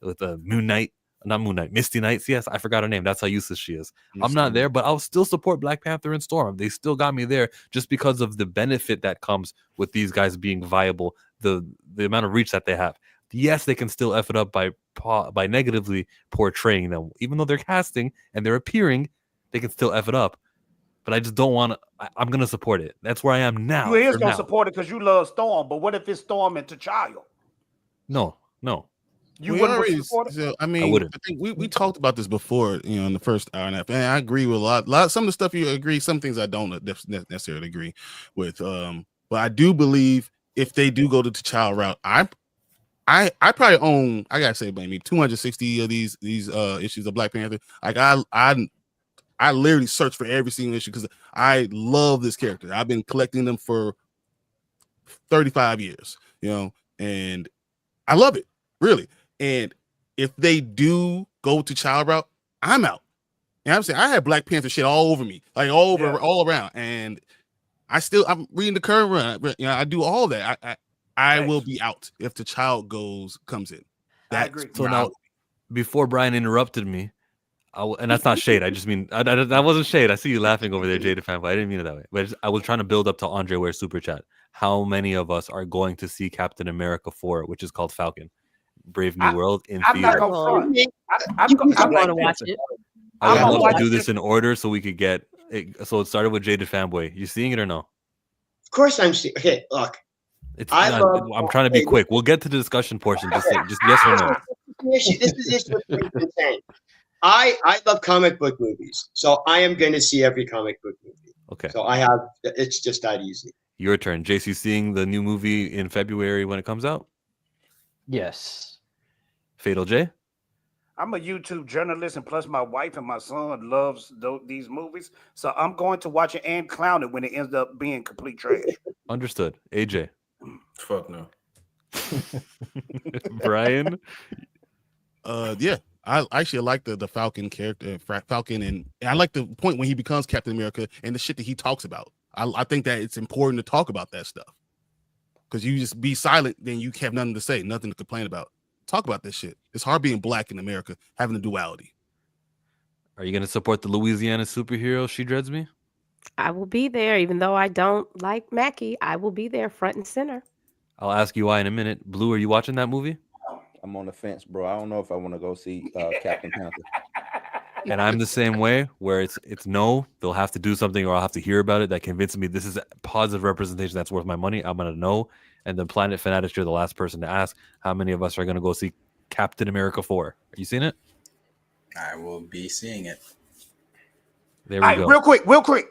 Moon Knight, not Moon Knight, Misty Knights. Yes, I forgot her name. That's how useless she is. I'm not there, but I'll still support Black Panther and Storm. They still got me there just because of the benefit that comes with these guys being viable, the amount of reach that they have. Yes, they can still F it up by negatively portraying them. Even though they're casting and they're appearing, they can still F it up. But I just don't want to. I'm going to support it. That's where I am now. You is going to support it because you love Storm. But what if it's Storm and T'Challa? No. You wouldn't support it? So, I wouldn't. I think we talked about this before, in the first hour and a half. And I agree with a lot. Some of the stuff you agree, some things I don't necessarily agree with. But I do believe if they do go to T'Challa route, I probably own, I gotta say, maybe 260 of these issues of Black Panther. Like I literally search for every single issue because I love this character. I've been collecting them for 35 years, and I love it, really. And if they do go to Child route, I'm out. You know what I'm saying? I have Black Panther shit all over me, like all around. And I'm reading the current run. I do all that. I will be out if the child comes in. I agree. So now, before Brian interrupted me, and that's not shade. I just mean that wasn't shade. I see you laughing over there, Jada fan, but I didn't mean it that way. But I was trying to build up to Andre Ware's super chat. How many of us are going to see Captain America 4, which is called Falcon, Brave New World in I'm not theater? going to front. I'm going to watch it. I would love to do this in order so we could get it. So it started with Jada Fanboy. You seeing it or no? Of course I'm seeing. Okay, look. I'm trying to be quick. We'll get to the discussion portion. Just yes or no. This is the issue with what you've been saying. I love comic book movies, so I am going to see every comic book movie. Okay. So it's just that easy. Your turn. JC, seeing the new movie in February when it comes out? Yes. Fatal J? I'm a YouTube journalist, and plus my wife and my son loves these movies, so I'm going to watch it and clown it when it ends up being complete trash. Understood. AJ? Fuck no. Brian? Yeah. I actually like the Falcon character, Falcon, and I like the point when he becomes Captain America and the shit that he talks about. I think that it's important to talk about that stuff, because you just be silent, then you have nothing to say, nothing to complain about. Talk about this shit. It's hard being Black in America, having a duality. Are you going to support the Louisiana superhero She Dreads Me? I will be there, even though I don't like Mackie. I will be there front and center. I'll ask you why in a minute. Blue, are you watching that movie? I'm on the fence, bro. I don't know if I want to go see Captain Panther. And I'm the same way, where it's no, they'll have to do something, or I'll have to hear about it that convinces me this is a positive representation that's worth my money. I'm gonna know. And then Planet Fanatics, you're the last person to ask how many of us are gonna go see Captain America 4. Are you seeing it? I will be seeing it. There we go. Real quick.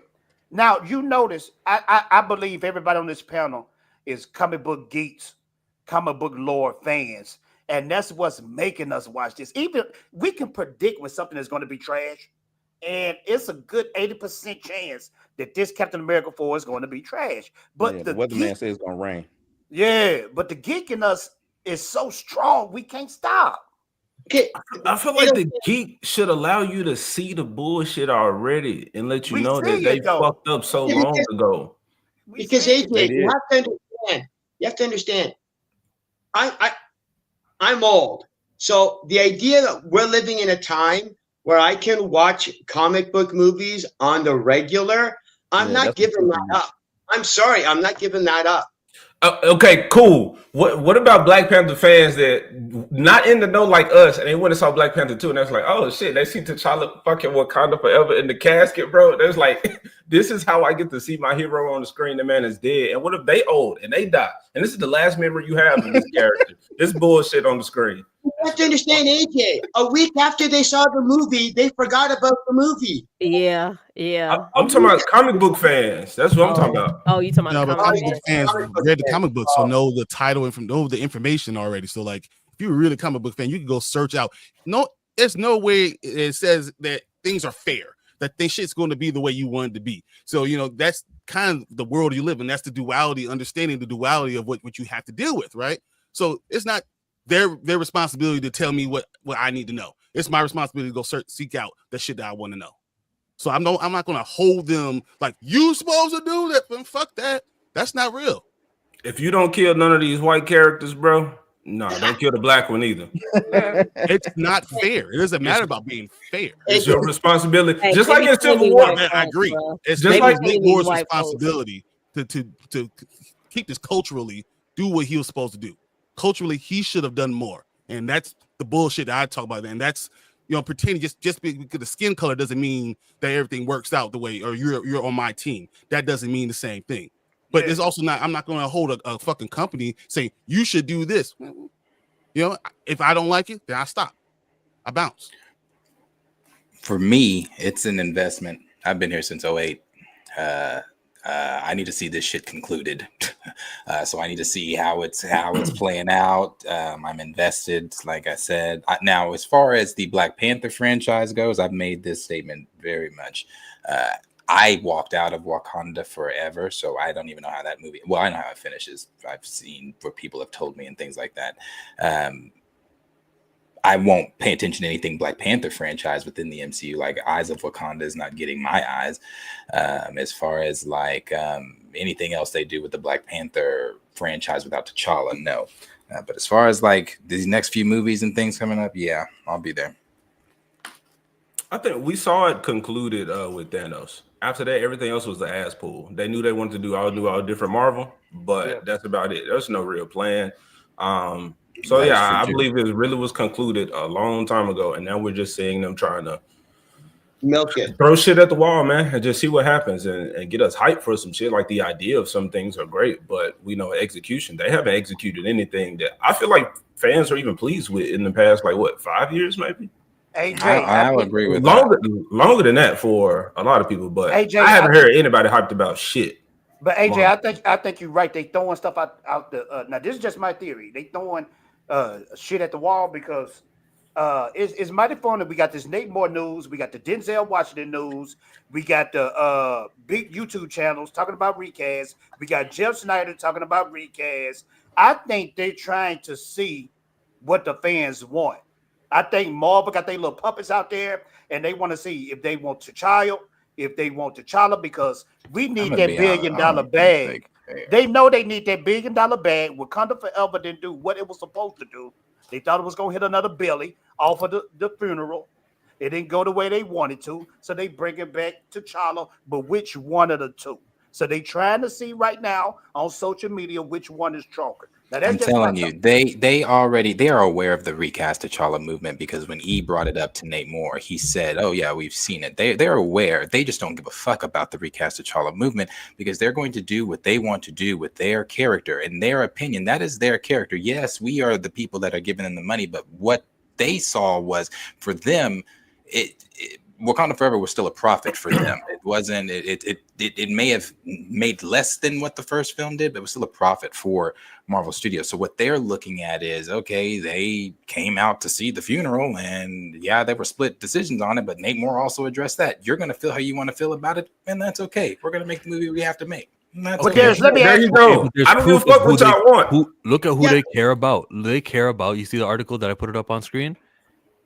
Now you notice, I believe everybody on this panel is comic book geeks, comic book lore fans. And that's what's making us watch this. Even we can predict when something is going to be trash. And it's a good 80% chance that this Captain America 4 is going to be trash. But the weatherman says it's going to rain. Yeah, but the geek in us is so strong, we can't stop. I feel like the geek should allow you to see the bullshit already and let you know that they fucked up so long ago. Because AJ, you have to understand. I'm old. So the idea that we're living in a time where I can watch comic book movies on the regular, I'm not giving that up. I'm sorry, I'm not giving that up. Okay, cool. What about Black Panther fans that not in the know like us, and they went and saw Black Panther 2, and that's like, oh shit, they see T'Challa fucking Wakanda forever in the casket, bro. There's like, this is how I get to see my hero on the screen. The man is dead. And what if they old and they die? And this is the last memory you have of this character. This bullshit on the screen. You have to understand, AJ. A week after they saw the movie, they forgot about the movie. Yeah. I'm talking about comic book fans. That's what I'm talking about. Oh, you talking about comic book fans read the comic book, so know the title and know the information already. So, like, if you're a really comic book fan, you can go search out. No, there's no way it says that things are fair, that this shit's going to be the way you want it to be. So, that's kind of the world you live in. That's the duality, understanding the duality of what you have to deal with, right? So it's not their responsibility to tell me what I need to know. It's my responsibility to go seek out the shit that I want to know. So I'm not going to hold them like, you supposed to do that. Fuck that. That's not real. If you don't kill none of these white characters, bro, No, don't kill the black one either. It's not fair. It doesn't matter about being fair. It's your responsibility. Hey, just they like be in killing Civil these War. white Man, I folks, agree. bro. It's Just Nick like Nick these Moore's white folks. responsibility to keep this culturally, do what he was supposed to do. Culturally, he should have done more. And that's the bullshit that I talk about. And that's, you know, pretending just because the skin color doesn't mean that everything works out the way, or you're on my team. That doesn't mean the same thing. But it's also not, I'm not going to hold a fucking company saying you should do this. You know, if I don't like it, then I stop. I bounce. For me, it's an investment. I've been here since 2008. I need to see this shit concluded. So I need to see how it's playing out. I'm invested, like I said. Now, as far as the Black Panther franchise goes, I've made this statement very much. I walked out of Wakanda Forever, so I don't even know how that movie. Well, I know how it finishes. I've seen what people have told me and things like that. I won't pay attention to anything Black Panther franchise within the MCU. Like Eyes of Wakanda is not getting my eyes. As far as like anything else they do with the Black Panther franchise without T'Challa, no. But as far as like these next few movies and things coming up, yeah, I'll be there. I think we saw it concluded with Thanos. After that, everything else was the ass pull. They knew they wanted to do all different Marvel, but that's about it. There's no real plan. So yeah, I believe it really was concluded a long time ago, and now we're just seeing them trying to milk it, throw shit at the wall, man, and just see what happens and get us hyped for some shit. Like the idea of some things are great, but we know execution. They haven't executed anything that I feel like fans are even pleased with in the past, like what, 5 years maybe. AJ, I would agree with longer than that for a lot of people, but AJ, I haven't heard anybody hyped about shit. But AJ, I think you're right. They throwing stuff out the. Now this is just my theory. They throwing shit at the wall because it's mighty fun that we got this Nate Moore news, we got the Denzel Washington news, we got the big YouTube channels talking about recast, we got Jeff Snyder talking about recast. I think they're trying to see what the fans want. I think Marvel got their little puppets out there, and they want to see if they want T'Challa, because we need that $1 billion bag. They know they need that $1 billion bag. Wakanda Forever didn't do what it was supposed to do. They thought it was going to hit another Billy off of the funeral. It didn't go the way they wanted to, so they bring it back to T'Challa, but which one of the two? So they trying to see right now on social media which one is stronger. I'm telling you, they are aware of the recast T'Challa movement, because when E brought it up to Nate Moore, he said, "Oh yeah, we've seen it." They're aware. They just don't give a fuck about the recast T'Challa movement, because they're going to do what they want to do with their character, in their opinion. That is their character. Yes, we are the people that are giving them the money, but what they saw was, for them, Wakanda Forever was still a profit for them. It wasn't. It may have made less than what the first film did, but it was still a profit for Marvel Studios. So what they're looking at is, okay, they came out to see the funeral, and yeah, there were split decisions on it, but Nate Moore also addressed that. You're going to feel how you want to feel about it, and that's okay. We're going to make the movie we have to make. Let me ask you, go. I don't give a fuck what y'all want. Look at who they care about. They care about. You see the article that I put it up on screen?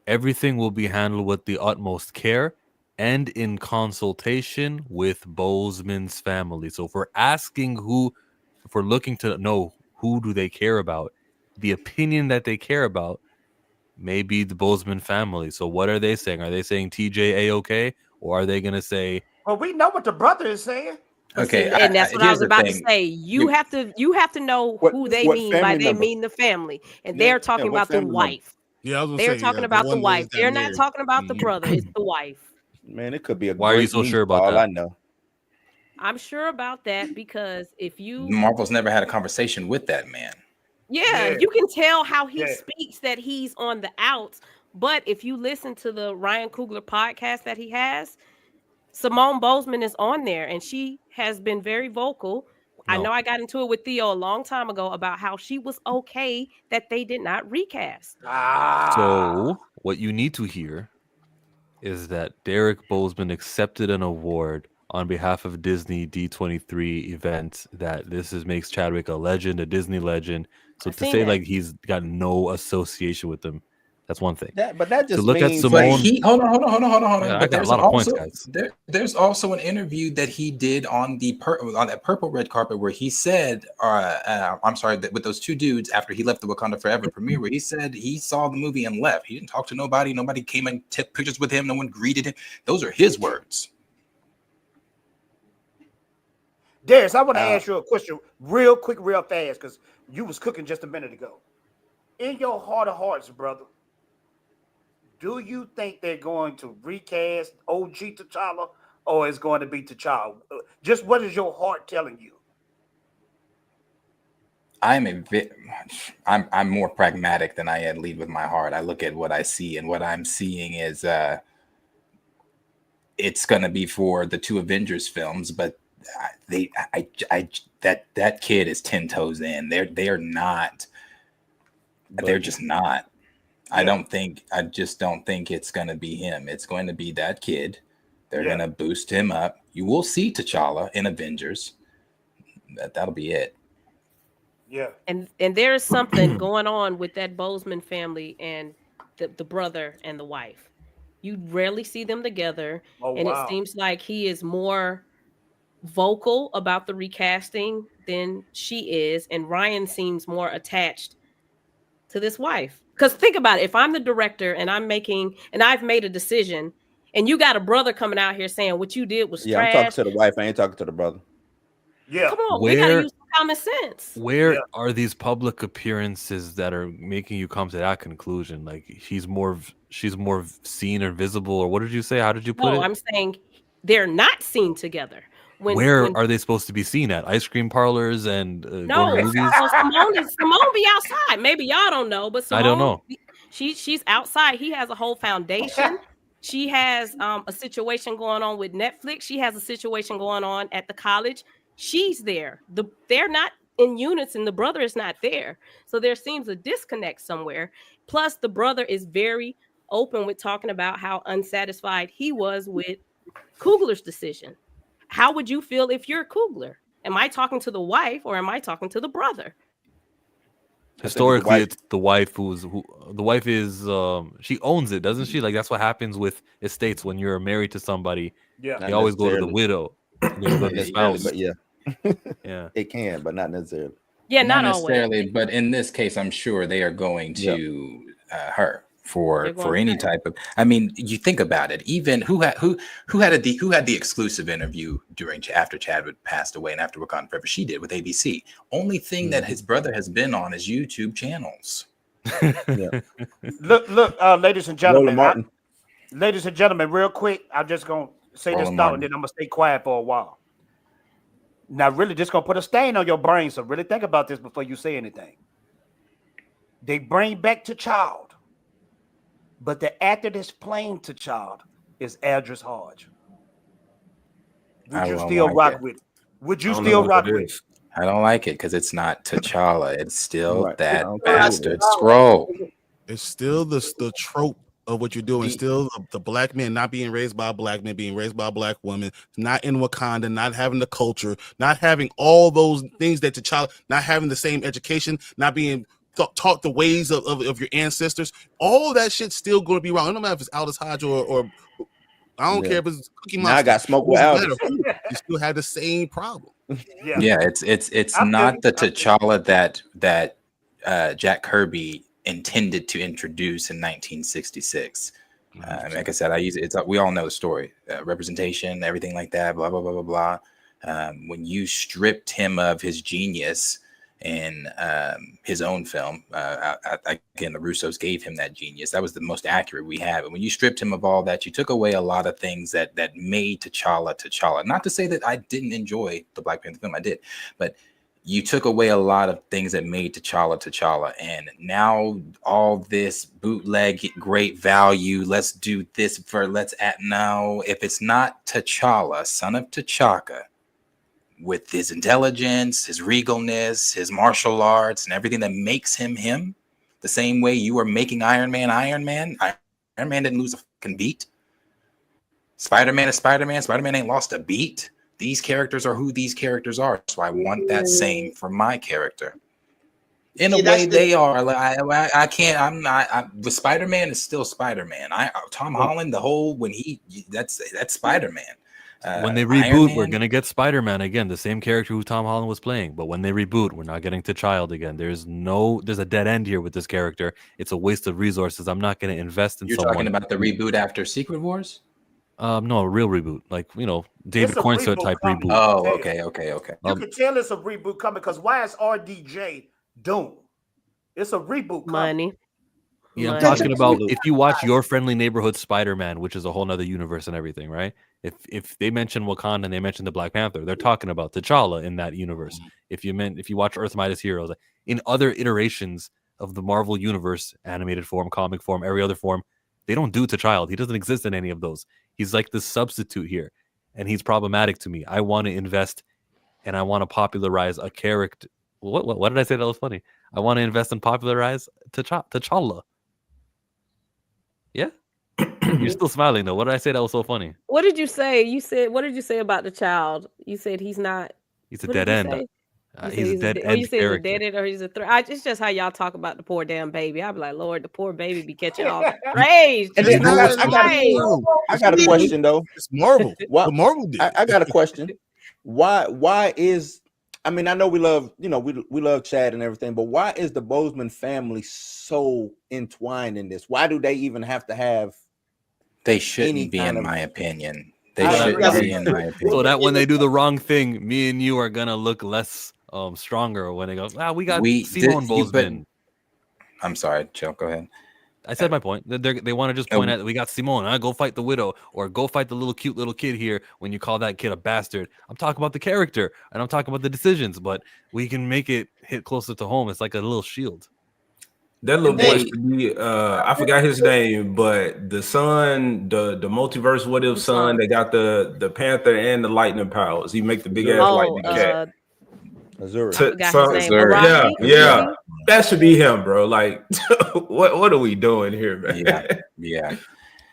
Everything will be handled with the utmost care and in consultation with Boseman's family. So if we're looking to know who do they care about, the opinion that they care about may be the Boseman family. So what are they saying? Are they saying TJ A-okay? Or are they going to say... Well, we know what the brother is saying. Okay, and that's what I was about to say. You have to know who they mean by they mean the family, and they're talking about the wife. Yeah, they're talking about the wife. They're not talking about the brother. It's the wife. Man, it could be a. Why are you so sure about that? I know. I'm sure about that because if you Marvel's never had a conversation with that man. Yeah, you can tell how he speaks that he's on the outs. But if you listen to the Ryan Coogler podcast that he has, Simone Boseman is on there, and she has been very vocal. No. I know I got into it with Theo a long time ago about how she was okay that they did not recast. So what you need to hear is that Derek Boseman accepted an award on behalf of Disney D23 event, that this makes Chadwick a legend, a Disney legend. So to say like he's got no association with them That's one thing. But that To just look at means But Simone, he hold on. yeah, I But got a there's lot of points, also guys. there's also an interview that he did on on that purple red carpet where he said, I'm sorry, that with those two dudes after he left the Wakanda Forever premiere, where he said he saw the movie and left. He didn't talk to nobody. Nobody came and took pictures with him. No one greeted him. Those are his words. Darius, I want to ask you a question real quick, real fast, because you was cooking just a minute ago. In your heart of hearts, brother, do you think they're going to recast OG T'Challa, or is going to be T'Challa? Just what is your heart telling you? I'm more pragmatic than I lead with my heart. I look at what I see, and what I'm seeing is it's going to be for the two Avengers films, but that kid is 10 toes in. They're not. They're just not. Yeah. I just don't think it's going to be him. It's going to be that kid. They're going to boost him up. You will see T'Challa in Avengers. That'll be it. Yeah. And there is something going on with that Bozeman family and the brother and the wife. You rarely see them together. Oh, and wow. It seems like he is more vocal about the recasting than she is. And Ryan seems more attached to this wife. Because think about it. If I'm the director and I've made a decision, and you got a brother coming out here saying what you did was I'm talking trash. to the wife. I ain't talking to the brother. Yeah. Come on, we gotta use some common sense. Where are these public appearances that are making you come to that conclusion? Like she's more seen or visible, or what did you say? How did you put it? I'm saying they're not seen together. Where are they supposed to be seen at? Ice cream parlors and going to movies? So Simone be outside. Maybe y'all don't know, but Simone, I don't know. She's outside. He has a whole foundation. She has a situation going on with Netflix. She has a situation going on at the college. She's there. They're not in unison. The brother is not there. So there seems a disconnect somewhere. Plus, the brother is very open with talking about how unsatisfied he was with Coogler's decision. How would you feel if you're Coogler? Am I talking to the wife or am I talking to the brother? Historically, it's the wife the wife is she owns it, doesn't she? Like that's what happens with estates when you're married to somebody. Yeah, they always go to the widow. They go to the spouse. But yeah, yeah, it can, but not necessarily. Yeah, not always. necessarily, but in this case, I'm sure they are going to her for any type of. I mean, you think about it. Even who had the exclusive interview after Chadwick passed away and after Wakanda Forever, she did with ABC. Only thing that his brother has been on is YouTube channels. Look, ladies and gentlemen. Ladies and gentlemen, real quick, I'm just gonna say this thought and then I'm gonna stay quiet for a while. Now, really, just gonna put a stain on your brain. So really think about this before you say anything. They bring back T'Challa, but the actor that's playing T'Challa is Aldris Hodge. Would you still rock with it? Would you still rock with it? I don't like it because it's not T'Challa. It's still that bastard Scroll. It's still the trope of what you're doing. Still the black man not being raised by a black man, being raised by a black woman, not in Wakanda, not having the culture, not having all those things that T'Challa, not having the same education, not being taught the ways of your ancestors. All that shit's still going to be wrong. I don't know if it's Aldous Hodge or I don't care if it's Cookie Monster. Now I got smoked with Aldous. You still had the same problem. Yeah, it's not the T'Challa that Jack Kirby intended to introduce in 1966. Like I said, we all know the story, representation, everything like that, blah blah blah blah blah. When you stripped him of his genius in his own film, again, the Russos gave him that genius. That was the most accurate we have. And when you stripped him of all that, you took away a lot of things that made T'Challa. Not to say that I didn't enjoy the Black Panther film, I did, but you took away a lot of things that made T'Challa. And now all this bootleg, great value, let's do this now. If it's not T'Challa, son of T'Chaka, with his intelligence, his regalness, his martial arts, and everything that makes him, the same way you are making Iron Man. Iron Man didn't lose a fucking beat. Spider-Man is Spider-Man. Spider-Man ain't lost a beat. These characters are who these characters are. So I want that same for my character. In a way, they are. Like I can't. I'm not. With Spider-Man, is still Spider-Man. Tom Holland, the whole that's Spider-Man. When they reboot, we're gonna get Spider-Man again, the same character who Tom Holland was playing. But when they reboot, we're not getting T'Challa again. There's a dead end here with this character. It's a waste of resources. I'm not gonna invest in. You're talking about the reboot after Secret Wars? No, a real reboot, like David Cornstalk type reboot. Oh, okay. You can tell it's a reboot coming because why is RDJ Doom? It's a reboot coming. Yeah, I'm talking about if you watch Your Friendly Neighborhood Spider-Man, which is a whole nother universe and everything, right? If they mention Wakanda and they mention the Black Panther, they're talking about T'Challa in that universe. If you watch Earth Mightiest Heroes, in other iterations of the Marvel universe, animated form, comic form, every other form, they don't do T'Challa. He doesn't exist in any of those. He's like the substitute here, and he's problematic to me. I want to invest, and I want to popularize a character. What did I say that was funny? I want to invest and popularize T'Challa. Yeah, you're still smiling though. What did I say that was so funny? What did you say? What did you say about the child? You said he's not. He's a dead end. He's a dead end. You said he's a dead end, or he's a threat. It's just how y'all talk about the poor damn baby. I'd be like, Lord, the poor baby be catching all the praise. And then I got a question though. It's Marvel. What Marvel did. I got a question. Why is? I mean, I know we love, we love Chad and everything, but why is the Boseman family so entwined in this? Why do they even have to have? They shouldn't be, in my opinion. They shouldn't be, in my opinion. So that when they do the wrong thing, me and you are gonna look less stronger when they go. We got Simone Boseman. I'm sorry, Chill. Go ahead. I said my point. They want to just point at we got Simone. Go fight the widow or go fight the cute little kid here. When you call that kid a bastard, I'm talking about the character and I'm talking about the decisions. But we can make it hit closer to home. It's like a little shield. That little boy should be. I forgot his name, but the son, the multiverse what if son, they got the Panther and the lightning powers. He make the big ass lightning cat. Azura. Yeah. That should be him, bro. Like, what are we doing here, man? Yeah.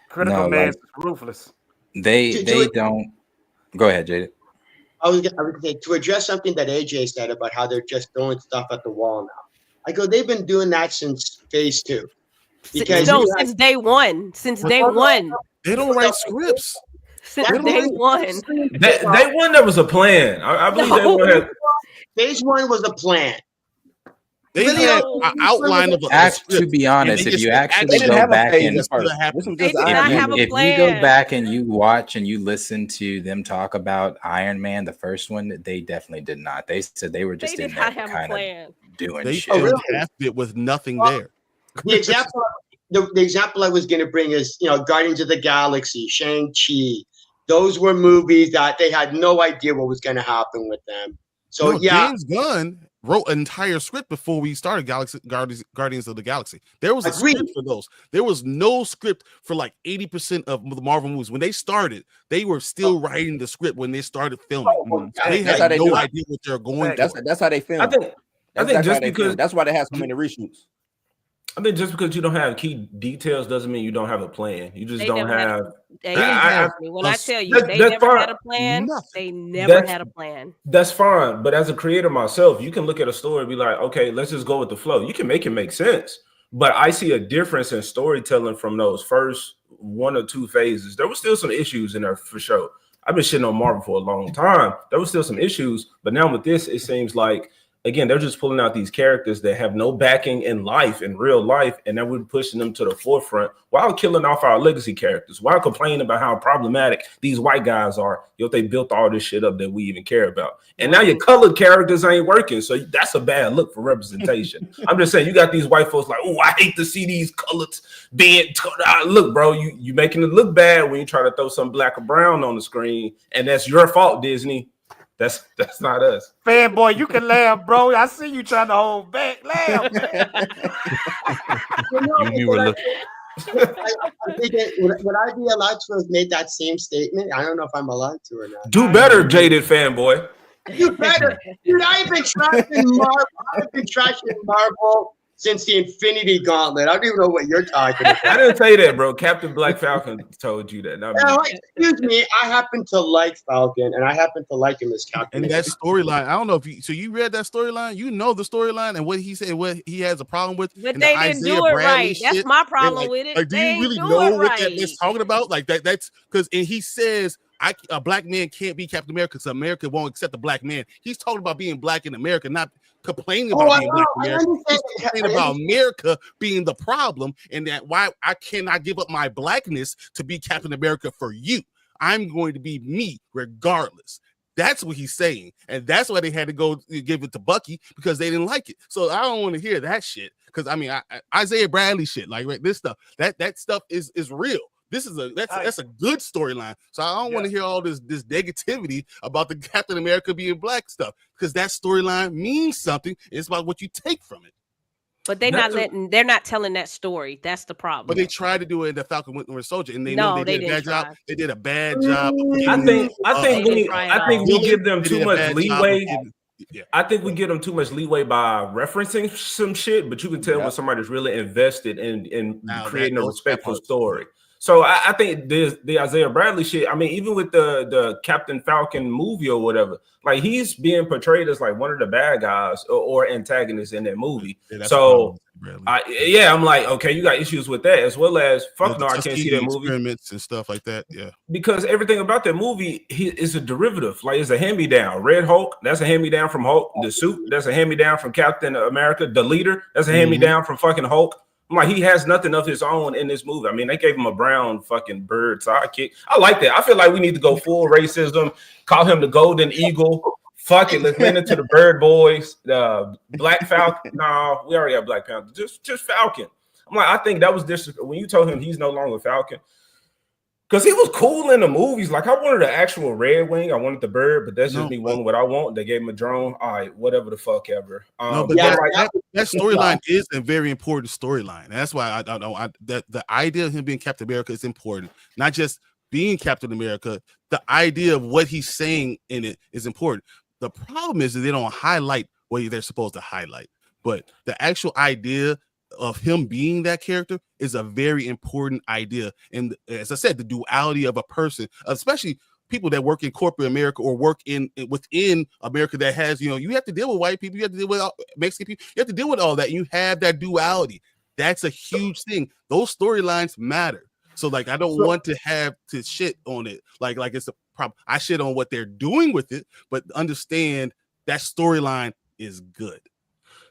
Critical man is ruthless. They don't. Go ahead, Jada. I was gonna say, to address something that AJ said about how they're just throwing stuff at the wall now. I go, they've been doing that since phase 2. Because since day one. Since day one. They don't write scripts. Since day one. Day one, there was a plan. I believe day one had. Phase 1 was a plan. They had an outline of a script. To be honest, if you actually go back and if you go back and you watch and you listen to them talk about Iron Man, the first one, they definitely did not. They said they were just in there kind of doing shit. They half it with nothing there. The example I was going to bring is, Guardians of the Galaxy, Shang-Chi. Those were movies that they had no idea what was going to happen with them. So James Gunn wrote an entire script before we started Guardians of the Galaxy. There was a script for those. There was no script for like 80% of the Marvel movies. When they started, they were still writing the script when they started filming. They had no idea what they're going to. That's how they film. I think just because that's why they have so many reshoots. I think just because you don't have key details doesn't mean you don't have a plan. You just don't have. When I tell you they never had a plan, they never had a plan. That's fine, but as a creator myself, you can look at a story and be like, okay, let's just go with the flow. You can make it make sense, but I see a difference in storytelling from those first 1 or 2 phases. There were still some issues in there for sure. I've been shitting on Marvel for a long time. There were still some issues, but now with this, it seems like. Again, they're just pulling out these characters that have no backing in life, in real life, and then we're pushing them to the forefront while killing off our legacy characters, while complaining about how problematic these white guys are. They built all this shit up that we even care about. And now your colored characters ain't working, so that's a bad look for representation. I'm just saying, you got these white folks like, oh, I hate to see these colors being look, bro, you making it look bad when you try to throw some black or brown on the screen, and that's your fault, Disney. That's not us. Fanboy, you can laugh, bro. I see you trying to hold back. Laugh. You were looking. I think would I be allowed to have made that same statement? I don't know if I'm allowed to or not. Do better, jaded fanboy. You better. Dude, I've been trashing Marvel. since the Infinity Gauntlet. I don't even know what you're talking about. I didn't say that, bro. Captain Black Falcon told you that. Not me. Excuse me. I happen to like Falcon, and I happen to like him as Captain. And that storyline, I don't know if you. So you read that storyline, you know the storyline and what he said, what he has a problem with. But and they the didn't Isaiah do it Bradley right. That's shit. my problem Like, with it. Like, do They you really do know it what right. that's talking about? Like that's because, and he says, a black man can't be Captain America because America won't accept a black man. He's talking about being black in America, not complaining about being black in America. He's complaining about America being the problem, and that why I cannot give up my blackness to be Captain America for you. I'm going to be me regardless. That's what he's saying, and that's why they had to go give it to Bucky because they didn't like it. So I don't want to hear that shit because I mean Isaiah Bradley shit, like right, this stuff that stuff is real. This is that's a good storyline. So I don't want to hear all this negativity about the Captain America being black stuff because that storyline means something. It's about what you take from it. But they're not telling that story. That's the problem. But they tried to do it in the Falcon Winter Soldier, and they No, know they did a bad job. They did a bad job. I think we give them too much leeway. I think we give them too much leeway by referencing some shit, but you can tell when somebody's really invested in creating a respectful story. So I think the Isaiah Bradley shit, I mean, even with the Captain Falcon movie or whatever, like he's being portrayed as like one of the bad guys or antagonists in that movie. Yeah, so I'm like, okay, you got issues with that as well as fuck no, I can't see that movie. Experiments and stuff like that, yeah. Because everything about that movie is a derivative, like it's a hand-me-down. Red Hulk, that's a hand-me-down from Hulk. The suit, that's a hand-me-down from Captain America. The leader, that's a hand-me-down from fucking Hulk. I'm like, he has nothing of his own in this movie. I mean, they gave him a brown fucking bird sidekick. I like that. I feel like we need to go full racism, call him the Golden Eagle. Fuck it, let's lean into the Bird Boys. Black Falcon. No, we already have Black Panther. Just Falcon. I'm like, I think that was this when you told him he's no longer Falcon. Because he was cool in the movies. Like, I wanted an actual Red Wing. I wanted the bird, but that's just me wanting what I want. They gave him a drone. All right, whatever the fuck ever. But that storyline is a very important storyline. That's why the idea of him being Captain America is important. Not just being Captain America. The idea of what he's saying in it is important. The problem is that they don't highlight what they're supposed to highlight. But the actual idea of him being that character is a very important idea. And as I said, the duality of a person, especially people that work in corporate America or work within America that has, you have to deal with white people, you have to deal with Mexican people, you have to deal with all that. You have that duality. That's a huge thing. Those storylines matter. So like, I don't want to have to shit on it. Like it's a problem. I shit on what they're doing with it, but understand that storyline is good.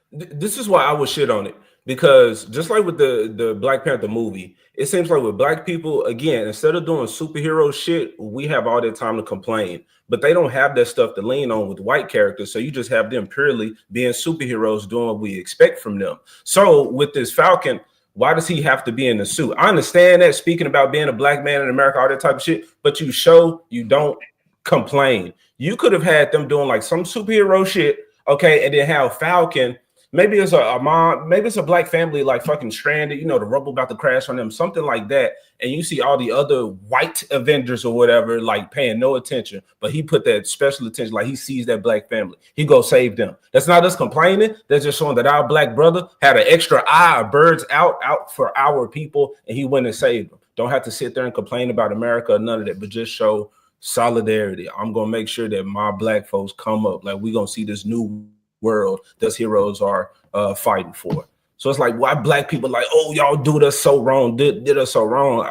This is why I would shit on it. Because just like with the Black Panther movie, it seems like with black people, again, instead of doing superhero shit, we have all that time to complain. But they don't have that stuff to lean on with white characters. So you just have them purely being superheroes doing what we expect from them. So with this Falcon, why does he have to be in the suit? I understand that, speaking about being a black man in America, all that type of shit, but you don't complain. You could have had them doing like some superhero shit, okay, and then have Falcon. Maybe it's a mom, maybe it's a black family like fucking stranded, the rubble about to crash on them, something like that. And you see all the other white Avengers or whatever, like paying no attention, but he put that special attention, like he sees that black family. He go save them. That's not us complaining. That's just showing that our black brother had an extra eye, a bird's out for our people, and he went and saved them. Don't have to sit there and complain about America or none of that, but just show solidarity. I'm going to make sure that my black folks come up. Like, we're going to see this new world that heroes are fighting for. So it's like, why black people like, oh, y'all do us so wrong, did us so wrong.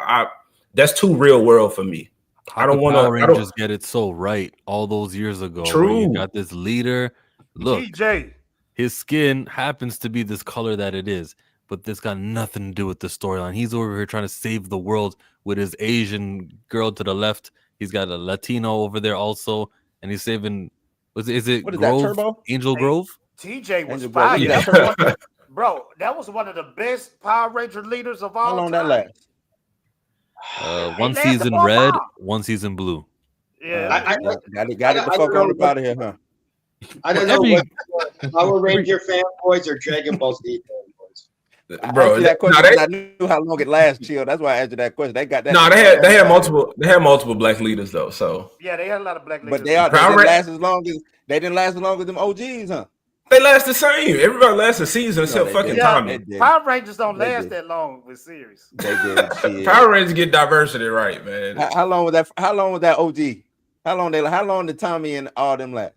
That's too real world for me. I don't want to. Power Rangers get it so right all those years ago. True. You got this leader. Look, DJ. His skin happens to be this color that it is, but this got nothing to do with the storyline. He's over here trying to save the world with his Asian girl to the left. He's got a Latino over there also, and he's saving. Is it what is Grove? That, Turbo? Angel Grove? TJ was Angel fire. Yeah. Bro, that was one of the best Power Ranger leaders of all How long time. that last? One season red, one season blue. Yeah, got it the fuck on up out of here, huh? I don't know what Power Ranger fanboys or Dragon Ball Z fanboys. Bro, that question. I knew how long it lasts. Chill. That's why I answered that question. They got that. No, they had multiple. They had multiple black leaders though. So yeah, they had a lot of black leaders. But they didn't last as long as them OGs, huh? They last the same. Everybody lasts a season except fucking Tommy. Power Rangers don't last that long with series. They did shit. Power Rangers get diversity right, man. How long was that? How long was that OG? How long did Tommy and all them last?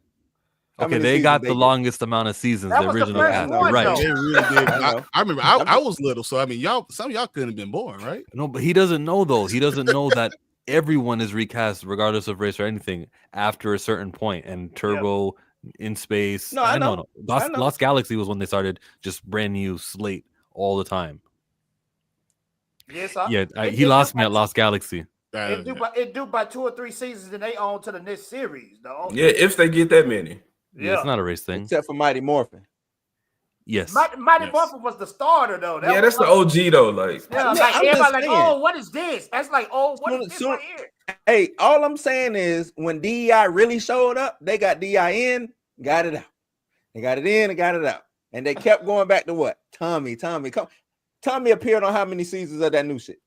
Okay, they got the longest amount of seasons. That the was the original first cast. one, Right. though. They really did. I remember I was little, so I mean, some of y'all couldn't have been born, right? No, but he doesn't know though. He doesn't know that everyone is recast regardless of race or anything after a certain point. And Turbo in space. No, I know. Lost Galaxy was when they started just brand new slate all the time. Yes, he lost me at Lost Galaxy. It do by 2 or 3 seasons, and they on to the next series, though. Yeah, if they get that many. Yeah, it's not a race thing. Except for Mighty Morphin. Yes. Mighty Morphin was the starter, though. That's the OG, though. Like, everybody like, oh, what is this? That's like, oh, what is this right here? Hey, all I'm saying is when DEI really showed up, they got DEI in, got it out. They got it in and got it out. And they kept going back to what? Tommy. Tommy appeared on how many seasons of that new shit?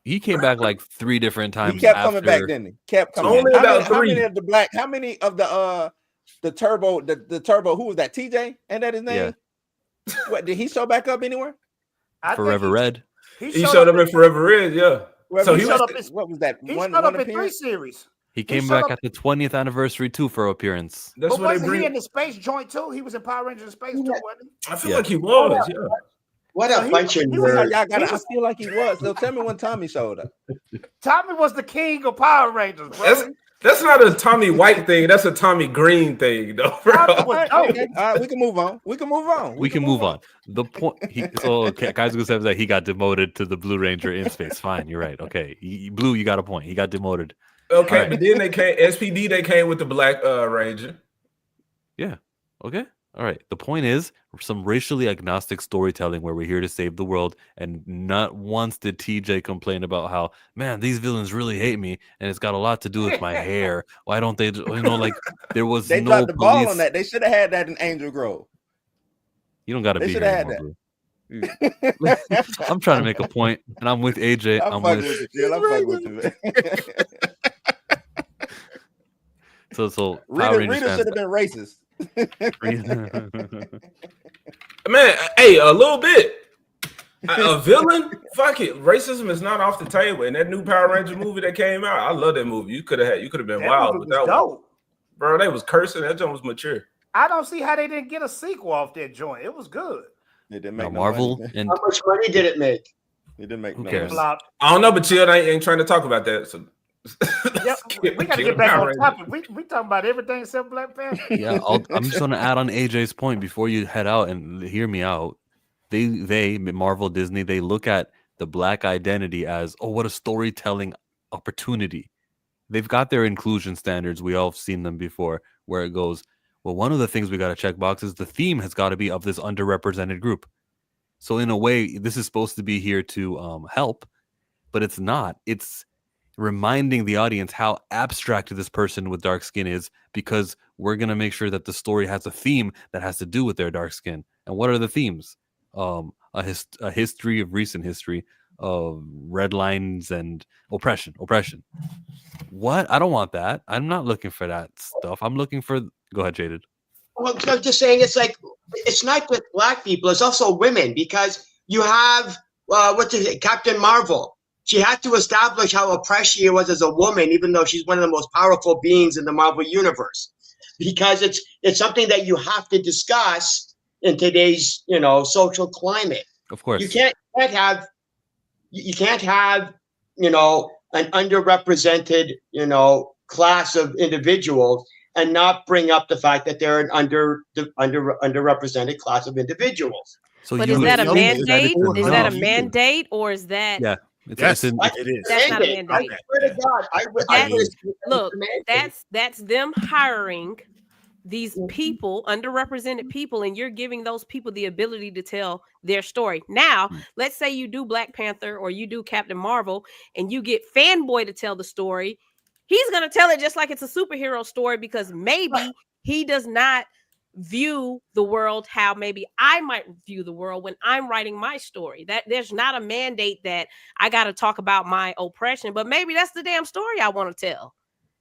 He came back like 3 different times. He kept coming back, didn't he? Kept coming. Only about 3. How many of the turbo, the turbo, who was that? TJ? Ain't that his name? Yeah. What, did he show back up anywhere? Forever Red. He showed up in Forever Red, yeah. So he showed up. What was that? He showed up in 3 series. He came back at the 20th anniversary too for appearance. But wasn't he in the space joint too? He was in Power Rangers in space too, wasn't he? I feel like he was, yeah. What a bunch of nerds. I feel like he was. So tell me when Tommy showed up. Tommy was the king of Power Rangers, bro. That's not a Tommy White thing. That's a Tommy Green thing, though, bro. Okay. All right, we can move on. We can move on. The point. Guys, gonna say that he got demoted to the Blue Ranger in space. Fine, you're right. Okay, Blue, you got a point. He got demoted. Okay, right. But then they came SPD. They came with the Black Ranger. Yeah. Okay. All right. The point is some racially agnostic storytelling where we're here to save the world, and not once did TJ complain about how, man, these villains really hate me, and it's got a lot to do with my hair. Why don't they? Like there was they no dropped the ball police. on that. They should have had that in Angel Grove. You don't got to be here anymore, Blue. I'm trying to make a point, and I'm with AJ. I'm with you. So Rita should have been racist. Man, hey, a little bit. A villain? Fuck it. Racism is not off the table. And that new Power Ranger movie that came out, I love that movie. You could have been wild with that one. Bro, they was cursing. That joint was mature. I don't see how they didn't get a sequel off that joint. It was good. It didn't make Marvel. And how much money did it make? It didn't make Who no cares? money. I don't know, but chill. I ain't trying to talk about that. So we got to get back on topic. We talking about everything except Black Panther. Yeah, I'm just going to add on AJ's point before you head out and hear me out. They Marvel, Disney, they look at the Black identity as, oh, what a storytelling opportunity. They've got their inclusion standards. We all have seen them before, where it goes, well, one of the things we got to check box is the theme has got to be of this underrepresented group. So in a way, this is supposed to be here to help, but it's not. It's reminding the audience how abstract this person with dark skin is, because we're going to make sure that the story has a theme that has to do with their dark skin. And what are the themes? A history of recent history of red lines and oppression. What? I don't want that. I'm not looking for that stuff. I'm looking for. Go ahead, Jaded. Well, I'm just saying, it's like, it's not just black people, it's also women, because you have Captain Marvel. She had to establish how oppressed she was as a woman, even though she's one of the most powerful beings in the Marvel universe, because it's something that you have to discuss in today's social climate. Of course, you can't have an underrepresented class of individuals and not bring up the fact that they're an underrepresented class of individuals. But is that a mandate? Is that a mandate, or is that? Yeah. It is. That's not a mandate. I swear to God, that's them hiring these people, underrepresented people, and you're giving those people the ability to tell their story. Now, let's say you do Black Panther or you do Captain Marvel, and you get Fanboy to tell the story. He's going to tell it just like it's a superhero story, because maybe he does not view the world how maybe I might view the world when I'm writing my story. That there's not a mandate that I got to talk about my oppression, but maybe that's the damn story I want to tell.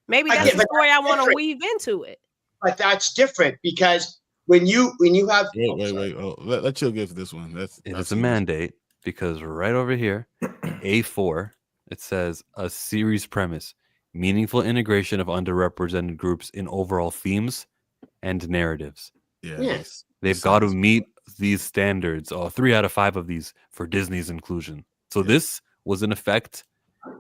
Maybe that's the story I want to weave into it. But that's different, because when you have wait. Oh, let Chill give this one. It's a mandate because right over here, A4, it says a series premise, meaningful integration of underrepresented groups in overall themes and narratives. Yes. They've got to meet these standards. 3 out of 5 of these for Disney's inclusion. So this was in effect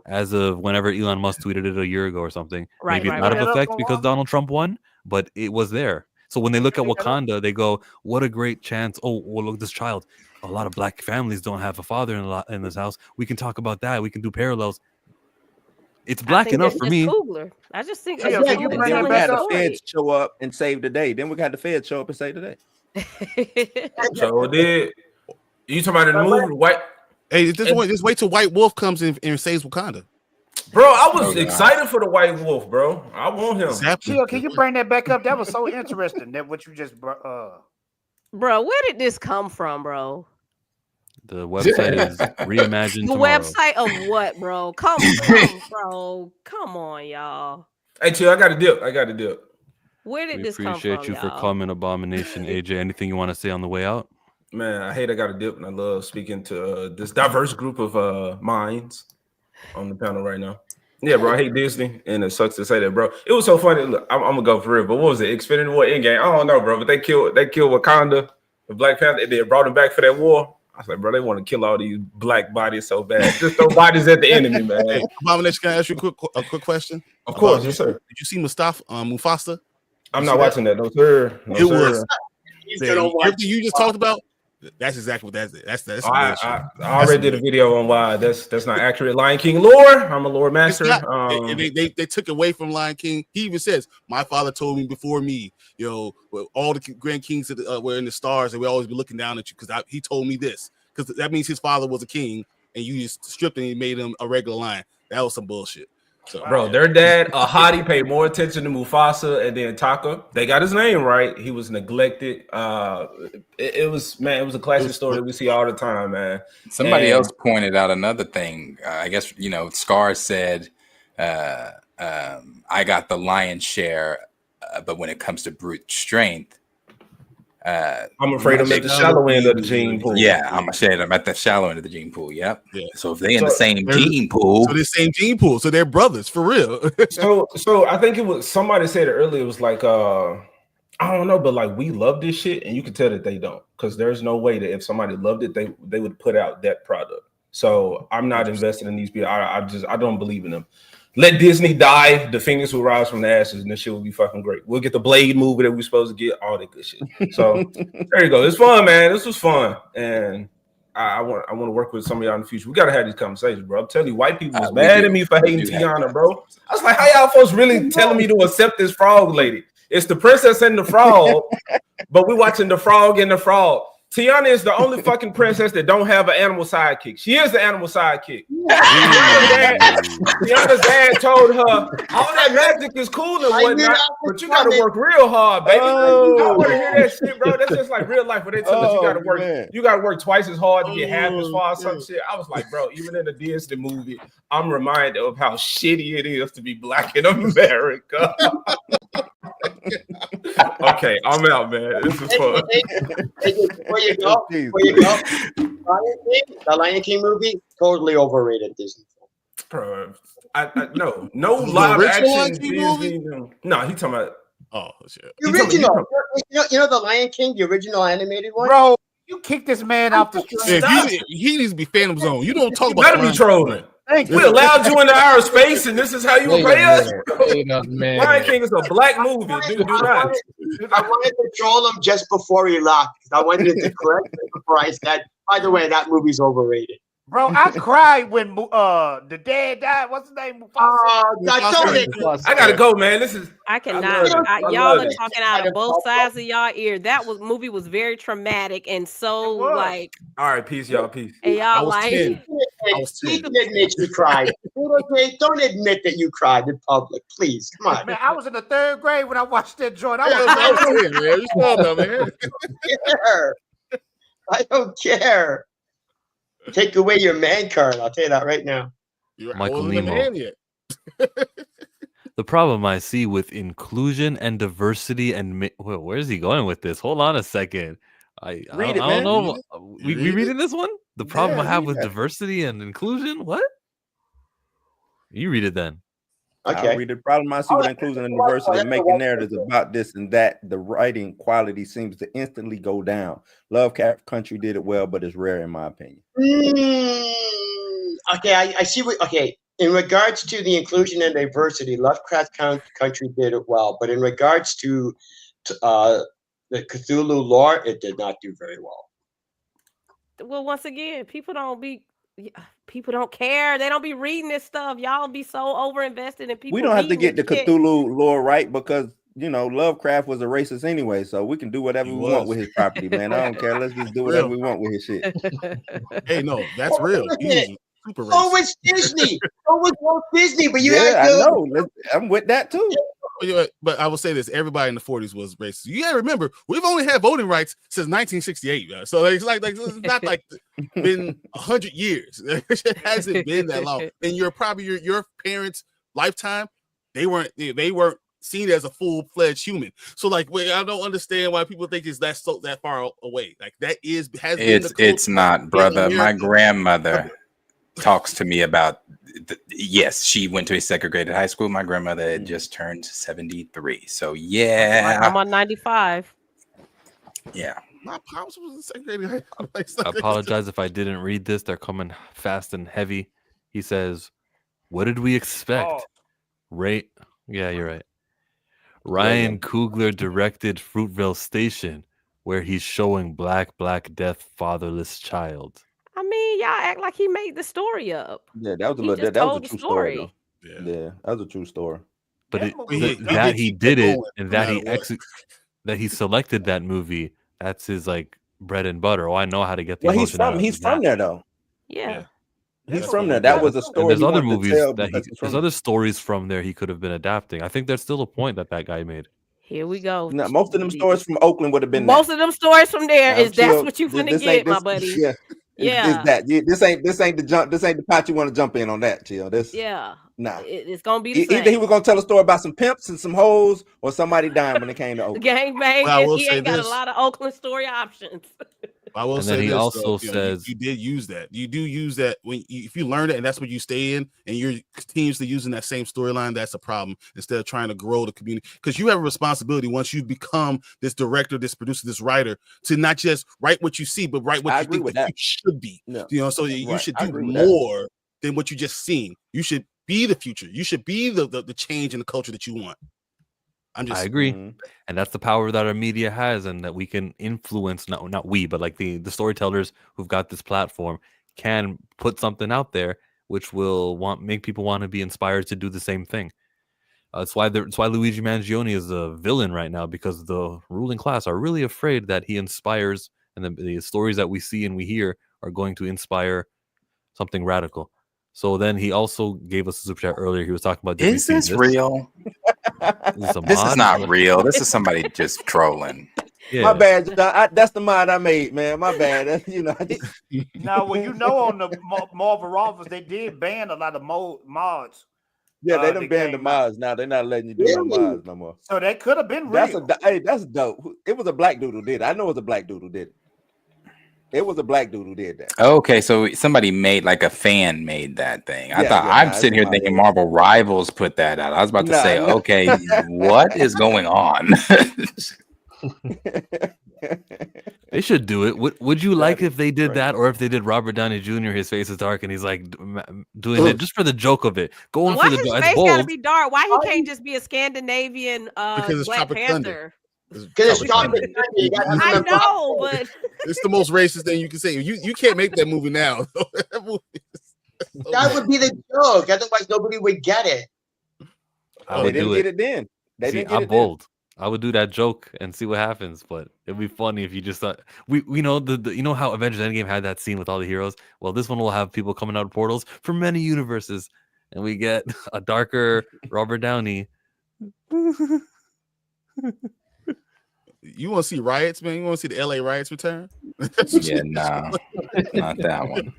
as of whenever Elon Musk tweeted it a year ago or something. Maybe it's not of effect because Donald Trump won, but it was there. So when they look at Wakanda, they go, what a great chance. Oh, well, look, this child. A lot of black families don't have a father in this house. We can talk about that. We can do parallels. It's black enough for me. Coogler. I just think then we had the feds show up and save the day. Then we got the feds show up and save the day. So did you talking about in the movie? White? Hey, just wait till White Wolf comes in and saves Wakanda. Bro, I was excited for the White Wolf, bro. I want him. Chill, can you bring that back up? That was so interesting. That what you just Bro, where did this come from, bro? The website is reimagined. The tomorrow. website of what, bro? Come bro. Come on, y'all. Hey, Chill, I got a dip. Where did this come from? Appreciate you for coming, Abomination. AJ, anything you want to say on the way out? Man, I got a dip, and I love speaking to this diverse group of minds on the panel right now. Yeah, bro, I hate Disney, and it sucks to say that, bro. It was so funny. Look, I'm gonna go for real, but what was it? Xfinity War Endgame? I don't know, bro, but they killed Wakanda, the Black Panther, and they brought him back for that war. I was like, bro, they want to kill all these black bodies so bad. Just throw bodies at the enemy, man. Hey, Abomination, can I ask you a quick question? Of course, yes, sir. Did you see Mufasa? I'm not watching that. No, sir. No, it sir. was everything you just talked about. That's exactly what that's I already did a video on why that's not accurate. Lion King lore. I'm a lore master. They took away from Lion King. He even says, "My father told me before me, all the grand kings were in the stars, and we always be looking down at you because he told me this because that means his father was a king, and you just stripped him and made him a regular lion. That was some bullshit." So, bro, their dad, Hadi, paid more attention to Mufasa and then Taka. They got his name right. He was neglected. It was a classic story that we see all the time, man. Somebody else pointed out another thing. I guess, Scar said, I got the lion's share, but when it comes to brute strength, I'm afraid I'm at the shallow end of the gene pool. Yeah, I'm at the shallow end of the gene pool. Yep. Yeah. So if they in the same gene pool, so they're brothers for real. so I think it was somebody said it earlier. It was like I don't know, but like we love this shit, and you can tell that they don't, because there's no way that if somebody loved it, they would put out that product. So I'm not invested in these people. I don't believe in them. Let Disney die. The Phoenix will rise from the ashes, and this shit will be fucking great. We'll get the Blade movie that we're supposed to get, all that good shit. So there you go. It's fun, man. This was fun, and I want to work with some of y'all in the future. We gotta have these conversations, bro. I'm telling you, white people was mad at me for hating Tiana, bro. I was like, how y'all folks really telling me to accept this frog lady? It's the princess and the frog, but we're watching the frog and the frog. Tiana is the only fucking princess that don't have an animal sidekick. She is the animal sidekick. Tiana's dad told her, all that magic is cool and whatnot, but you gotta work real hard, baby. I want to hear that shit, bro. That's just like real life where they tell us you gotta work. Man. You gotta work twice as hard to get half as far as some shit. I was like, bro, even in the Disney movie, I'm reminded of how shitty it is to be black in America. Okay, I'm out, man. This is fun. Before you go, the Lion King movie, totally overrated Disney film. Bro, no live action Disney. No, he talking about. Oh shit. The original. You know the Lion King, the original animated one. Bro, you kicked this man off the street. He needs to be Phantom Zone. You don't talk about. Better be trolling. We allowed you into our space, and this is how you will pay us. Lion King is a black movie. Do not. I wanted to troll him just before he left. I wanted to correct him before I said, by the way, that movie's overrated. Bro, I cried when the dad died. What's his name? I gotta go, man. This is. I cannot. Y'all are talking out of both sides of y'all ear. That movie was very traumatic and so like. All right, peace, y'all. Peace. And y'all like. Please admit you cried. Don't admit that you cried in public, please. Come on. Man, I was in the 3rd grade when I watched that joint. I don't care. Take away your man card. I'll tell you that right now. Michael Nemo. The problem I see with inclusion and diversity and where's he going with this? Hold on a second. I don't know. We reading this one? The problem I have with diversity and inclusion? What? You read it then. Okay. I read the problem I see with inclusion and diversity and making narratives about this and that. The writing quality seems to instantly go down. Lovecraft Country did it well, but it's rare in my opinion. Okay, I see what. Okay, in regards to the inclusion and diversity, Lovecraft Country did it well, but in regards to the Cthulhu lore, it did not do very well. Well, once again, people don't care. They don't be reading this stuff. Y'all be so over invested in people. We don't have to get the Cthulhu lore right because Lovecraft was a racist anyway, so we can do whatever we want with his property, man. I don't care. Let's just do whatever we want with his shit. Hey, no, that's real. Super racist. So was Disney. So was Walt Disney, but you I know. I'm with that too. But I will say this: everybody in the 40s was racist. You gotta remember, we've only had voting rights since 1968, man. So it's like it's not like been 100 years. It hasn't been that long. And your parents' lifetime, they weren't seen as a full-fledged human. So I don't understand why people think it's that far away. Like that has been the it's not, brother. My grandmother talks to me about yes, she went to a segregated high school. My grandmother had just turned 73. So yeah. I'm on 95. Yeah. My pops was in segregated high school. I apologize if I didn't read this. They're coming fast and heavy. He says, "What did we expect?" Yeah, you're right. Ryan Coogler directed Fruitvale Station, where he's showing Black Death fatherless child. I mean, y'all act like he made the story up. Yeah, that was a true story. Though. Yeah, that was a true story. But he did it, and that he selected that movie. That's his bread and butter. Oh, I know how to get the emotion out. He's from there though. Yeah. He's from there. That was a story. And there's other movies there's other stories from there he could have been adapting. I think there's still a point that guy made. Here we go. No, most of them stories from Oakland would have been. Most of them stories from there that's what you finna get, my buddy. Yeah. Yeah, is that this ain't the jump? This ain't the pot you want to jump in on that, Chill. This it's gonna be the same. Either he was gonna tell a story about some pimps and some hoes, or somebody dying when it came to Oakland. Gangbang. He ain't got a lot of Oakland story options. I will say he also says you did use that. You do use that if you learn it, and that's what you stay in, and you're continuously using that same storyline. That's a problem. Instead of trying to grow the community, because you have a responsibility once you become this director, this producer, this writer, to not just write what you see, but write what you think that you should be. No. So you should do more than what you just seen. You should be the future. You should be the change in the culture that you want. I agree. And that's the power that our media has, and that we can influence, not we, but the storytellers who've got this platform can put something out there which will make people want to be inspired to do the same thing. That's why Luigi Mangione is a villain right now, because the ruling class are really afraid that he inspires, and the stories that we see and we hear are going to inspire something radical. So then he also gave us a super chat earlier. He was talking about, is this real? This is not real. This is somebody just trolling. Yeah. My bad. That's the mod I made, man. My bad. Now, on the Marvel Rivals, they did ban a lot of mods. Yeah, they done banned the mods. Now they're not letting you do no mods no more. So that could have been real. That's dope. It was a black dude who did it. I know it was a black dude who did it. It was a black dude who did that. Okay, so somebody a fan made that thing. I'm sitting here thinking Marvel Rivals put that out. I was about to say, okay, what is going on? They should do it. Would you like if they did that, or if they did Robert Downey Jr.? His face is dark, and he's doing it just for the joke of it. Going for the joke. Why his face gotta be dark? Why he can't just be a Scandinavian Black Panther? Because it's Tropic Thunder. I know, but it's the most racist thing you can say. You can't make that movie now. That would be the joke. Otherwise, nobody would get it. They didn't get it then. I'm bold. I would do that joke and see what happens, but it'd be funny if you just thought we know you know how Avengers Endgame had that scene with all the heroes. Well, this one will have people coming out of portals from many universes, and we get a darker Robert Downey. You want to see riots, man? You want to see the LA riots return? Yeah, no, not that one.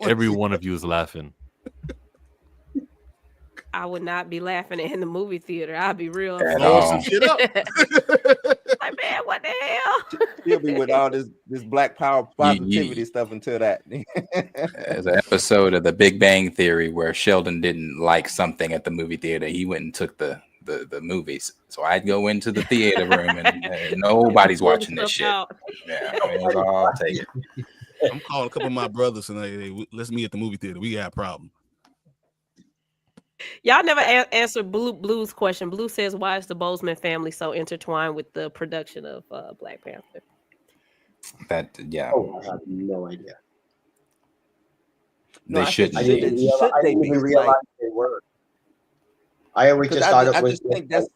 Every one of you is laughing. I would not be laughing in the movie theater. I'd be real some shit up. like, man, what the hell? He'll be with all this black power positivity stuff until that. There's an episode of The Big Bang Theory where Sheldon didn't like something at the movie theater. He went and took the movies. So I'd go into the theater room and nobody's watching this shit. Out. Yeah, I mean, it was all I'll take it. I'm calling a couple of my brothers and hey, let's meet at the movie theater. We got a problem. Y'all never answered Blue's question. Blue says, why is the Bozeman family so intertwined with the production of Black Panther? Oh, I have no idea. They shouldn't. I didn't even realize they were. I always just thought it was.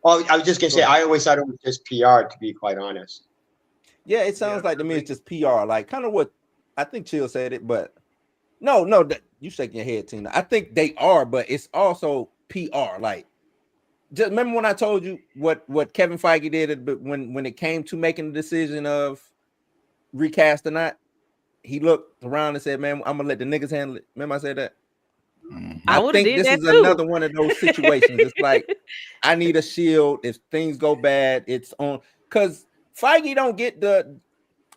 Oh, I was just gonna say, I always thought it was just PR, to be quite honest. Yeah, it sounds like to me it's just PR, like kind of what I think Chill said it, but no, you shaking your head, Tina. I think they are, but it's also PR. Like, just remember when I told you what Kevin Feige did, but when it came to making the decision of recast or not, he looked around and said, "Man, I'm gonna let the niggas handle it." Remember I said that? I think this is another one of those situations. It's like I need a shield if things go bad. It's on because Feige don't get the.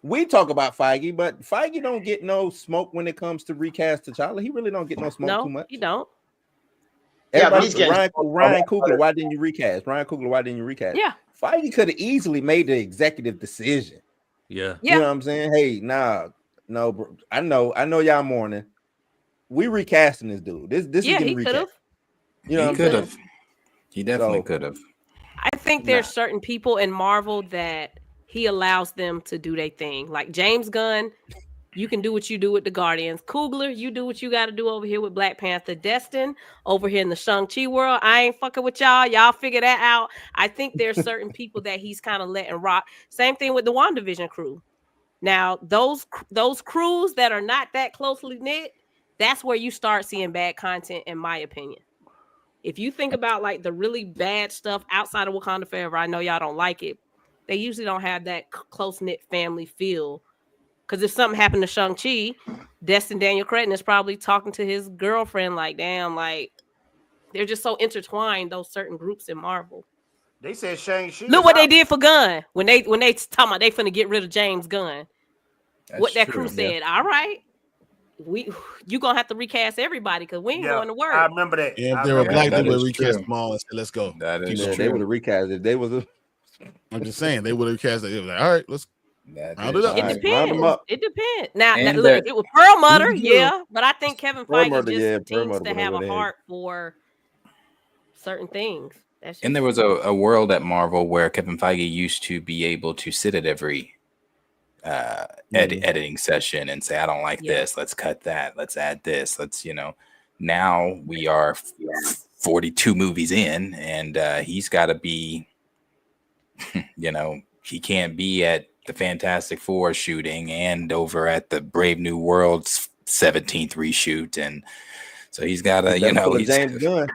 We talk about Feige, but Feige don't get no smoke when it comes to recast T'Challa. He really don't get no smoke too much. He don't. Everybody, Ryan Coogler, why didn't you recast? Ryan Coogler, why didn't you recast? Yeah. Feige could have easily made the executive decision. Yeah. You know what I'm saying? Hey, no, bro. I know y'all mourning. We recasting this dude. This is getting recast. You know he could have. He definitely could have. I think there's certain people in Marvel that he allows them to do their thing. Like James Gunn, you can do what you do with the Guardians. Coogler, you do what you got to do over here with Black Panther. Destin, over here in the Shang-Chi world, I ain't fucking with y'all. Y'all figure that out. I think there's certain people that he's kind of letting rock. Same thing with the WandaVision crew. Now, those crews that are not that closely knit, that's where you start seeing bad content, in my opinion. If you think about like the really bad stuff outside of Wakanda Forever, I know y'all don't like it. They usually don't have that close-knit family feel. Because if something happened to Shang-Chi, Destin Daniel Cretton is probably talking to his girlfriend like, damn, like, they're just so intertwined, those certain groups in Marvel. They said Shang-Chi. Look what they did for Gunn. When they talking about they finna get rid of James Gunn. What that crew said, all right, you gonna have to recast everybody because we ain't going to work. I remember that. Yeah, if they were black, they would recast them all and say, let's go. That is true. They would have recast it. They was I'm just saying they would have cast it. They was like, all right, let's round it up. It depends. It depends. Now And look, if it was Pearl Mutter, Mhm. yeah, but I think Kevin Feige Murder, just Pearl seems Murder to went have over a there. heart for certain things. That's And there was a world at Marvel where Kevin Feige used to be able to sit at every editing session and say, I don't like this. Let's cut that. Let's add this. Let's, now we are 42 movies in and he's got to be, he can't be at the Fantastic Four shooting and over at the Brave New World's 17th reshoot. And so he's got to, James Gunn.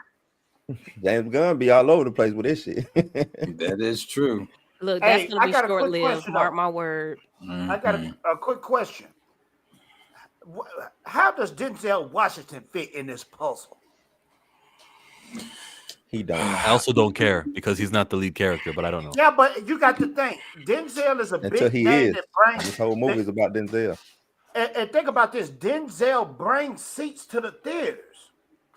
James Gunn be all over the place with this shit. That is true. Look, that's gonna be short-lived. Mark my word. I got a quick question. How does Denzel Washington fit in this puzzle? He don't. I also don't care because he's not the lead character, but I don't know. Yeah, but you got to think. Denzel is a Until big he name is. that brings. This whole movie is about Denzel. And think about this. Denzel brings seats to the theaters.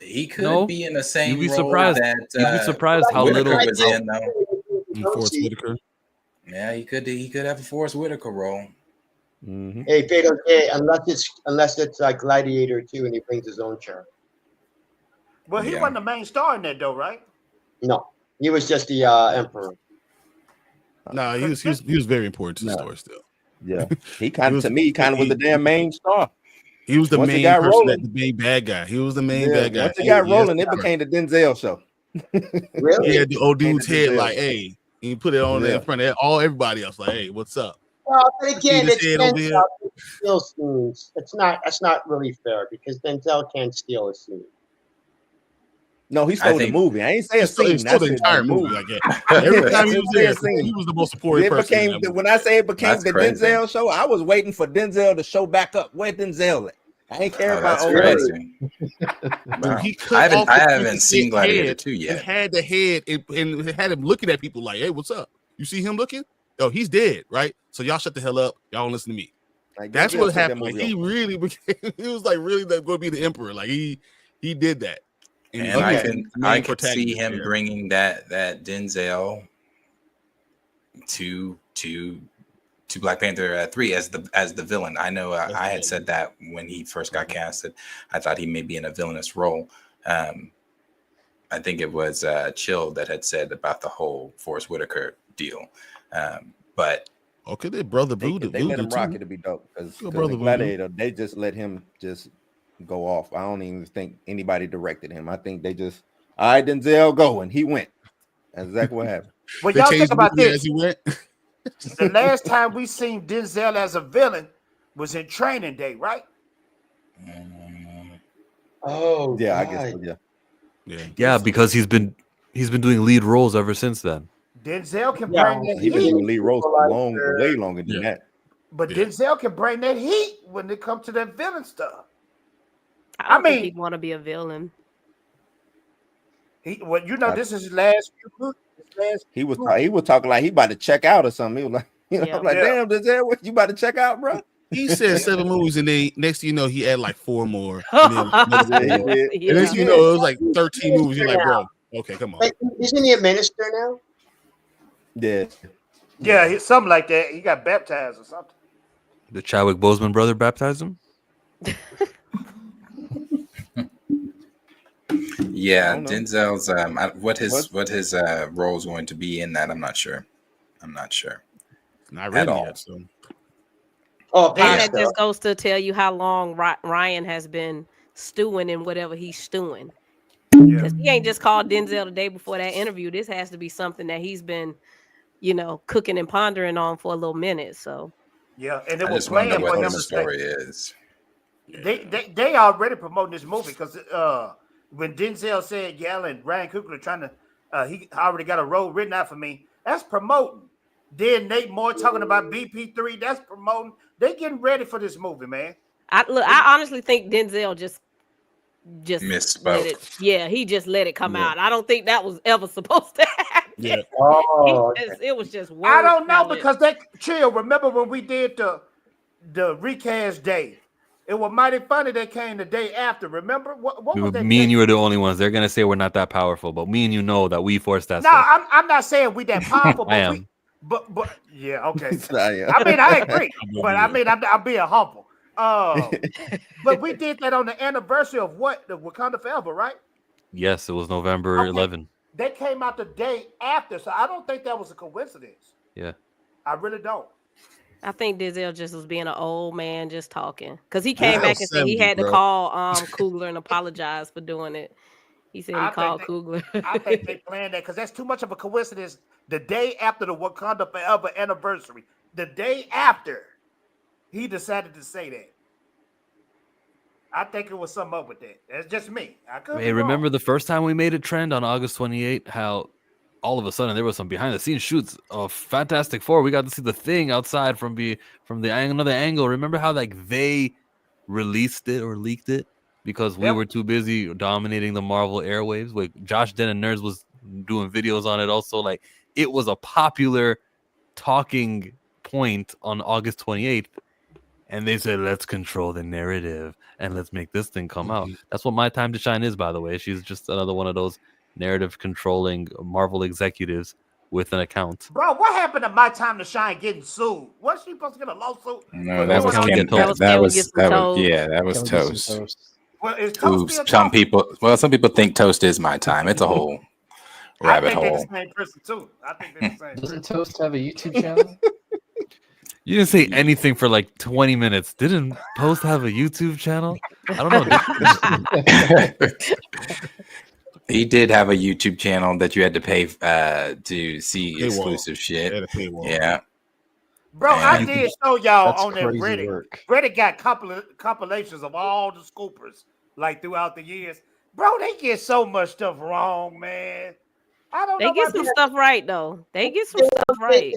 He could be in the same You'd be role surprised. that You'd be surprised how Whitaker little was in, though. Forrest Whitaker. Yeah, he could have a Forrest Whitaker role. Hey, Fatal, unless it's like Gladiator 2 and he brings his own chair. Well, he wasn't the main star in that, though, right? No, he was just the emperor. No, he was very important to the story still. Yeah, he kind of to me kind of was the damn main star. He was the Once it main got person, rolling- the main bad guy. He was the main bad guy. Once it got rolling, it became the Denzel show. Really? He had the old Became dude's the head Denzel. like, hey, he put it on there in front of everybody else, like, hey, what's up? Well, but again, his head over here. it's still scenes. That's not really fair because Denzel can't steal a scene. No, he stole the movie. I ain't saying He stole scene. I the said entire movie. Like, every time he was there, he was the most supportive It person. in became that movie. when I say it became That's the crazy. Denzel show. I was waiting for Denzel to show back up. Where Denzel at? I ain't care about old crazy. Dude, he cut I off the haven't seen Gladiator head 2 yet. and had the head and had him looking at people like, "Hey, what's up? You see him looking? Oh, he's dead, right? So y'all shut the hell up. Y'all don't listen to me." Like, that's what happened. Like, he really became. He was like really going to be the emperor. Like he did that. And I could see him bringing that Denzel to Black Panther 3 as the villain. I know I had said that when he first got casted. I thought he may be in a villainous role. I think it was Chill that had said about the whole Forrest Whitaker deal. But okay, they brother Voodoo. They let him rock it to be dope because the Gladiator, they just let him just go off. I don't even think anybody directed him. I think they just, all right, Denzel, go, and he went. That's exactly what happened. Well, y'all think about this. The last time we seen Denzel as a villain was in Training Day, right? Oh, yeah, God. I guess so, yeah, because he's been doing lead roles ever since then. Denzel can bring that He been heat. doing lead roles way longer than that. But Denzel can bring that heat when it comes to that villain stuff. I mean, he'd want to be a villain. This is his last few movies. He was talking like he about to check out or something. He was like, damn, Denzel, what you about to check out, bro? He said 7 movies, and then next thing you know, he had like 4 more. And then another 4 more. And next thing you know, it was like 13 movies. You're like, bro, okay, come on. Wait, isn't he a minister now? Yeah. Yeah, something like that. He got baptized or something. The Chadwick Boseman brother baptized him? Yeah, Denzel's what his role is going to be in that, I'm not sure. Not really at all. yet, so. And that just goes to tell you how long Ryan has been stewing in whatever he's stewing. Because he ain't just called Denzel the day before that interview. This has to be something that he's been, cooking and pondering on for a little minute. So yeah, and they I were just wonder playing what for him the to story say. is. They already promoting this movie because when Denzel said, "Yeah, and Ryan Coogler trying to, he already got a role written out for me." That's promoting. Then Nate Moore talking about BP3. That's promoting. They getting ready for this movie, man. I honestly think Denzel just misspoke. let it. Yeah, he just let it come out. I don't think that was ever supposed to happen. Yeah. It was just. I don't know because they chill. Remember when we did the recast day? It was mighty funny. They came the day after. Remember what was that? Me and you are the only ones. They're gonna say we're not that powerful, but me and you know that we forced that. No, stuff. I'm not saying we that powerful. I am. But yeah, okay. I mean, I agree, but I mean, I'm being humble. But we did that on the anniversary of what the Wakanda Forever, right? Yes, it was November 11. They came out the day after, so I don't think that was a coincidence. Yeah, I really don't. I think Denzel just was being an old man just talking because he came back and said he had to call Coogler and apologize for doing it. He said he called Coogler. I think they planned that because that's too much of a coincidence. The day after the Wakanda Forever anniversary, the day after, he decided to say that. I think it was something up with that. That's just me. I could Hey, remember the first time we made a trend on August 28th? How all of a sudden there was some behind the scenes shoots of Fantastic Four. We got to see the Thing outside from the another angle. Remember how they released it or leaked it because we were too busy dominating the Marvel airwaves? Like Josh Den and Nerds was doing videos on it. Also, like it was a popular talking point on August 28th. And they said, let's control the narrative and let's make this thing come out. That's what My Time to Shine is, by the way. She's just another one of those narrative controlling Marvel executives with an account. Bro, what happened to My Time to Shine getting sued? Was she supposed to get a lawsuit? No, that was Toast. Well, is Toast still some people think Toast is My Time. It's a whole rabbit hole. I think they're the same person too. I think they're the same. Doesn't Toast have a YouTube channel? You didn't say anything for like 20 minutes. Didn't Post have a YouTube channel? I don't know. He did have a YouTube channel that you had to pay to see exclusive shit. Yeah. Bro, I did show y'all on that Reddit. Reddit got compilations of all the scoopers like throughout the years. Bro, they get so much stuff wrong, man. I don't know. They get some stuff right though. They get some stuff right.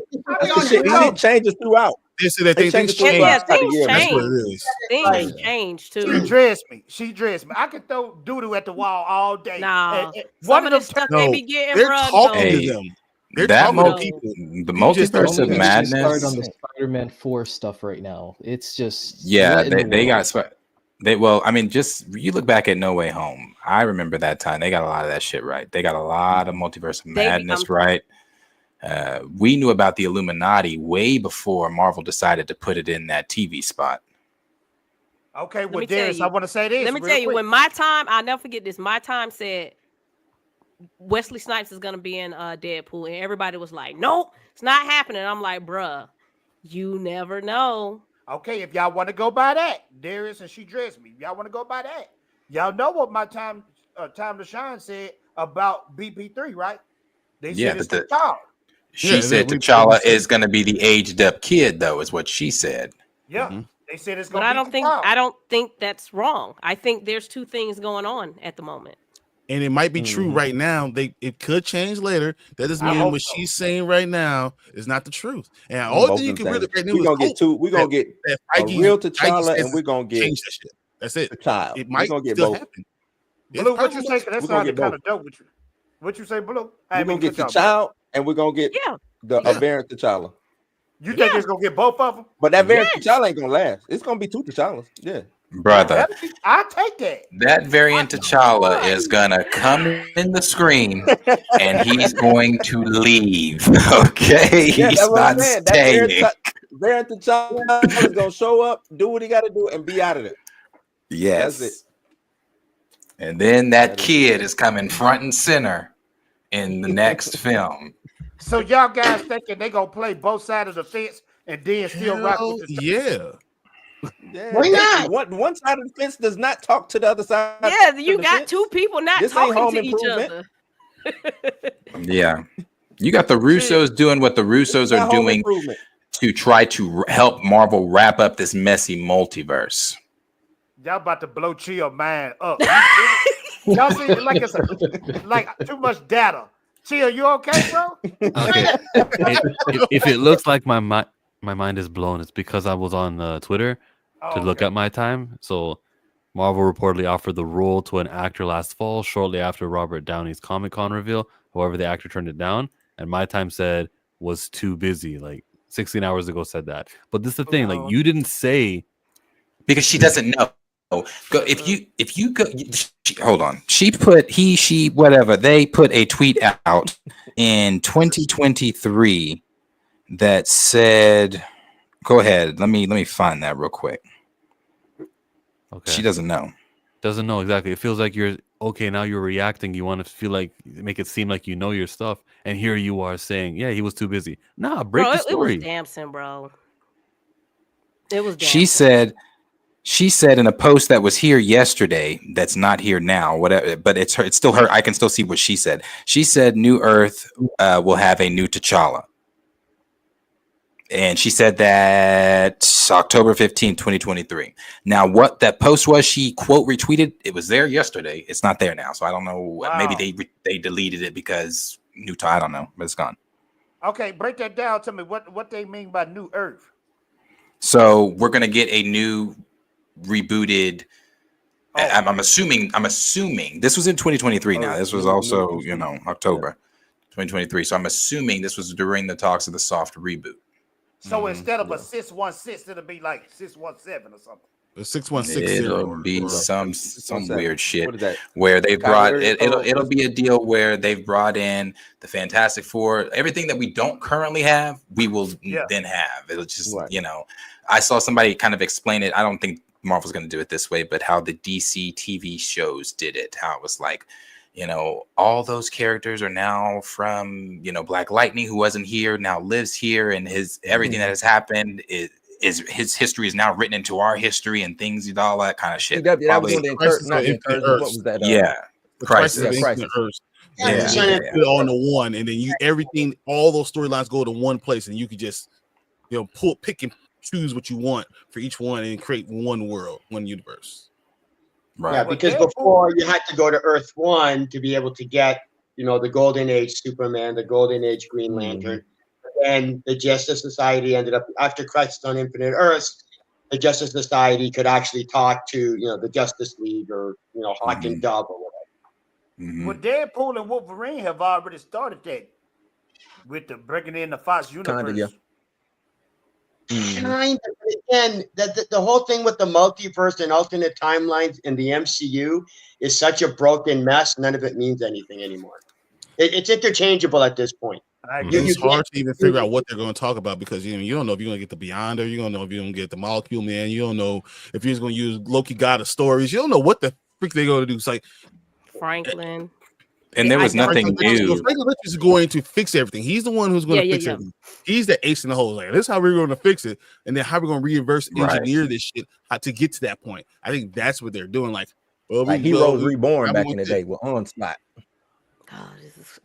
Shit changes throughout. They said that They things changed it Yeah, changed. things That's what change. it is. Things Yeah. change She too. dressed me. She dressed me. I could throw doo-doo at the wall all day. Nah, One some of of them this stuff they No, be getting, they're bruh. talking to No, Hey, them. They're that talking to multi, no. people. the People just don't multiverse see of Don't that. get me started on madness. the Spider-Man 4 stuff right now. It's just Yeah, what in the they world? got they well, I mean, just you look back at No Way Home. I remember that time they got a lot of that shit right. They got a lot of multiverse of They be, madness right. We knew about the Illuminati way before Marvel decided to put it in that TV spot. Okay, let well, me tell Darius, I you. want to say this. Let me real tell you. quick. When my time, I'll never forget this. My time said Wesley Snipes is gonna be in Deadpool, and everybody was like, "Nope, it's not happening." I'm like, "Bruh, you never know." Okay, if y'all want to go by that, Darius and she dressed me. Y'all want to go by that? Y'all know what my time to shine said about BP3, right? They Yeah, said it's but too tall. she said we T'Challa said is going to be the aged up kid, though, is what she said. Yeah, they said it's But gonna be too tall. I don't think that's wrong. I think there's two things going on at the moment. And it might be true right now. It could change later. That doesn't I mean hope what so. she's saying right now is not the truth. And the only thing you can really right now We're is gonna get hope two. We're gonna get that a Feige real says T'Challa, and is we're gonna get change that shit. That's it. the child. It We're might gonna get still both. happen. Blue, what you say? 'Cause that We're gonna sounded get kind both. of dope with you. What you say, Blue? We're gonna get the child, and we're gonna get the a variant T'Challa. You think it's gonna get both of them? But that variant T'Challa ain't gonna last. It's gonna be two T'Challas. Yeah, Brother, I take that. that variant T'Challa is going to come in the screen and he's going to leave. Okay, yeah, that's he's what I'm not saying. That staying. variant T'Challa is gonna show up, do what he got to do, and be out of there. Yes. That's it. And then that kid is coming front and center in the next film. So y'all guys thinking they gonna play both sides of the fence and then still rock with the yeah. Yeah, Why not? One side of the fence does not talk to the other side. Yeah, of you the got fence. two people not This ain't talking Home to each Improvement. other. Yeah. You got the Russos doing what the Russos not are Home doing Improvement. to try to help Marvel wrap up this messy multiverse. Y'all about to blow Chill mind up. Y'all see it like it's like too much data. Chill, you okay, bro? Okay. If it looks like my mind is blown, it's because I was on Twitter to look at my time. So Marvel reportedly offered the role to an actor last fall, shortly after Robert Downey's Comic-Con reveal. However, the actor turned it down, and my time said was too busy. Like 16 hours ago said that. But this is the thing, like you didn't say because she doesn't know. Go if you go. Hold on. She put she whatever they put a tweet out in 2023 that said, "Go ahead. Let me find that real quick." Okay. She doesn't know. Doesn't know exactly. It feels like you're okay. Now you're reacting. You want to feel like make it seem like you know your stuff, and here you are saying, "Yeah, he was too busy." Nah, break Bro, the it story. was Damson, bro. It was She said in a post that was here yesterday, that's not here now, whatever, but it's her, it's still her. I can still see what she said. She said New Earth will have a new T'Challa. And she said that October 15th, 2023. Now, what that post was, she quote retweeted. It was there yesterday. It's not there now. So I don't know. Wow. Maybe they deleted it because I don't know, but it's gone. Okay, break that down to me. What they mean by New Earth? So we're going to get a new rebooted. I'm assuming this was in 2023 now. This was also, October 2023. So I'm assuming this was during the talks of the soft reboot. So instead of a 616, it'll be like 617 or something. A 6160. It'll be some weird shit What is that? where they brought Kyrie it. It'll be a deal where they've brought in the Fantastic Four. Everything that we don't currently have, we will then have. It'll just I saw somebody kind of explain it. I don't think Marvel's going to do it this way, but how the DC TV shows did it. How it was like, all those characters are now from Black Lightning, who wasn't here, now lives here, and his everything that has happened is his history is now written into our history and things and all that kind of shit. That was on the Infinite Earths. What was that? Yeah, Crisis. Crisis. Put it all into one, and then all those storylines go to one place, and you could just pick and choose what you want for each one and create one world, one universe. Right. Yeah, because before you had to go to Earth 1 to be able to get, the Golden Age Superman, the Golden Age Green Lantern. then the Justice Society ended up, after Crisis on Infinite Earths, the Justice Society could actually talk to, the Justice League or, Hawk and Dove or whatever. Well, Deadpool and Wolverine have already started that with the breaking in the Fox universe. Kind of, yeah. Kind of. Again, the whole thing with the multiverse and alternate timelines in the MCU is such a broken mess. None of it means anything anymore. It's interchangeable at this point. It's hard to even figure out what they're going to talk about because you don't know if you're going to get the Beyonder, you don't know if you're going to get the Molecule Man, you don't know if you're just going to use Loki God of Stories, you don't know what the freak they're going to do. It's like Franklin. And there was nothing new. Franklin Richards is going to fix everything. He's the one who's going to fix everything. He's the ace in the hole. Like, this is how we're going to fix it, and then how we're going to reverse engineer this shit to get to that point. I think that's what they're doing. Like, Heroes Reborn back in the day with Onslaught. God,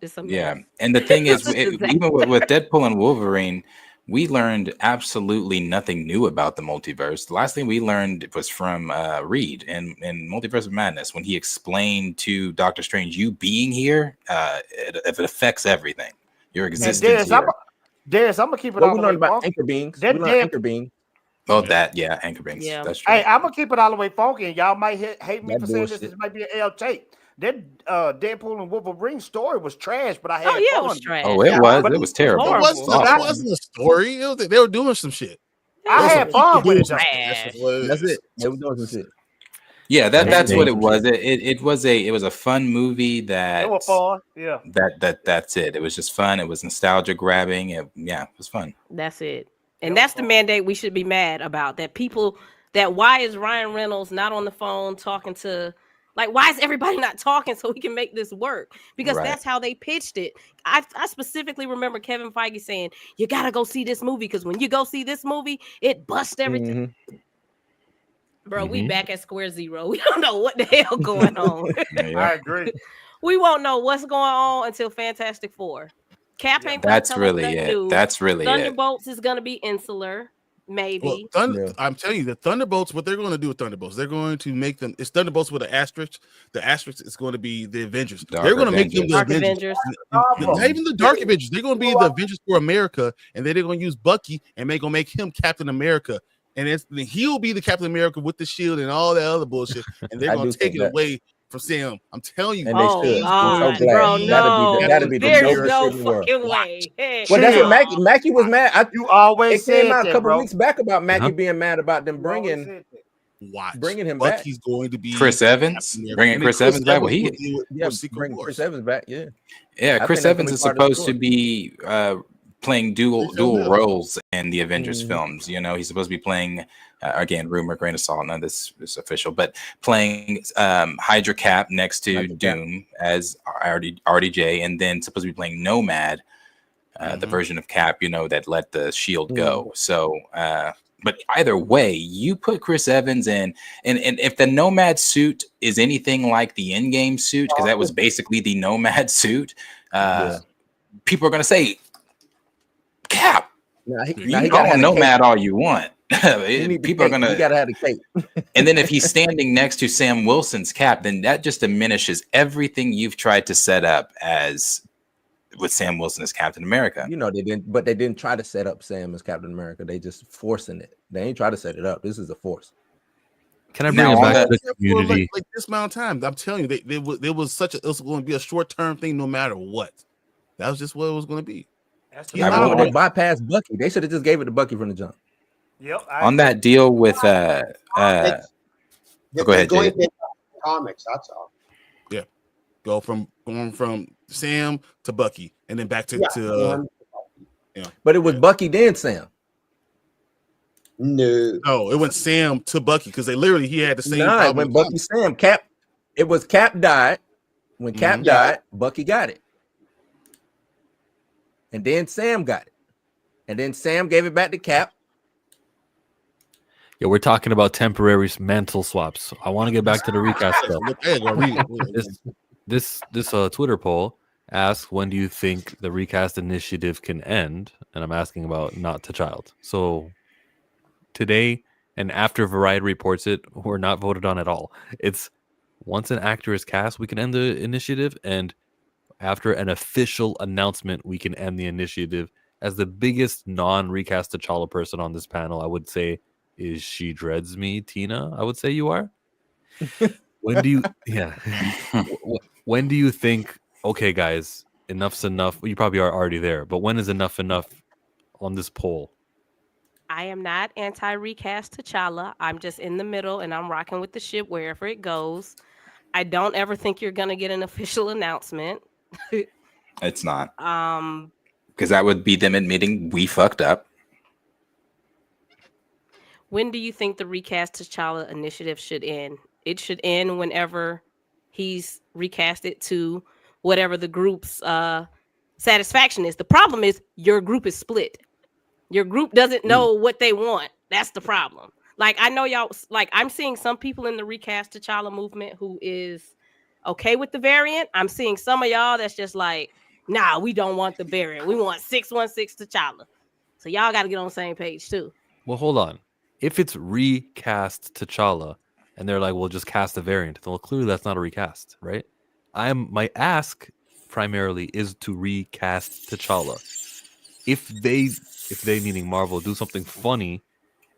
it's a mess. Yeah, and the thing is, even with Deadpool and Wolverine, we learned absolutely nothing new about the multiverse. The last thing we learned was from Reed in Multiverse of Madness when he explained to Doctor Strange, you being here, it affects everything. Your existence here. Darius, I'm gonna keep it all the way about anchor beings. Anchor beings. Oh, anchor beings. Yeah. That's true. Hey, I'm gonna keep it all the way funky, and y'all might hate me for saying this. This might be an L tape. That Deadpool and Wolverine story was trash, but I had fun. It was trash. Oh, it was terrible. That wasn't a story. They were doing some shit. I had fun with it. That's it. They were doing some shit. Yeah, that's what it was. It was a fun movie that it was fun. Yeah. That's it. It was just fun. It was nostalgia grabbing. It was fun. That's it. And that's the mandate we should be mad about. Why is Ryan Reynolds not on the phone talking to, why is everybody not talking so we can make this work? Because that's how they pitched it. I specifically remember Kevin Feige saying, you got to go see this movie because when you go see this movie, it busts everything. Bro, we back at square zero. We don't know what the hell going on. I agree. We won't know what's going on until Fantastic Four. Cap ain't That's really it. New. That's really Thunderbolts is going to be insular. Maybe. Well, I'm telling you, the Thunderbolts, what they're going to do with Thunderbolts, they're going to make them, it's Thunderbolts with an asterisk. The asterisk is going to be the Avengers. They're going to make them the Avengers. Not even the Dark Avengers. They're going to be the Avengers for America, and then they're going to use Bucky and they're going to make him Captain America. And he'll be the Captain America with the shield and all that other bullshit. And they're going to take it away from Sam. I'm telling you. And they should. I'm so glad. Bro, no. That'd be the There's no fucking way. Hey, well, that's what Mackie was mad. You always it came said out a couple bro. weeks back about Mackie being mad about them bringing him back. He's going to be Chris Evans. Bringing Chris Evans back. Bring Chris Evans back. Yeah. Yeah, Chris Evans is supposed to be playing dual roles in the Avengers films. He's supposed to be playing again, rumor, grain of salt, none of this is official, but playing Hydra Cap next to Doom as RDJ, and then supposed to be playing Nomad, the version of Cap, that let the shield go. So but either way, you put Chris Evans in, and if the Nomad suit is anything like the Endgame suit, because that was basically the Nomad suit, people are going to say, Cap, you call Nomad all you want. People are going to. You got to have the cape. And then if he's standing next to Sam Wilson's Cap, then that just diminishes everything you've tried to set up as with Sam Wilson as Captain America. They didn't try to set up Sam as Captain America. They just forcing it. They ain't try to set it up. This is a force. Can I bring it back to the community? Like this amount of time, I'm telling you, it was going to be a short term thing, no matter what. That was just what it was going to be. They bypassed Bucky. They should have just gave it to Bucky from the jump. Yep. On that deal with go ahead, Jay. Comics, that's all. Yeah, going from Sam to Bucky, and then back to But it was Bucky then Sam. No, it went Sam to Bucky because he had the same. Nah, it went Bucky Sam. Cap. It was Cap died. When Cap died, Bucky got it, and then Sam got it, and then Sam gave it back to Cap. Yeah, we're talking about temporary mantle swaps. I want to get back to the recast stuff. This Twitter poll asks, when do you think the recast initiative can end? And I'm asking about not to child. So today, and after Variety reports it, we're not voted on at all. It's once an actor is cast, we can end the initiative, and after an official announcement, we can end the initiative as the biggest non-recast T'Challa person on this panel, I would say is She Dreads Me, Tina. I would say you are. When do you? Yeah. When do you think? Okay, guys, enough's enough. You probably are already there, but when is enough on this poll? I am not anti-recast T'Challa. I'm just in the middle, and I'm rocking with the ship wherever it goes. I don't ever think you're gonna get an official announcement. It's not. Because that would be them admitting we fucked up. When do you think the recast T'Challa initiative should end? It should end whenever he's recasted to whatever the group's satisfaction is. The problem is your group is split. Your group doesn't know what they want. That's the problem. Like, I know y'all, like, I'm seeing some people in the recast T'Challa movement who is okay with the variant. I'm seeing some of y'all that's just like, nah, we don't want the variant. We want 616 T'Challa. So y'all got to get on the same page too. Well, hold on. If it's recast T'Challa and they're like, well, just cast a variant, well, clearly that's not a recast, right? My ask primarily is to recast T'Challa. If they meaning Marvel do something funny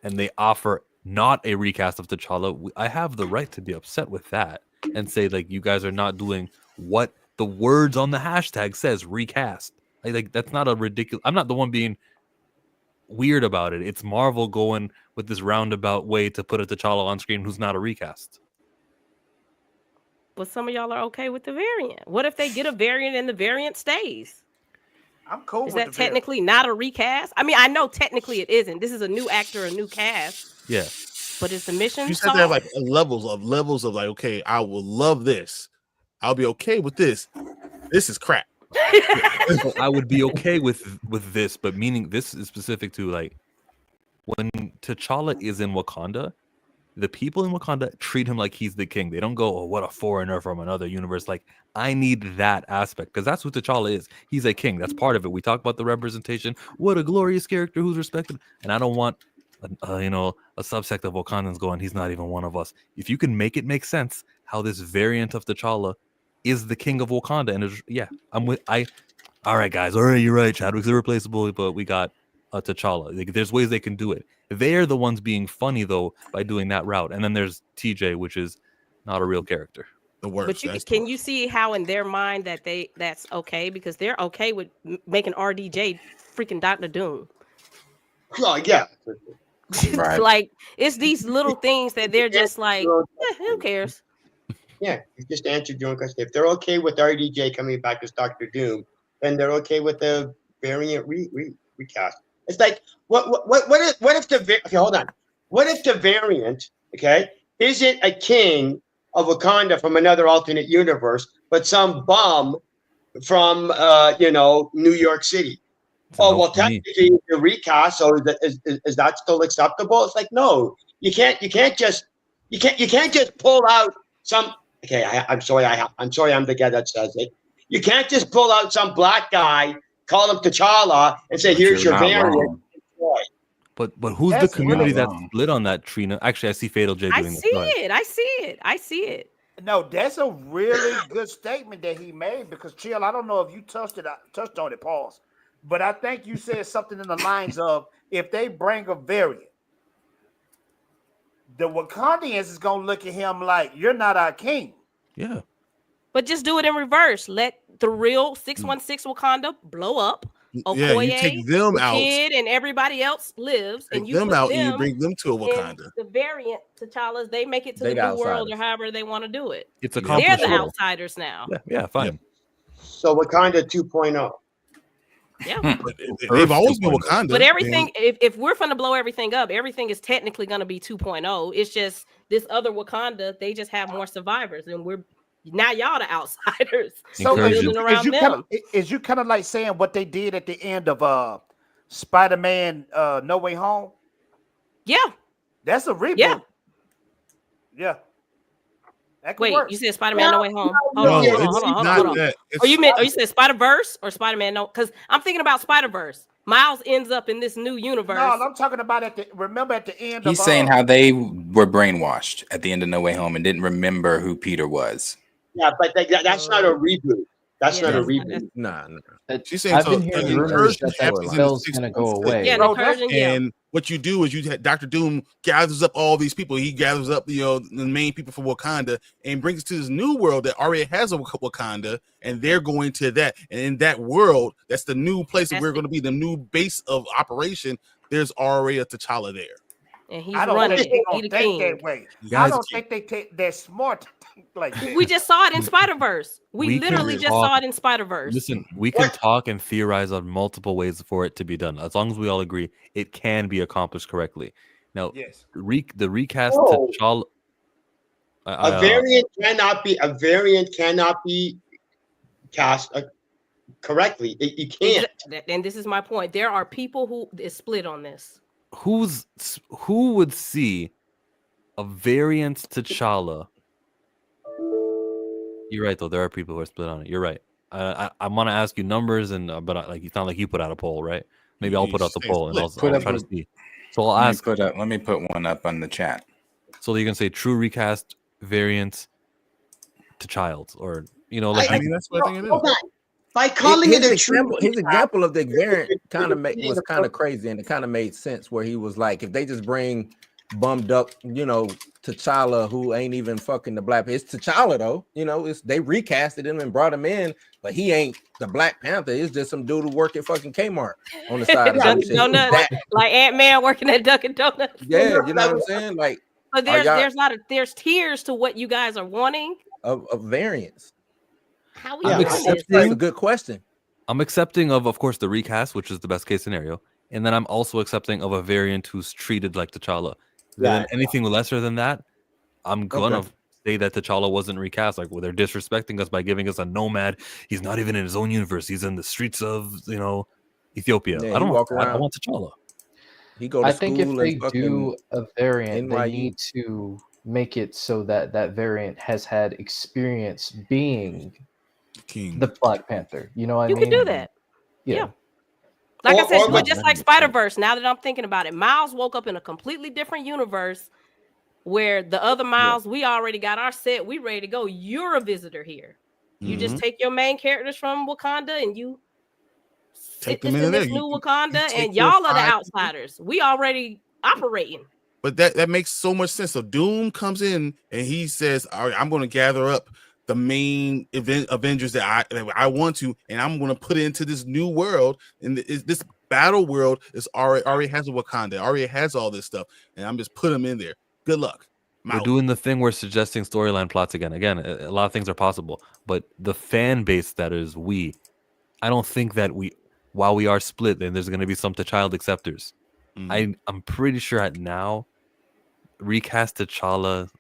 and they offer not a recast of T'Challa, I have the right to be upset with that and say, like, you guys are not doing what the words on the hashtag says, recast. Like that's not a ridiculous. I'm not the one being weird about it. It's Marvel going with this roundabout way to put a T'Challa on screen who's not a recast. But some of y'all are okay with the variant. What if they get a variant and the variant stays? I'm cool. Is that technically not a recast? I mean, I know technically it isn't. This is a new actor, a new cast. Yeah. But is the mission? You said there like levels of like, okay, I will love this. I'll be okay with this. This is crap. I would be okay with this, but meaning this is specific to like when T'Challa is in Wakanda, the people in Wakanda treat him like he's the king. They don't go, oh, what a foreigner from another universe. Like, I need that aspect because that's what T'Challa is. He's a king. That's part of it. We talk about the representation. What a glorious character who's respected. And I don't want, a subsect of Wakandans going, he's not even one of us. If you can make it make sense how this variant of T'Challa is the king of Wakanda. And all right, guys. All right, you're right. Chadwick's irreplaceable, but we got T'Challa. Like, there's ways they can do it. They're the ones being funny though by doing that route. And then there's TJ, which is not a real character. The worst. But can you see how in their mind that's okay because they're okay with making RDJ freaking Dr. Doom? Oh yeah. Right. Like, it's these little things that they're just like, who cares? Yeah, you just answered your own question. If they're okay with RDJ coming back as Dr. Doom, then they're okay with the variant recast. It's like, what if the okay, hold on. What if the variant, okay, isn't a king of Wakanda from another alternate universe, but some bum from New York City? Technically the recast. So is that still acceptable? It's like, no, you can't just pull out some. Okay, I'm sorry. I'm the guy that says it. You can't just pull out some black guy, call him T'Challa, and say, "Here's your variant." But who's the community that's split on that, Trina? Actually, I see Fatal J doing it. I see it. No, that's a really good statement that he made because, Chill, I don't know if you touched on it, pause. But I think you said something in the lines of, if they bring a variant, the Wakandians is going to look at him like, you're not our king. Yeah. But just do it in reverse. Let the real 616 Wakanda blow up. Okoye, you take them out, Kid, and everybody else lives, take and you them put out, them and you bring them to a Wakanda. The variant T'Challa's, they make it to the new world or however they want to do it. It's a they're the outsiders now. Yeah, fine. So Wakanda 2.0. Yeah, they've always been Wakanda. But everything, if we're going to blow everything up, everything is technically going to be 2.0. It's just this other Wakanda, they just have more survivors, and now y'all the outsiders. So is you kind of like saying what they did at the end of Spider-Man No Way Home? Yeah. That's a reboot. Yeah. Wait, work. You said Spider-Man No Way Home? Hold on. Or you said Spider-Verse or Spider-Man No? Because I'm thinking about Spider-Verse. Miles ends up in this new universe. No, I'm talking about at the end. He's saying how they were brainwashed at the end of No Way Home and didn't remember who Peter was. Yeah, but that's not a reboot. That's not a Nah, reboot. nah. She's saying I've so. been The hearing rumors incursion that that happens in the spell's sixth gonna one go away. Yeah, an incursion. Yeah. And what you do is Dr. Doom gathers up all these people. He gathers up, the main people from Wakanda and brings it to this new world that already has a Wakanda, and they're going to that. And in that world, that's the new place that we're going to be, the new base of operation. There's already a T'Challa there. And he's I don't running think it. they He gonna the think king. that way. Guys, I don't think they're smart to think like that. We just saw it in Spider-Verse. We We literally can just talk- saw it in Spider-Verse. Listen, we can talk and theorize on multiple ways for it to be done. As long as we all agree it can be accomplished correctly. Now, Yes. the recast No. T'Challa. A variant cannot be cast correctly. You can't. And this is my point. There are people who is split on this. Who would see a variant T'Challa? You're right, though. There are people who are split on it. You're right. I want to ask you numbers, but it's not like you put out a poll, right? Maybe I'll put out the poll and I'll try to see. So I'll ask. Let me put one up on the chat. So you can say true recast variant to child, or that's what I think it is. Hold on. By calling his it a example, true his example of the variant was kind of crazy, and it kind of made sense where he was like, if they just bring bummed up, T'Challa, who ain't even fucking the Black. It's T'Challa though, they recasted him and brought him in, but he ain't the Black Panther. It's just some dude who work at fucking Kmart on the side of Dunkin' some Donuts, shit. like Ant-Man working at Dunkin' Donuts. Yeah, you know what I'm saying? Like, but there's tiers to what you guys are wanting of variants. How we That's a good question. I'm accepting of course, the recast, which is the best case scenario, and then I'm also accepting of a variant who's treated like T'Challa. Then anything lesser than that, I'm gonna say that T'Challa wasn't recast. Like, they're disrespecting us by giving us a nomad. He's not even in his own universe. He's in the streets of Ethiopia. Yeah, I don't walk want. I around. want T'Challa. He go to I school think if and they fucking do a variant, they NYU. need to make it so that that variant has had experience being the Black Panther. You know what I You mean? can do that. Yeah. Like I said, do it just like Spider-Verse. Now that I'm thinking about it, Miles woke up in a completely different universe where the other Miles, we already got our set. We ready to go. You're a visitor here. You just take your main characters from Wakanda and you Take sit them in in this there. new Wakanda, take and your y'all are the 5 outsiders. We already operating. But that makes so much sense. So Doom comes in and he says, "All right, I'm going to gather up the main Avengers that I want to, and I'm going to put it into this new world. And this battle world is already has a Wakanda, already has all this stuff, and I'm just put them in there. Good luck." We're doing the thing. We're suggesting storyline plots again. Again, a lot of things are possible, but the fan base that is I don't think that while we are split, then there's going to be some T'Challa acceptors. I'm pretty sure at now, recast T'Challa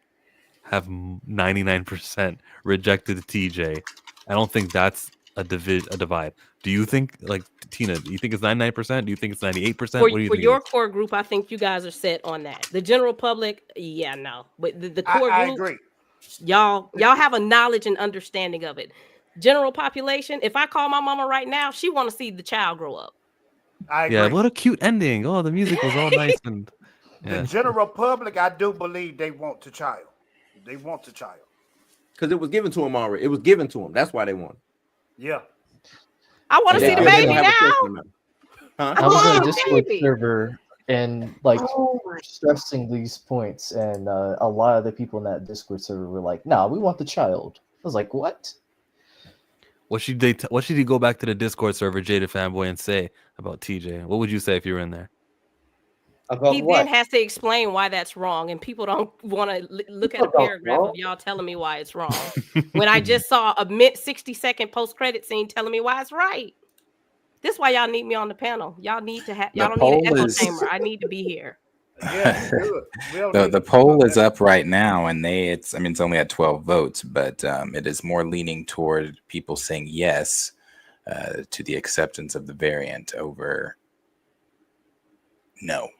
have 99% rejected TJ. I don't think that's a divide. Do you think, like Tina? Do you think it's 99%? Do you think it's 98%? What do you For think? your core group, I think you guys are set on that. The general public, yeah, no. But the core I group, agree. Y'all have a knowledge and understanding of it. General population, if I call my mama right now, she want to see the child grow up. I agree. Yeah, what a cute ending. Oh, the music was all nice and The general public, I do believe they want T'Challa. They want T'Challa. Because it was given to him already. It was given to him. That's why they won. Yeah. I want to see the baby now. I was on a Discord server and stressing these points, and a lot of the people in that Discord server were like, "Nah, we want the child." I was like, "What?" What should he go back to the Discord server, Jada Fanboy, and say about TJ? What would you say if you were in there? He then has to explain why that's wrong, and people don't want to look at a paragraph of y'all telling me why it's wrong. When I just saw a 60-second post-credit scene telling me why it's right. This is why y'all need me on the panel. Y'all need to have. Y'all don't need an echo chamber. I need to be here. Yeah, the poll is up right now, and it's only at 12 votes, but it is more leaning toward people saying yes to the acceptance of the variant over no.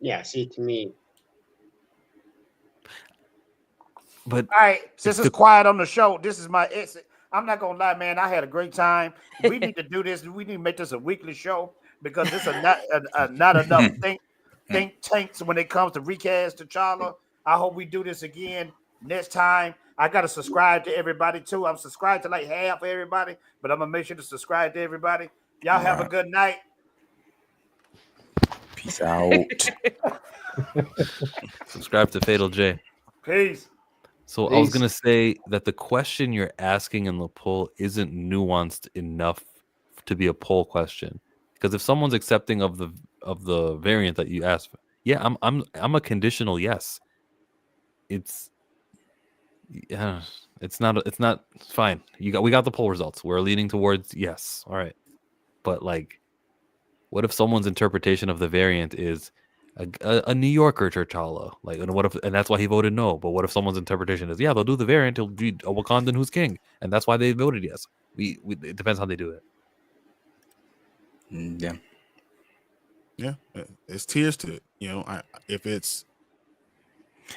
Yeah, see, to me. But all right, since it's quiet on the show, this is my exit. I'm not gonna lie, man. I had a great time. We need to do this. We need to make this a weekly show because this is not enough think tanks when it comes to recast T'Challa. I hope we do this again. Next time, I gotta subscribe to everybody too. I'm subscribed to like half of everybody, but I'm gonna make sure to subscribe to everybody. Y'all have a good night. Peace out. Subscribe to Fatal J. Peace. So I was gonna say that the question you're asking in the poll isn't nuanced enough to be a poll question. Because if someone's accepting of the variant that you asked for, yeah, I'm a conditional yes. It's not fine. We got the poll results. We're leaning towards yes. All right. But like, what if someone's interpretation of the variant is a New Yorker T'Challa? Like, and that's why he voted no. But what if someone's interpretation is, yeah, they'll do the variant, he'll be a Wakandan who's king, and that's why they voted yes. It depends how they do it. Yeah, it's tiers to it. You know, if it's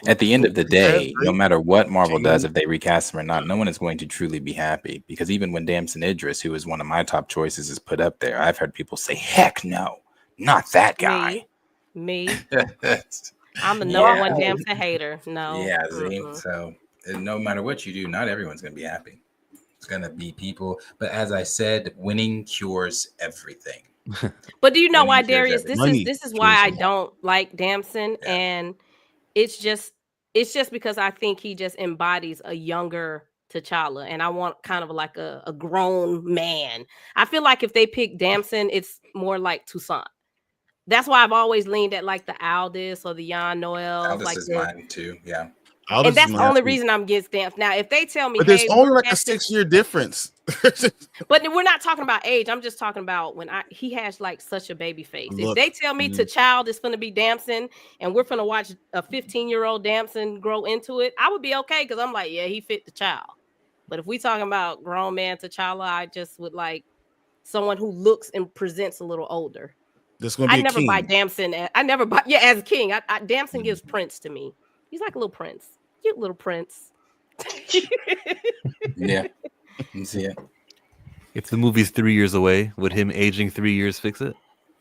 at the end of the day, no matter what Marvel does, if they recast him or not, no one is going to truly be happy. Because even when Damson Idris, who is one of my top choices, is put up there, I've heard people say, "Heck no, not that guy." Me. I'm the number one Damson hater. No. Yeah. So no matter what you do, not everyone's going to be happy. It's going to be people. But as I said, winning cures everything. But do you know why, Darius? This is why I don't like Damson, and it's just because I think he just embodies a younger T'Challa, and I want kind of like a grown man. I feel like if they pick Damson, it's more like Toussaint. That's why I've always leaned at like the Aldis or the Jan Noel. Aldis like is mine too. Yeah. And that's the only reason I'm against Damson. Now, if they tell me, but there's only like a 6-year difference. But we're not talking about age. I'm just talking about when he has like such a baby face. If they tell me T'Challa is going to be Damson and we're going to watch a 15-year-old Damson grow into it, I would be okay because I'm like, yeah, he fit T'Challa. But if we talking about grown man T'Challa, I just would like someone who looks and presents a little older. I never buy Damson. I never buy. Yeah, as a king, Damson gives Prince to me. He's like a little prince, cute little prince. Yeah, you see it. If the movie's 3 years away, would him aging 3 years fix it?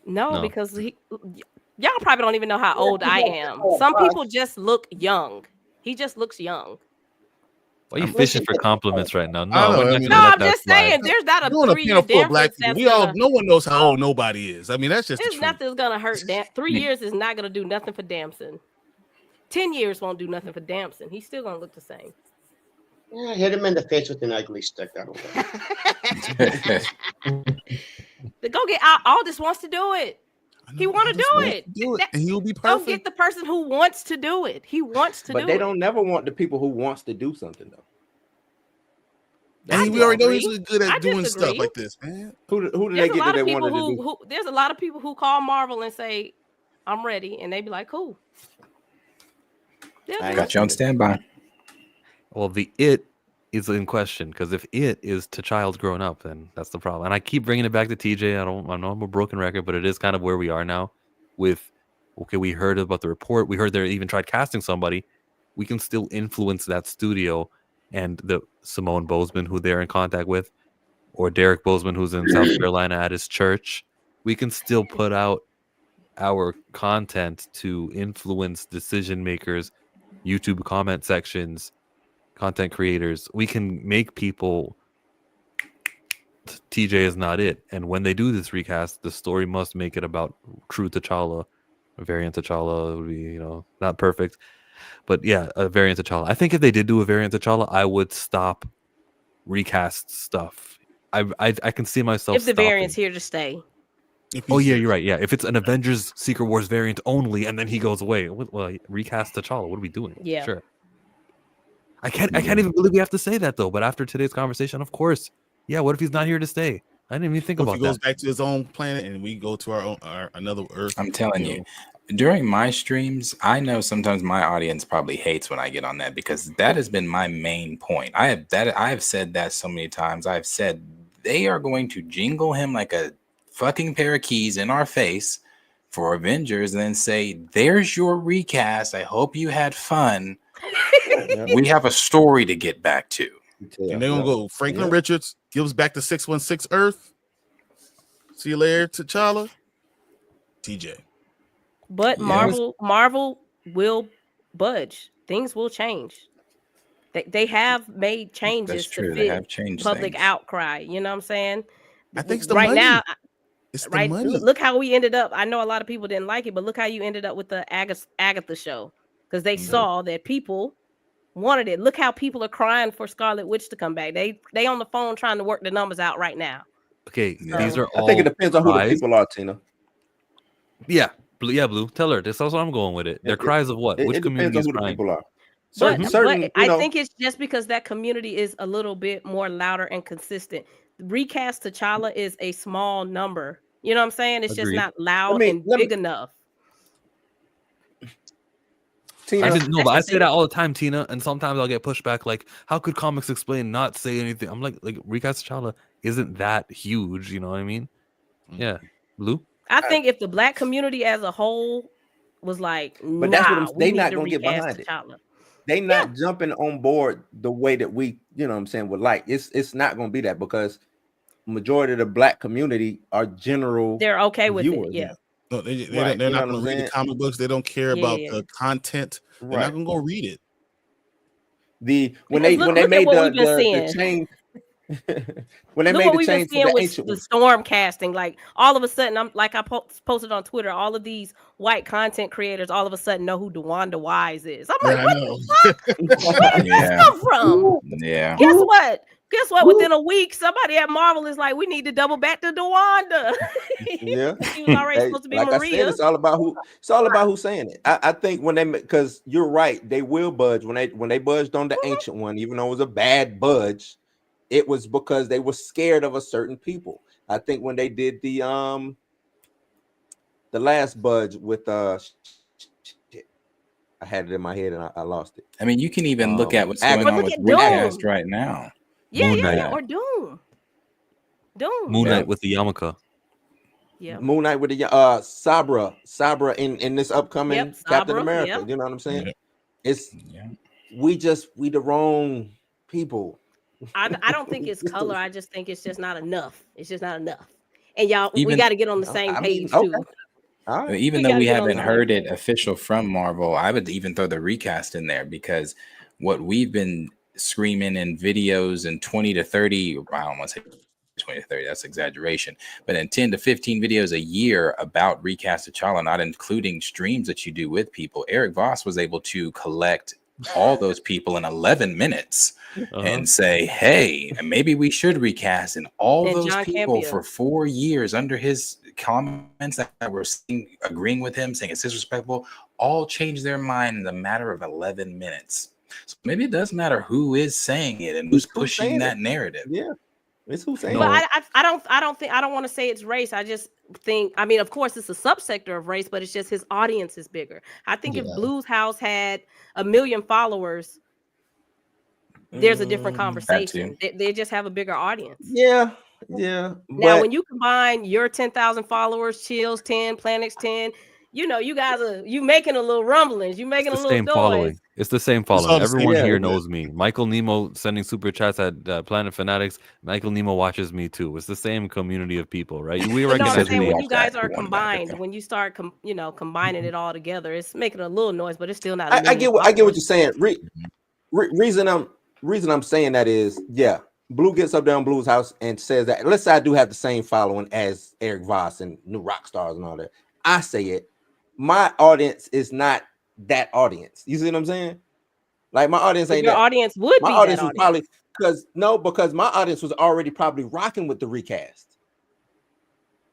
No, because y'all probably don't even know how old I am. Some people just look young. He just looks young. Why are you fishing for compliments right now? I'm just saying. There's not a 3-year difference. No one knows how old nobody is. I mean, that's just. There's nothing's gonna hurt. 3 years is not gonna do nothing for Damson. 10 years won't do nothing for Damson. He's still gonna look the same. Yeah, hit him in the face with an ugly stick. That'll work. Go get Aldis wants to do it. He want to do it. And he'll be perfect. Go get the person who wants to do it. He wants to do it. But they don't never want the people who wants to do something though. And we already know he's good at doing stuff like this, man. Who do they get that they wanted to do? There's a lot of people who call Marvel and say, "I'm ready," and they be like, "Cool." I got you on standby. Well, the it is in question because if it is T'Challa's grown up, then that's the problem. And I keep bringing it back to TJ. I know I'm a broken record, but it is kind of where we are now. With we heard about the report. We heard they even tried casting somebody. We can still influence that studio and the Simone Bozeman, who they're in contact with, or Derek Bozeman, who's in South Carolina at his church. We can still put out our content to influence decision makers, YouTube comment sections, content creators. We can make people. TJ is not it, and when they do this recast, the story must make it about true T'Challa. A variant T'Challa would be, not perfect, but yeah, a variant T'Challa. I think if they did do a variant T'Challa, I would stop recast stuff. I can see myself if the variant's here to stay. Oh yeah, you're right. Yeah, if it's an Avengers Secret Wars variant only, and then he goes away, well, recast T'Challa. What are we doing? Yeah, sure. I can't even believe we have to say that though. But after today's conversation, of course, yeah. What if he's not here to stay? I didn't even think about that. If he goes back to his own planet and we go to our another Earth. I'm telling you, during my streams, I know sometimes my audience probably hates when I get on that because that has been my main point. I have said that so many times. I've said they are going to jingle him like a fucking pair of keys in our face for Avengers and then say, "There's your recast. I hope you had fun. We have a story to get back to." And they're gonna go Franklin Richards gives back to 616 Earth. See you later, T'Challa. TJ. But Marvel will budge. Things will change. They have made That's changes to true. They fit have changed public things. outcry. You know what I'm saying? I think it's the Right money. now, It's the right. money. Look how we ended up. I know a lot of people didn't like it, but look how you ended up with the Agatha show because they saw that people wanted it. Look how people are crying for Scarlet Witch to come back. They on the phone trying to work the numbers out right now. Okay, So, these are I think it all depends on who the cries. people are, Tina. Yeah, Blue. Yeah, Blue. Tell her. That's also I'm going with it. They're cries of what? Which It depends community on is who the crying? people are. but Certain, I think it's just because that community is a little bit more louder and consistent. Recast T'Challa is a small number. You know what I'm saying? It's just Agreed. not loud and big enough. Tina, But I say that all the time, Tina, and sometimes I'll get pushback like, how could Comics Explain not say anything? I'm like Recast T'Challa isn't that huge, you know what I mean? Yeah. Blue? I think if the black community as a whole was like, but that's what nah, we they need not to gonna get recast behind it. T'Challa. They not jumping on board the way that we, you know what I'm saying, would like. It's not gonna be that because majority of the black community are general. They're okay with viewers. it, yeah. No, they're Right, not you know going what to I'm read the saying? comic books. They don't care about the content. They're not going to go read it. When Because they made the change when they look made what the we've been change to seeing the with ancient the one. storm casting, like all of a sudden, I'm like I posted on Twitter, all of these white content creators all of a sudden know who DeWanda Wise is. I'm like, what the fuck? Where did this come from? Yeah. Guess what? Within a week, somebody at Marvel is like, we need to double back to DeWanda. Yeah, She was already Hey, supposed to be like Maria. I said, it's all about who's saying it. I think when they, because you're right, they will budge when they budged on the ancient one, even though it was a bad budge, it was because they were scared of a certain people. I think when they did the last budge with shit, I had it in my head and I lost it. I mean, you can even look at what's going But on look with at recast Doom. right now. Yeah, or Doom. Moon Knight with the yarmulke. Yeah. Moon Knight with the Sabra in this upcoming Captain America. You know what I'm saying? It's we the wrong people. I don't think it's color. I just think it's just not enough. It's just not enough. And y'all, we Even- got to get on the same page too. Right. Even though we haven't heard it official from Marvel, I would even throw the recast in there because what we've been screaming in videos in 20 to 30, I don't want to say 20 to 30, that's exaggeration, but in 10 to 15 videos a year about recast T'Challa, not including streams that you do with people, Eric Voss was able to collect all those people in 11 minutes and say, hey, maybe we should recast. And all And those John people Campea. for 4 years under his comments that were agreeing with him, saying it's disrespectful, all changed their mind in a matter of 11 minutes. So maybe it does matter who is saying it and who's pushing that narrative. Yeah. It's who's saying But I don't want to say it's race. I just think, I mean, of course it's a subsector of race, but it's just his audience is bigger. I think if Blue's House had 1 million followers, there's a different conversation. They just have a bigger audience. Yeah. Now, But when you combine your 10,000 followers, Chills 10, Planets 10, you know, you guys are making a little rumblings. You making a little Same noise. following. It's the same all following. the same Everyone here people. knows me. Michael Nemo sending super chats at Planet Fanatics. Michael Nemo watches me too. It's the same community of people, right? We But no, I'm recognize saying when names. you guys are combined, when you start, combining it all together, it's making a little noise, but it's still not. I get what you're saying. Reason I'm saying that is, yeah, Blue gets up there on Blue's House and says that. Let's say I do have the same following as Eric Voss and New Rock Stars and all that. I say it. My audience is not that audience. You see what I'm saying? Like my audience ain't your that. audience would My be audience that was probably because my audience was already probably rocking with the recast.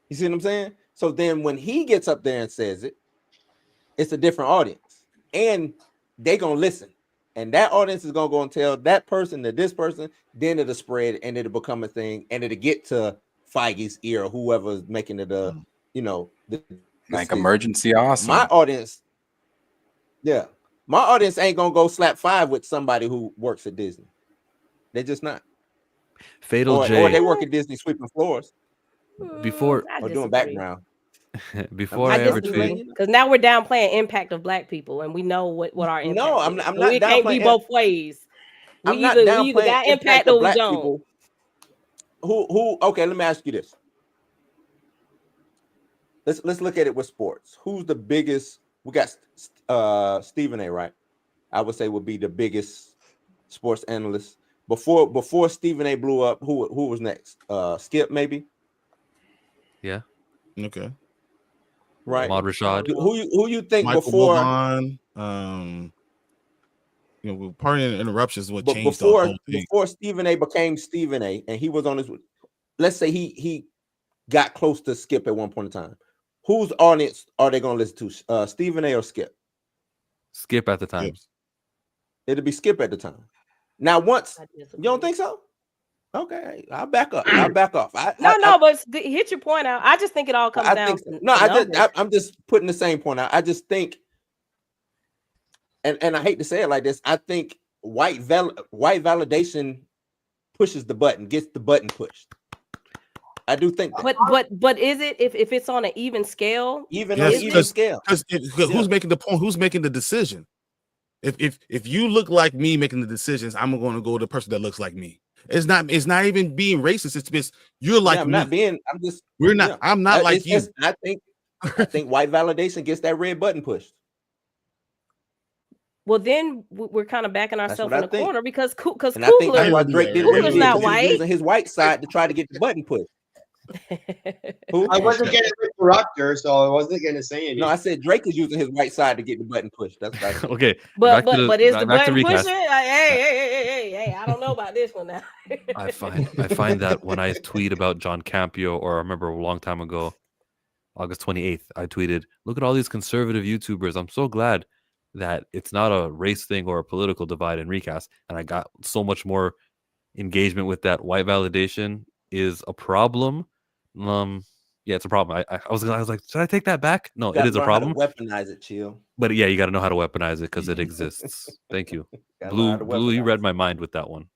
You see what I'm saying? So then when he gets up there and says it, it's a different audience, and they gonna listen, and that audience is gonna go and tell that person to this person. Then it'll spread and it'll become a thing, and it'll get to Feige's ear or whoever's making it Like Emergency Awesome. My audience, my audience ain't gonna go slap five with somebody who works at Disney. They're just not. Fatal or J. they work at Disney sweeping floors Before or doing background. before I ever tweet, because now we're downplaying impact of Black people, and we know what our impact. No, I'm is. not So it can't be downplaying both ways. We I'm not either downplaying got impact impact of or we Black don't. people. Who? Okay, let me ask you this. Let's look at it with sports. Who's the biggest? We got Stephen A. Right? I would say would be the biggest sports analyst. Before Stephen A. blew up, who was next? Skip, maybe. Yeah. Okay. Right. Ahmad Rashad. Who you think Michael before? Wilbon, pardon the interruptions is what But changed the whole thing. before Stephen A. became Stephen A. and he was on his, let's say he got close to Skip at one point in time. Whose audience are they going to listen to? Stephen A. or Skip? Skip at the time. It'll be Skip at the time. Now, once you don't think so? Okay, I'll back up. But hit your point out. I just think it all comes down to numbers. I'm just putting the same point out. I just think, and I hate to say it like this, I think white validation pushes the button, gets the button pushed. I do think that. But is it if it's on an even scale? Scale. Because who's making the point? Who's making the decision? If you look like me making the decisions, I'm going to go to the person that looks like me. It's not even being racist. It's just you're like I'm me. not being. I'm just. We're not. I'm not like you. I think white validation gets that red button pushed. Well, then we're kind of backing ourselves in the corner because I think that's why Drake did Coogler's not white. He was using his white side to try to get the button pushed. I wasn't going to interrupt her, so I wasn't going to say anything. No, I said Drake is using his white side to get the button pushed. That's okay. But is the button pusher? Hey! I don't know about this one now. I find that when I tweet about John Campio, or I remember a long time ago, August 28th, I tweeted, "Look at all these conservative YouTubers. I'm so glad that it's not a race thing or a political divide in Recast." And I got so much more engagement with that. White validation is a problem. Yeah, it's a problem. I was like, should I take that back? No, it is a problem. Weaponize it, chill. But yeah, you got to know how to weaponize it because it exists. Thank you, Blue. You read my mind with that one.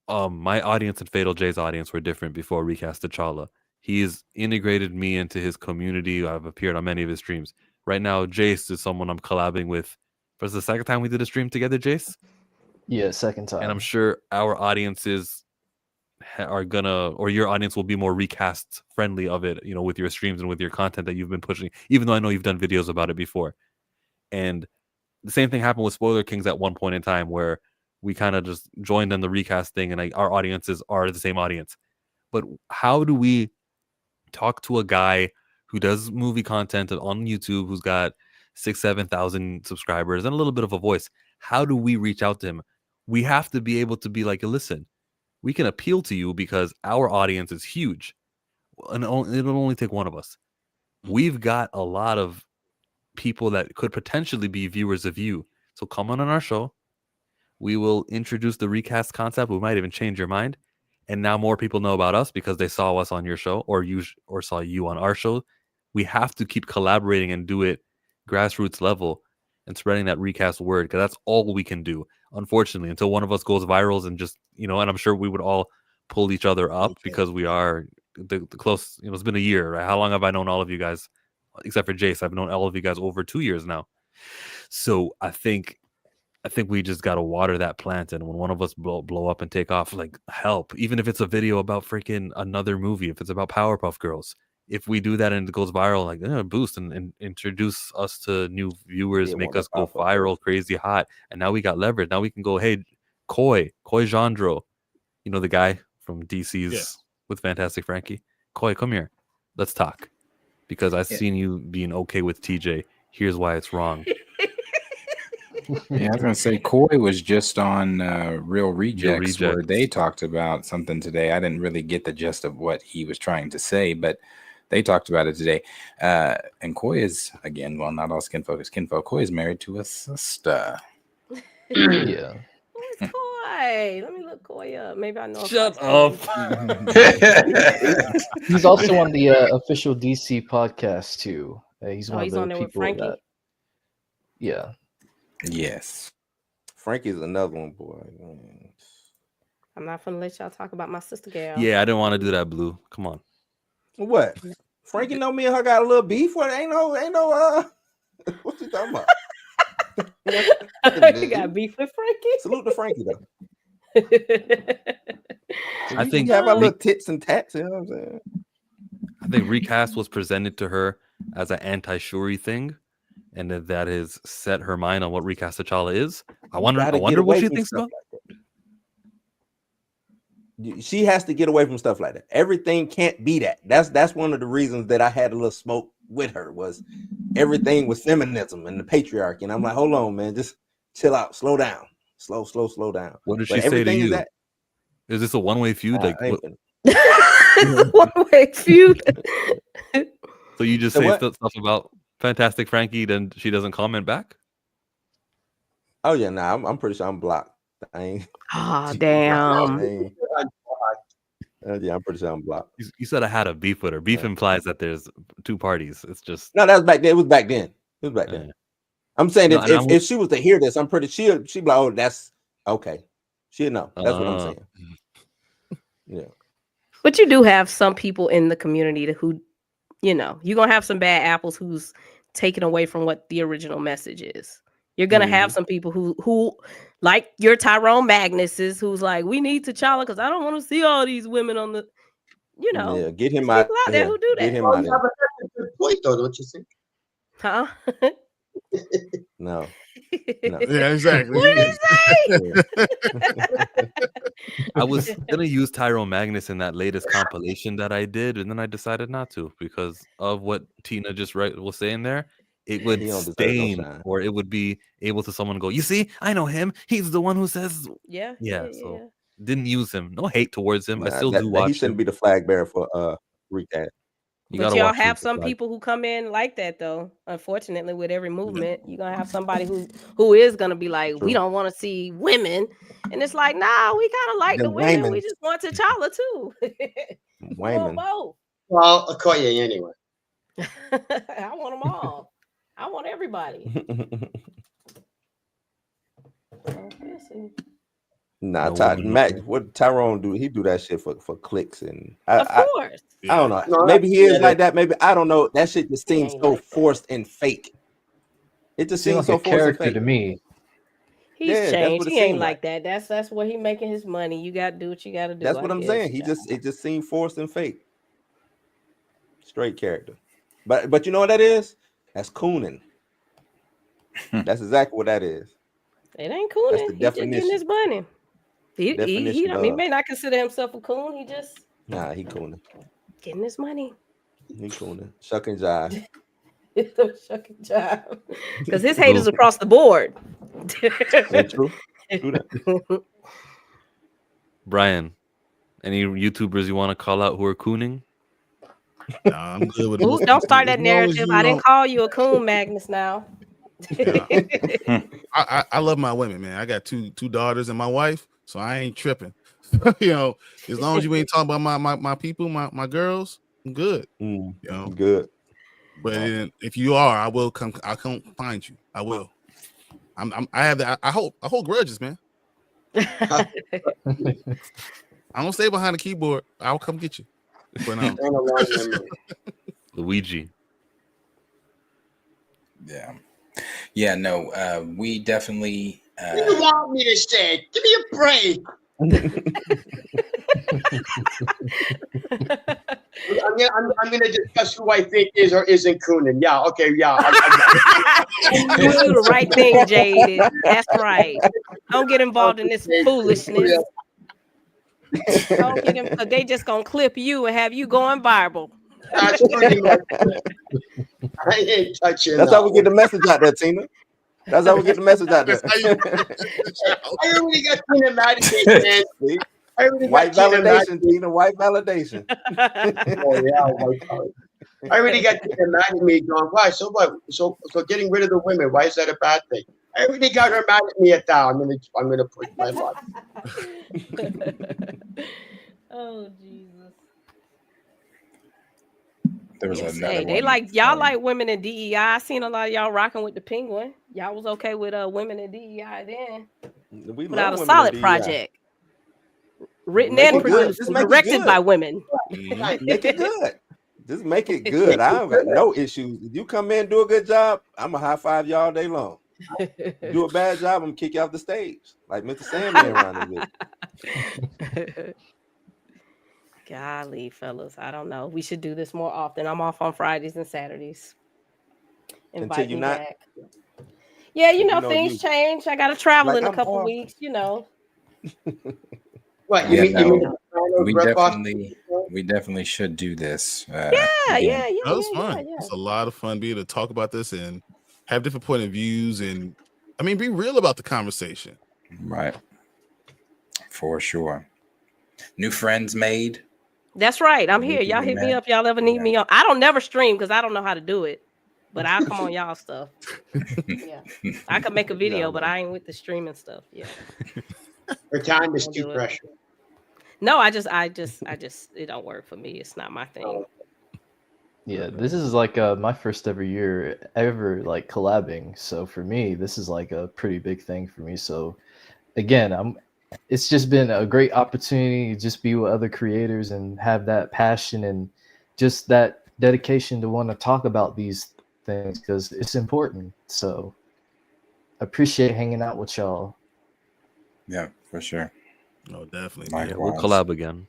My audience and Fatal J's audience were different before Recast T'Challa. He's integrated me into his community. I've appeared on many of his streams. Right now, Jace is someone I'm collabing with. For the second time we did a stream together, Jace. Yeah, second time. And I'm sure our audiences are gonna, or your audience will be more Recast friendly of it, with your streams and with your content that you've been pushing, even though I know you've done videos about it before. And the same thing happened with Spoiler Kings at one point in time where we kind of just joined on the Recast thing and our audiences are the same audience. But how do we talk to a guy who does movie content on YouTube, who's got 6,000-7,000 subscribers and a little bit of a voice? How do we reach out to him? We have to be able to be like, listen, we can appeal to you because our audience is huge. And it'll only take one of us. We've got a lot of people that could potentially be viewers of you. So come on our show. We will introduce the Recast concept. We might even change your mind. And now more people know about us because they saw us on your show or saw you on our show. We have to keep collaborating and do it grassroots level and spreading that Recast word because that's all we can do. Unfortunately, until one of us goes viral and just, and I'm sure we would all pull each other up because we are the close, it's been a year, right? How long have I known all of you guys, except for Jace? I've known all of you guys over 2 years now. So I think we just got to water that plant. And when one of us blow up and take off, like help, even if it's a video about freaking another movie, if it's about Powerpuff Girls, if we do that and it goes viral, like boost and introduce us to new viewers, make us go viral, crazy hot. And now we got leverage. Now we can go, hey, Coy Jandro, the guy from DC's with Fantastic Frankie. Coy, come here. Let's talk. Because I've seen you being okay with TJ. Here's why it's wrong. Yeah, I was going to say, Coy was just on Real Rejects where they talked about something today. I didn't really get the gist of what he was trying to say, but they talked about it today. And Coy is, again, well, not all skin folk is kinfolk. Coy is married to a sister. Yeah. Who's Coy? Let me look Coy up. Maybe I know. Shut up. He's also on the official DC podcast, too. He's one of the on there with people Frankie? that... Yeah. Yes. Frankie's another one, boy. I'm not gonna let y'all talk about my sister gal. Yeah, I didn't want to do that, Blue. Come on. What? Frankie know me and her got a little beef. What? Ain't no what you talking about? You got beef with Frankie? Salute to Frankie though. I think we have our little tits and tats, you know what I'm saying? I think Recast was presented to her as an anti-Shuri thing, and that has set her mind on what Recast T'Challa is. I wonder what she thinks about. She has to get away from stuff like that. Everything can't be that. That's one of the reasons that I had a little smoke with her, was everything was feminism and the patriarchy. And I'm like, hold on, man, just chill out, slow down, slow down. What did she say to you? Is this a one-way feud? One-way feud. So you just say stuff about Fantastic Frankie, then she doesn't comment back? Oh yeah, nah, I'm pretty sure I'm blocked. I ain't. Oh damn. Yeah, I'm pretty sure I'm blocked. You said I had a beef with her. Beef implies that there's two parties. It's just no. That was back then. It was back then. I'm saying if she was to hear this, I'm pretty she'd be like, oh, that's okay. She'll know. That's what I'm saying. Yeah. But you do have some people in the community who, you're gonna have some bad apples who's taken away from what the original message is. You're gonna have some people who like your Tyrone Magnus's, who's like, we need T'Challa because I don't want to see all these women on the, Yeah, get him out out there who do that. Get him out That's a good point, though, don't you think? Huh? No. Yeah, exactly. What did he say? I was gonna use Tyrone Magnus in that latest compilation that I did, and then I decided not to because of what Tina just was saying there. It would stain, or it would be able to someone go, you see, I know him. He's the one who says, yeah. So didn't use him. No hate towards him. I still do watch. He shouldn't be the flag bearer for recast. But y'all have some people who come in like that, though. Unfortunately, with every movement, you're gonna have somebody who is gonna be like, we don't want to see women, and it's like, nah, we kind of like the women. We just want T'Challa too. We want both. Well, Okoye anyway. I want them all. I want everybody. Nah, what Tyrone do? He do that shit for clicks and of course. I don't know. Maybe he is like that. Maybe I don't know. That shit just seems so forced and fake. It just seems so forced and fake to me. He's changed. He ain't like that. That's where he making his money. You got to do what you got to do. That's what I'm saying. It just seemed forced and fake. Straight character. But you know what that is? That's cooning. That's exactly what that is. It ain't cooning. That's the He's just getting his money. He may not consider himself a coon. He just he cooning. Getting his money. He cooning. Shuck and jive. Shuck and jive. Because his haters across the board. True. Brian, any YouTubers you want to call out who are cooning? Nah, I'm good with it. Don't start that narrative. I didn't call you a coon, Magnus. Now. I love my women, man. I got two daughters and my wife, so I ain't tripping. As long as you ain't talking about my people, my girls, I'm good. Good. But if you are, I'll come find you. I will. I hold grudges, man. I don't stay behind the keyboard. I'll come get you. But Luigi. Yeah, no, we definitely. What do you want me to say? Give me a break. I'm gonna discuss who I think is or isn't cooning. Yeah, okay, yeah. You do the right thing, Jade. That's right. Don't get involved in this foolishness. Don't get him. They just gonna clip you and have you going viral. That's pretty much it. I ain't touching. That's how we get the message out there, Tina. That's how we get the message out there. I already got Tina mad at me, man. White validation, Tina. White validation. Oh yeah, I already got Tina mad at me, going, why? So what? So getting rid of the women, why is that a bad thing? I already got her mad at me at that. I'm gonna push my luck. Oh Jesus. There was another they like y'all like women in DEI. I seen a lot of y'all rocking with the Penguin. Y'all was okay with women in DEI then. Without a solid project. Written and produced, directed by women. Make it good. Just make it good. I don't got no issues. If you come in and do a good job, I'm gonna high five you all day long. Do a bad job, I'm gonna kick you off the stage. Like Mr. Sandman around this. Golly, fellas, I don't know. We should do this more often. I'm off on Fridays and Saturdays. Until you're not. Back. Yeah, things change. I got to travel in a couple off. weeks. What Yeah, you mean? we definitely should do this. Yeah. That was fun. It's a lot of fun being able to talk about this and have different point of views, and be real about the conversation. Right. For sure. New friends made. That's right. I'm here. Y'all hit me up. Y'all ever need me on? I don't never stream because I don't know how to do it, but I'll come on y'all stuff. Yeah, I could make a video, but I ain't with the streaming stuff. Yeah. Her time is too precious. No, I just, it don't work for me. It's not my thing. Yeah, this is like my first ever year ever like collabing. So for me, this is like a pretty big thing for me. So again, it's just been a great opportunity to just be with other creators and have that passion and just that dedication to want to talk about these things because it's important. So appreciate hanging out with y'all. Yeah, for sure. No, definitely. Yeah, we'll collab again.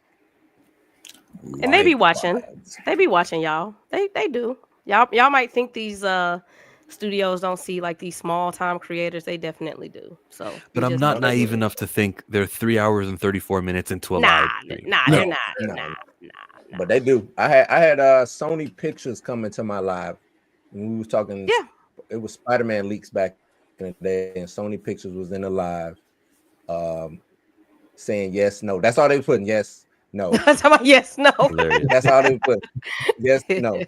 And they be watching. They be watching y'all. They do. Y'all might think these studios don't see like these small time creators. They definitely do. So, but I'm not naive enough to think they're 3 hours and 34 minutes into a live stream. They're not. But they do. I had Sony Pictures come into my live. And we was talking. Yeah, it was Spider-Man leaks back in the day, and Sony Pictures was in the live, saying yes, no. That's all they were putting. Yes, no. That's about yes, no. That's all they were putting. Yes, no.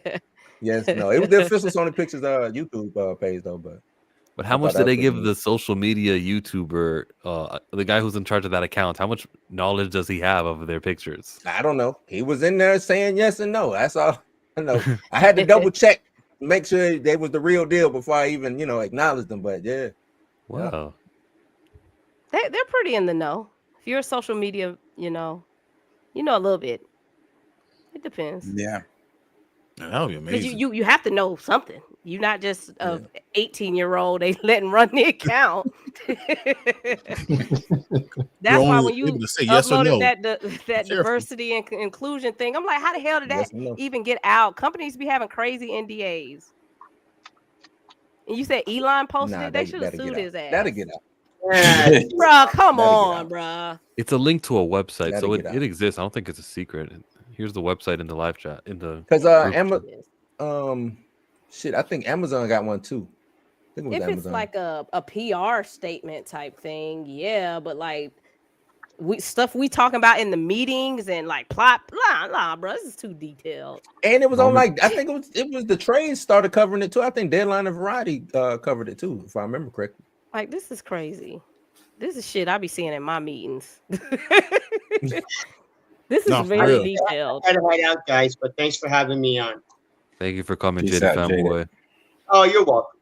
Yes, no. It was the official Sony Pictures YouTube page though, but how much did they give the social media YouTuber, the guy who's in charge of that account? How much knowledge does he have of their pictures? I don't know. He was in there saying yes and no. That's all I know. I had to double check, make sure they was the real deal before I even, acknowledged them. But yeah. Wow. They're pretty in the know. If you're a social media, you know a little bit. It depends. Yeah. That would be amazing. You have to know something. You're not just a 18-year-old they letting run the account. That's why when you uploaded that diversity and inclusion thing, I'm like, how the hell did that even get out? Companies be having crazy NDAs. And you said Elon posted it? They should have sued his ass. That'll get out. Bruh, come on, bruh. It's a link to a website, so it exists. I don't think it's a secret. Here's the website in the live chat. Because I think Amazon got one too. I think it was if Amazon. It's like a PR statement type thing, yeah, but like we talking about in the meetings and like plot, bro, this is too detailed. And it was on I think it was the trade started covering it too. I think Deadline and Variety covered it too, if I remember correctly. Like, this is crazy. This is shit I be seeing in my meetings. This is very detailed. I got to head out, guys, but thanks for having me on. Thank you for coming, Jada Fanboy. Oh, you're welcome.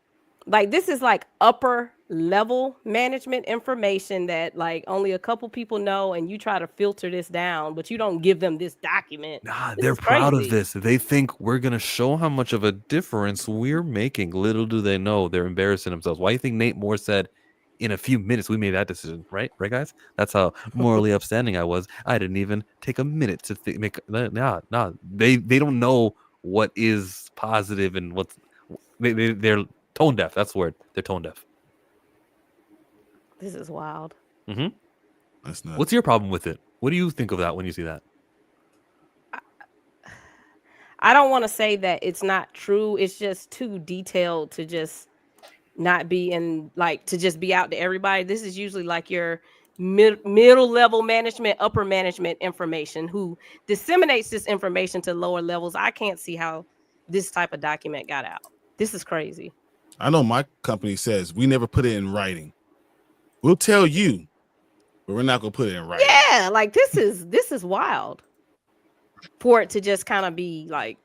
Like, this is like upper level management information that like only a couple people know, and you try to filter this down, but you don't give them this document. Nah, they're proud of this. They think we're gonna show how much of a difference we're making. Little do they know they're embarrassing themselves. Why do you think Nate Moore said, in a few minutes we made that decision? Right, guys? That's how morally upstanding I was. I didn't even take a minute to make. Nah. They don't know what is positive and what's. They're tone deaf. That's the word. They're tone deaf. This is wild. Mm-hmm. That's nuts. What's your problem with it? What do you think of that when you see that? I don't want to say that it's not true. It's just too detailed to just not be in, like, to just be out to everybody. This is usually like your middle level management, upper management information who disseminates this information to lower levels. I can't see how this type of document got out. This is crazy. I know my company says we never put it in writing. We'll tell you, but we're not gonna put it in writing. Yeah, like this is wild. For it to just kind of be like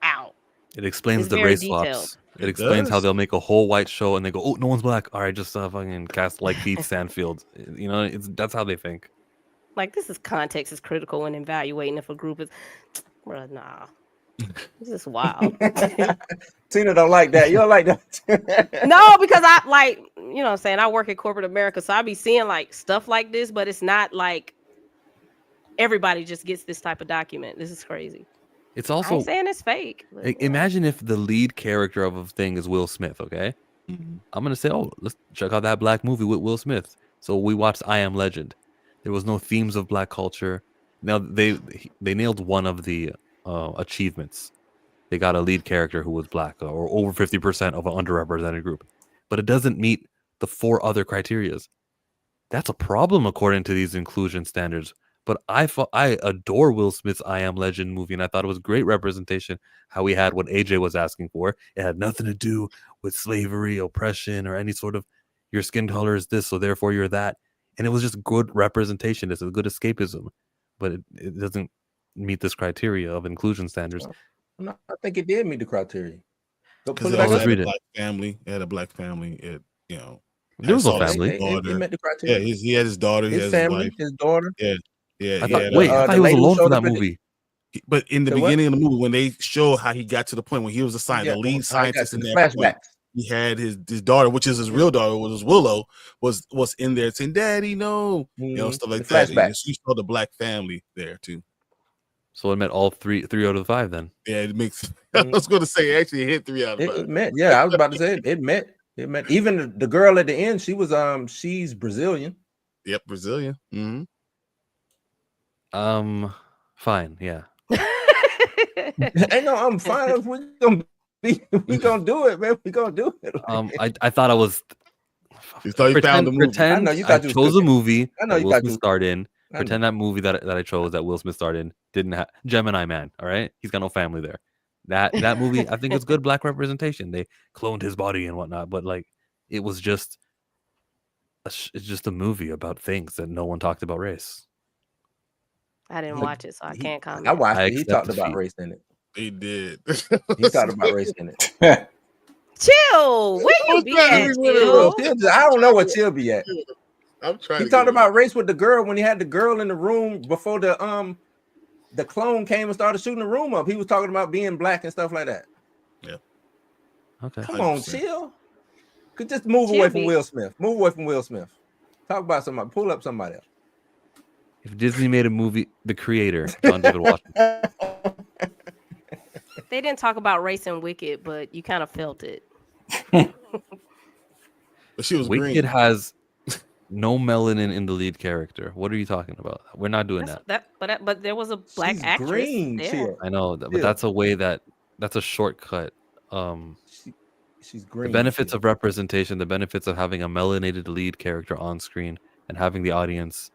out. It explains the race swaps. It explains how they'll make a whole white show and they go, "Oh, no one's black. All right, just fucking cast like Keith Stanfield." That's how they think. Like, this is context is critical when evaluating if a group is. Bro, nah. This is wild. Tina don't like that. You don't like that? No, because I like, what I'm saying, I work in corporate America, so I be seeing like stuff like this, but it's not like everybody just gets this type of document. This is crazy. It's also I'm saying it's fake. Imagine if the lead character of a thing is Will Smith, okay? I'm gonna say, oh, let's check out that black movie with Will Smith. So we watched I Am Legend. There was no themes of black culture. Now they nailed one of the achievements. They got a lead character who was black, or over 50% of an underrepresented group, but it doesn't meet the 4 other criterias. That's a problem according to these inclusion standards. But I adore Will Smith's I Am Legend movie, and I thought it was great representation. How we had what AJ was asking for. It had nothing to do with slavery, oppression, or any sort of your skin color is this, so therefore you're that. And it was just good representation. It's a good escapism, but it doesn't meet this criteria of inclusion standards. I think it did meet the criteria. Because it also had a black family. It had a black family. It, you know, there was no family. It met the criteria. Yeah, he had his daughter. His family, his daughter. Yeah, yeah. I thought he was alone for that movie. But in the beginning of the movie, when they show how he got to the point when he was assigned the lead scientist in that point, he had his daughter, which is his real daughter, was Willow, was in there saying, "Daddy, no," you know, stuff like that. And she saw the black family there too. So it met all three out of the 5 then. Yeah, it makes. I was going to say actually it hit 3 out of 5. It met. Yeah, I was about to say it met. It met. Even the girl at the end, she was she's Brazilian. Yep, Brazilian. Mm-hmm. Fine, yeah. Hey, no, I'm fine. We gonna do it, man. We gonna do it. I thought I was. You thought you found the movie. Pretend I chose a movie. I know you Will got Smith starred in. Pretend that movie that I chose that Will Smith starred in didn't have Gemini Man. All right, he's got no family there. That movie, I think it's good black representation. They cloned his body and whatnot, but like it was just it's just a movie about things that no one talked about race. I didn't watch it, so I can't comment. I watched it. He talked about race in it. He did. He talked about race in it. Chill. Where you be at, Chill? I don't know what Chill be at. I'm trying. He talked about race with the girl when he had the girl in the room before the clone came and started shooting the room up. He was talking about being black and stuff like that. Yeah. Okay. Come on, Chill. Could just move away from Will Smith. Move away from Will Smith. Talk about somebody. Pull up somebody else. If Disney made a movie, the creator, John David Washington. They didn't talk about race in Wicked, but you kind of felt it. But she was Wicked green. has no melanin in the lead character. What are you talking about? We're not doing that. But there was a black actress green, there. Chill. I know, but that's a way that's a shortcut. She's green. The benefits of representation, the benefits of having a melanated lead character on screen and having the audience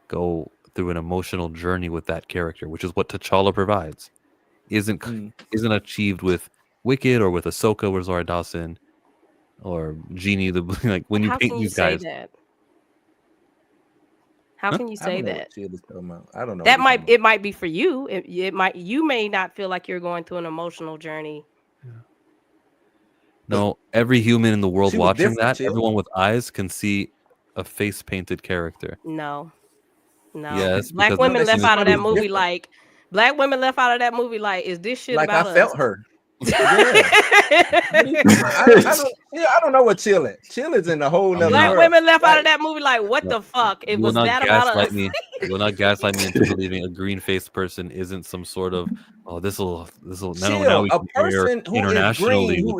go through an emotional journey with that character, which is what T'Challa provides, isn't achieved with Wicked or with Ahsoka or Rosario Dawson or Genie. Like when you paint these guys. How can you say that? I don't know. It might be for you. You may not feel like you're going through an emotional journey. No, every human in the world watching that, Chill. everyone with eyes can see a face painted character. No. Yes, black women left out of that movie like is this shit like about I felt us? her. I don't know what Chill is. Chill is in a whole nother Black world. women left out of that movie like what the fuck? It was that about us. You will not gaslight me into believing a green faced person isn't some sort of this will now we a can hear person who is internationally green,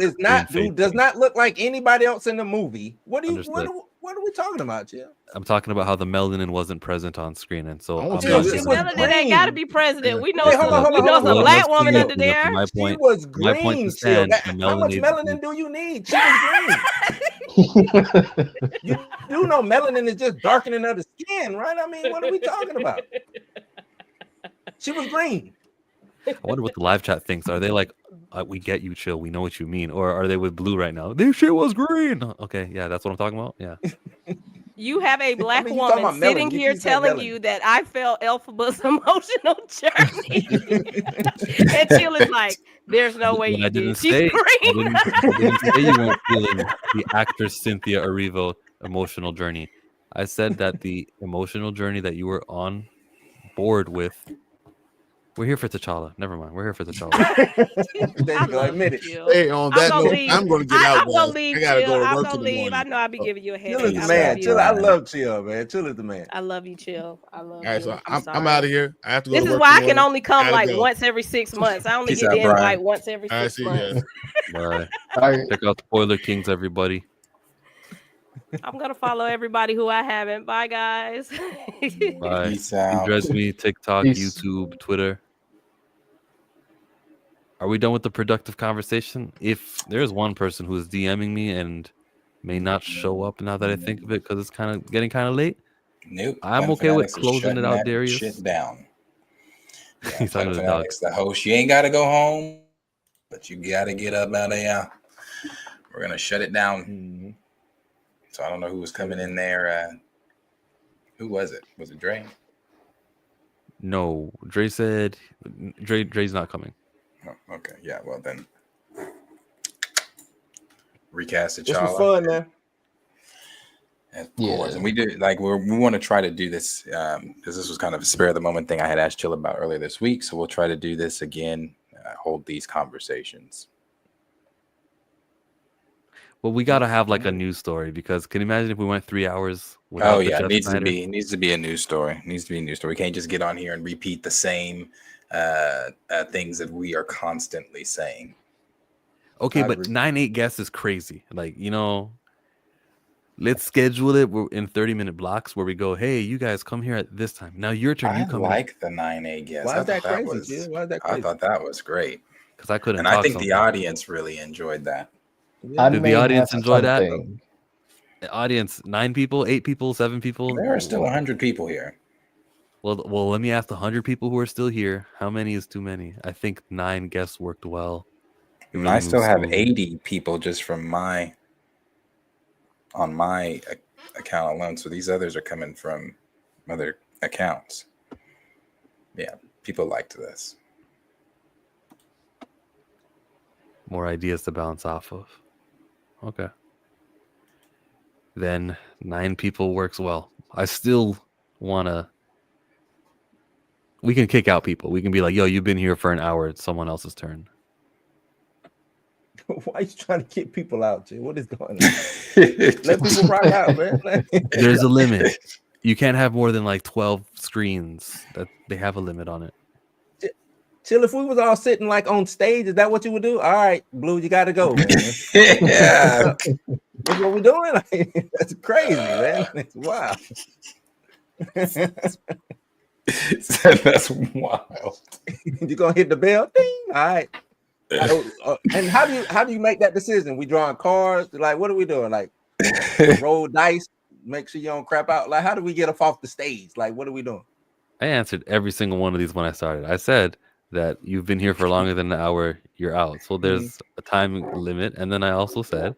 who does not look like anybody else in the movie. What are we talking about, Chill? I'm talking about how the melanin wasn't present on screen, and so Melanin ain't got to be president. We know Hey, hold on, we know some black woman under there. My point, She was my point green. to stand, How much melanin do you need? She was green. You do know melanin is just darkening of the skin, right? I mean, what are we talking about? She was green. I wonder what the live chat thinks. Are they like, we get you, Chill, we know what you mean, or are they with blue right now? This shit was green. Okay, yeah, that's what I'm talking about. Yeah. You have a black woman sitting here telling you that I felt Elphaba's emotional journey. And Chill is like, there's no way you did. She's green. I didn't say you weren't feeling the actress Cynthia Erivo emotional journey. I said that the emotional journey that you were on board with We're here for T'Challa. Never mind. We're here for T'Challa. There you go. Admit it. Hey, on that note, I'm going to get out. I'm gonna Guys. leave. I gotta Chill. go to I'm work gonna in the leave. I morning. know I'll be giving you a Chill headache. is I the man. love you. Chill. I love Chill, man. Chill is the man. I love you, Chill. I love All right, you. so I'm I'm out sorry. of here. I have to go This to is work why in I the can morning. only come Gotta like go. once every 6 months. I only Peace get out, the Brian. invite once every All right, 6 see you months. guys. Bye. All right. Check out Spoiler Kings, everybody. I'm gonna follow everybody who I haven't. Bye, guys. Bye. Peace out. Dresme, TikTok, Peace. YouTube, Twitter. Are we done with the productive conversation? If there's one person who is DMing me and may not show up now that I think of it because it's kind of getting kind of late, Nope. I'm Planet okay with Fanatics is closing it shutting out, that Darius. shit down. Yeah, He's talking Planet to the dog. Fanatics, the host. You ain't got to go home, but you got to get up out of here. We're gonna shut it down. Mm-hmm. So I don't know who was coming in there. Who was it? Was it Dre? No, Dre said Dre's not coming. Oh, okay, yeah. Well then, recast T'Challa. This was fun, man. Of course, and we do we want to try to do this because this was kind of a spare of the moment thing I had asked Chill about earlier this week. So we'll try to do this again. Hold these conversations. Well, we gotta have like a news story because can you imagine if we went 3 hours without the Jeff Snyder? It needs to be a news story. It needs to be a news story. We can't just get on here and repeat the same things that we are constantly saying. Okay, but 9-8 guests is crazy. Like, let's schedule it in 30-minute blocks where we go, hey, you guys come here at this time. Now your turn. You come like the 9-8 guests. Why is that crazy? Why is that crazy? I thought that was great. Because I couldn't and talk I think something. the audience really enjoyed that. Did the audience enjoy that? The audience, 9 people, 8 people, 7 people. There are still 100 people here. Well, let me ask the 100 people who are still here. How many is too many? I think 9 guests worked well. I still have 80 people just from my account alone. So these others are coming from other accounts. Yeah, people liked this. More ideas to bounce off of. Okay. Then 9 people works well. I still want to... We can kick out people. We can be like, yo, you've been here for an hour. It's someone else's turn. Why are you trying to kick people out, Jay? What is going on? Let people rock out, man. There's a limit. You can't have more than like 12 screens. That they have a limit on it. Chill, if we was all sitting like on stage, is that what you would do? All right, Blue, you got to go, man. Yeah. That's what we're doing. Like, that's crazy, man. It's wild. That's wild. You gonna hit the bell? Ding. All right. And how do you make that decision? We drawing cards? Like, what are we doing? Like, roll dice, make sure you don't crap out. Like, how do we get off the stage? Like, what are we doing? I answered every single one of these when I started. I said that you've been here for longer than an hour, you're out. So there's a time limit. And then I also said,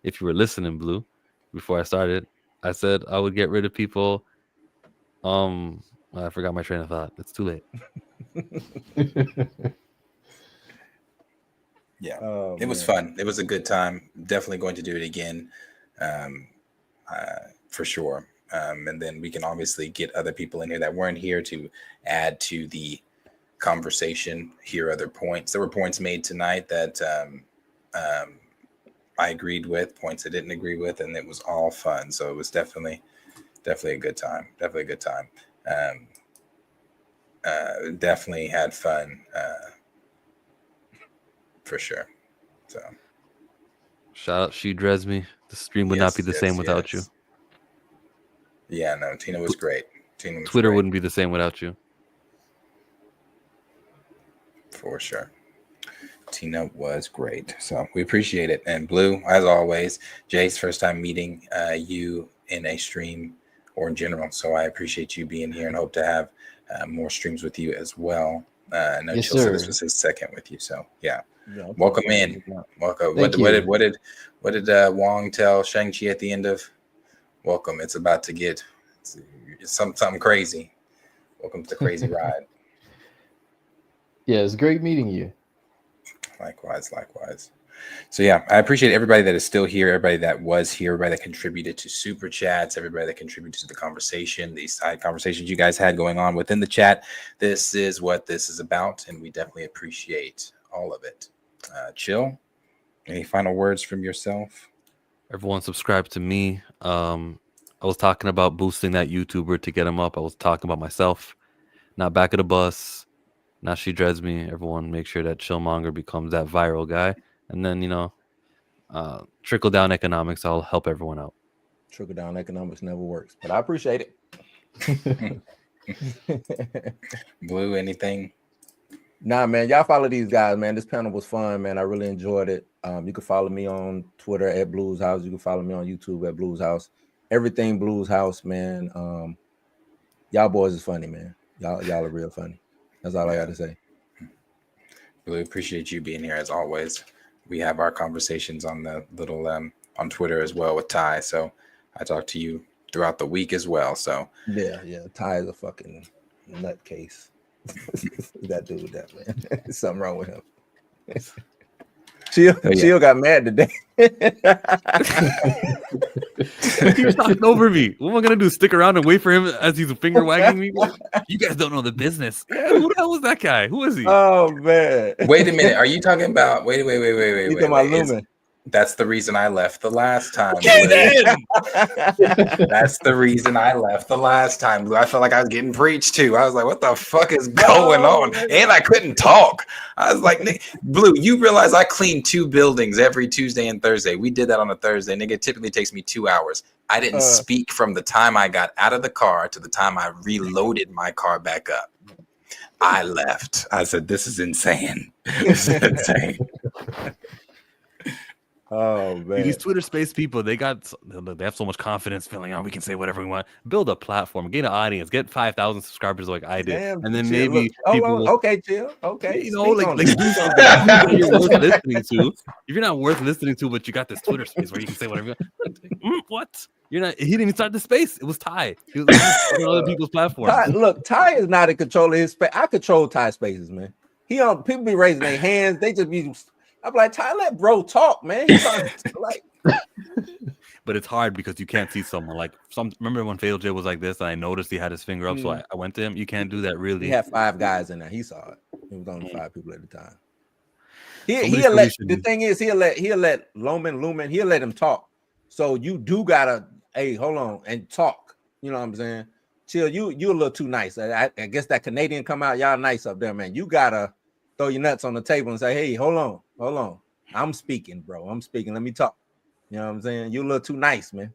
if you were listening, Blue, before I started, I said I would get rid of people. I forgot my train of thought. It's too late. Yeah, it was fun. It was a good time. Definitely going to do it again, for sure. And then we can obviously get other people in here that weren't here to add to the conversation, hear other points. There were points made tonight that I agreed with, points I didn't agree with, and it was all fun. So it was definitely a good time. Definitely a good time. Definitely had fun. For sure. So shout out She Dresme. The stream would not be the same without you. Yeah, no, Tina was great. Twitter wouldn't be the same without you. For sure. Tina was great. So we appreciate it. And Blue, as always, Jay's first time meeting you in a stream or in general. So I appreciate you being here and hope to have more streams with you as well. I know Yes, Chill said sir. this was his second with you. So yeah. Yeah, Welcome in. Welcome. Thank What you. did Wong tell Shang-Chi at the end of welcome? It's about to get something crazy. Welcome to the crazy ride. Yeah, it's great meeting you. Likewise. So yeah, I appreciate everybody that is still here, everybody that was here, everybody that contributed to super chats, everybody that contributed to the conversation, these side conversations you guys had going on within the chat. This is what this is about, and we definitely appreciate all of it. Chill. Any final words from yourself? Everyone subscribe to me. I was talking about boosting that YouTuber to get him up. I was talking about myself. Not back of the bus. Now she dreads me. Everyone make sure that Chillmonger becomes that viral guy. And then, trickle down economics. I'll help everyone out. Trickle down economics never works, but I appreciate it. Blue, anything? Nah, man, y'all follow these guys, man. This panel was fun, man. I really enjoyed it. You can follow me on Twitter at Blues House. You can follow me on YouTube at Blues House. Everything Blues House, man. Y'all boys is funny, man. Y'all are real funny. That's all I got to say. Really appreciate you being here as always. We have our conversations on the little on Twitter as well with Ty. So I talk to you throughout the week as well. So yeah. Ty is a fucking nutcase. That dude, that man. There's something wrong with him. Chill got mad today. He was talking over me. What am I gonna do? Stick around and wait for him as he's finger wagging me? You guys don't know the business. Who the hell was that guy? Who is he? Oh man! Wait a minute. Are you talking about? Wait. You talking about Lumen? That's the reason I left the last time. Okay, then. That's the reason I left the last time. Blue. I felt like I was getting preached to. I was like, what the fuck is going on? And I couldn't talk. I was like, Blue, you realize I clean 2 buildings every Tuesday and Thursday. We did that on a Thursday. Nigga, it typically takes me 2 hours. I didn't speak from the time I got out of the car to the time I reloaded my car back up. I left. I said, this is insane. This is insane. Oh man, these Twitter space people, they have so much confidence feeling we can say whatever we want. Build a platform, get an audience, get 5,000 subscribers like I did. Damn, and then chill. maybe people will, okay, chill. Okay. Do something you're worth listening to. If you're not worth listening to, but you got this Twitter space where you can say whatever you want. What? You're not. He didn't even start the space. It was Ty. He was on other people's platforms. Ty is not in control of his space. I control Ty spaces, man. People be raising their hands. They just be. I'm like, Ty, let bro talk, man. He's like, but it's hard because you can't see someone like remember when Fatal J was like this, and I noticed he had his finger up, so I went to him. You can't do that, really. He had 5 guys in there. He saw it. It was only 5 people at the time. He'll let the thing is he'll let Lumen, he'll let him talk. So you do gotta, hey, hold on and talk. You know what I'm saying? Chill, you a little too nice. I guess that Canadian come out, y'all nice up there, man. You gotta throw your nuts on the table and say, hey, hold on. I'm speaking, bro. I'm speaking. Let me talk. You know what I'm saying? You a little too nice, man.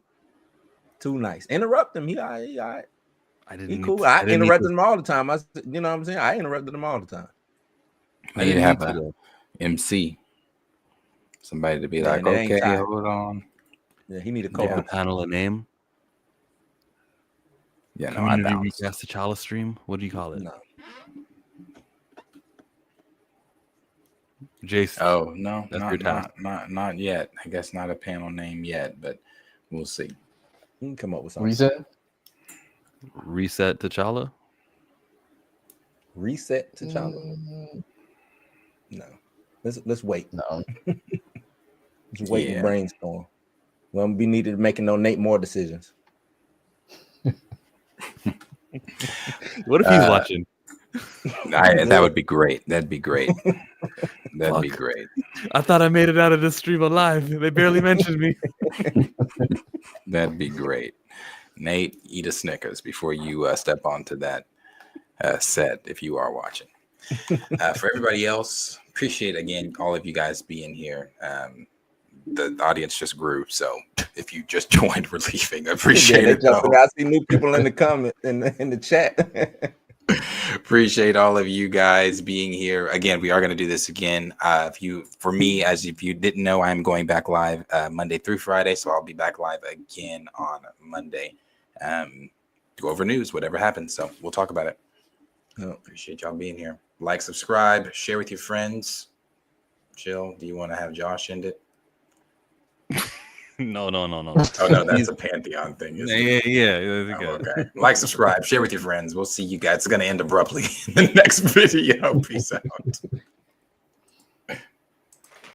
Too nice. Interrupt him. He all right. He cool. I interrupted him all the time. You know what I'm saying? I interrupted him all the time. I need to have a MC. Somebody to be like, okay, hold on. Yeah, he need a give the panel a name. Yeah, no, Community Recast T'Challa stream. What do you call it? No. Jason. Oh no, not yet. I guess not a panel name yet, but we'll see. You can come up with something. Reset T'Challa. Reset T'Challa. No, let's wait. No, let's wait and brainstorm. We won't be needed making no Nate Moore decisions. What if he's watching? That would be great. That'd be great. That'd be great. I thought I made it out of this stream alive. They barely mentioned me. That'd be great. Nate, eat a Snickers before you step onto that set if you are watching. For everybody else, appreciate again all of you guys being here. The audience just grew, so if you just joined, we're leaving. I appreciate it. I see new people in the comment in the chat. Appreciate all of you guys being here. Again, we are going to do this again. If you didn't know, I'm going back live Monday through Friday, so I'll be back live again on Monday. Go over news, whatever happens. So we'll talk about it. Appreciate y'all being here. Like, subscribe, share with your friends. Chill. Do you want to have Josh end it? No. Oh no, that's a Pantheon thing. Isn't it? Yeah. Okay. Like, subscribe, share with your friends. We'll see you guys. It's going to end abruptly in the next video. Peace out.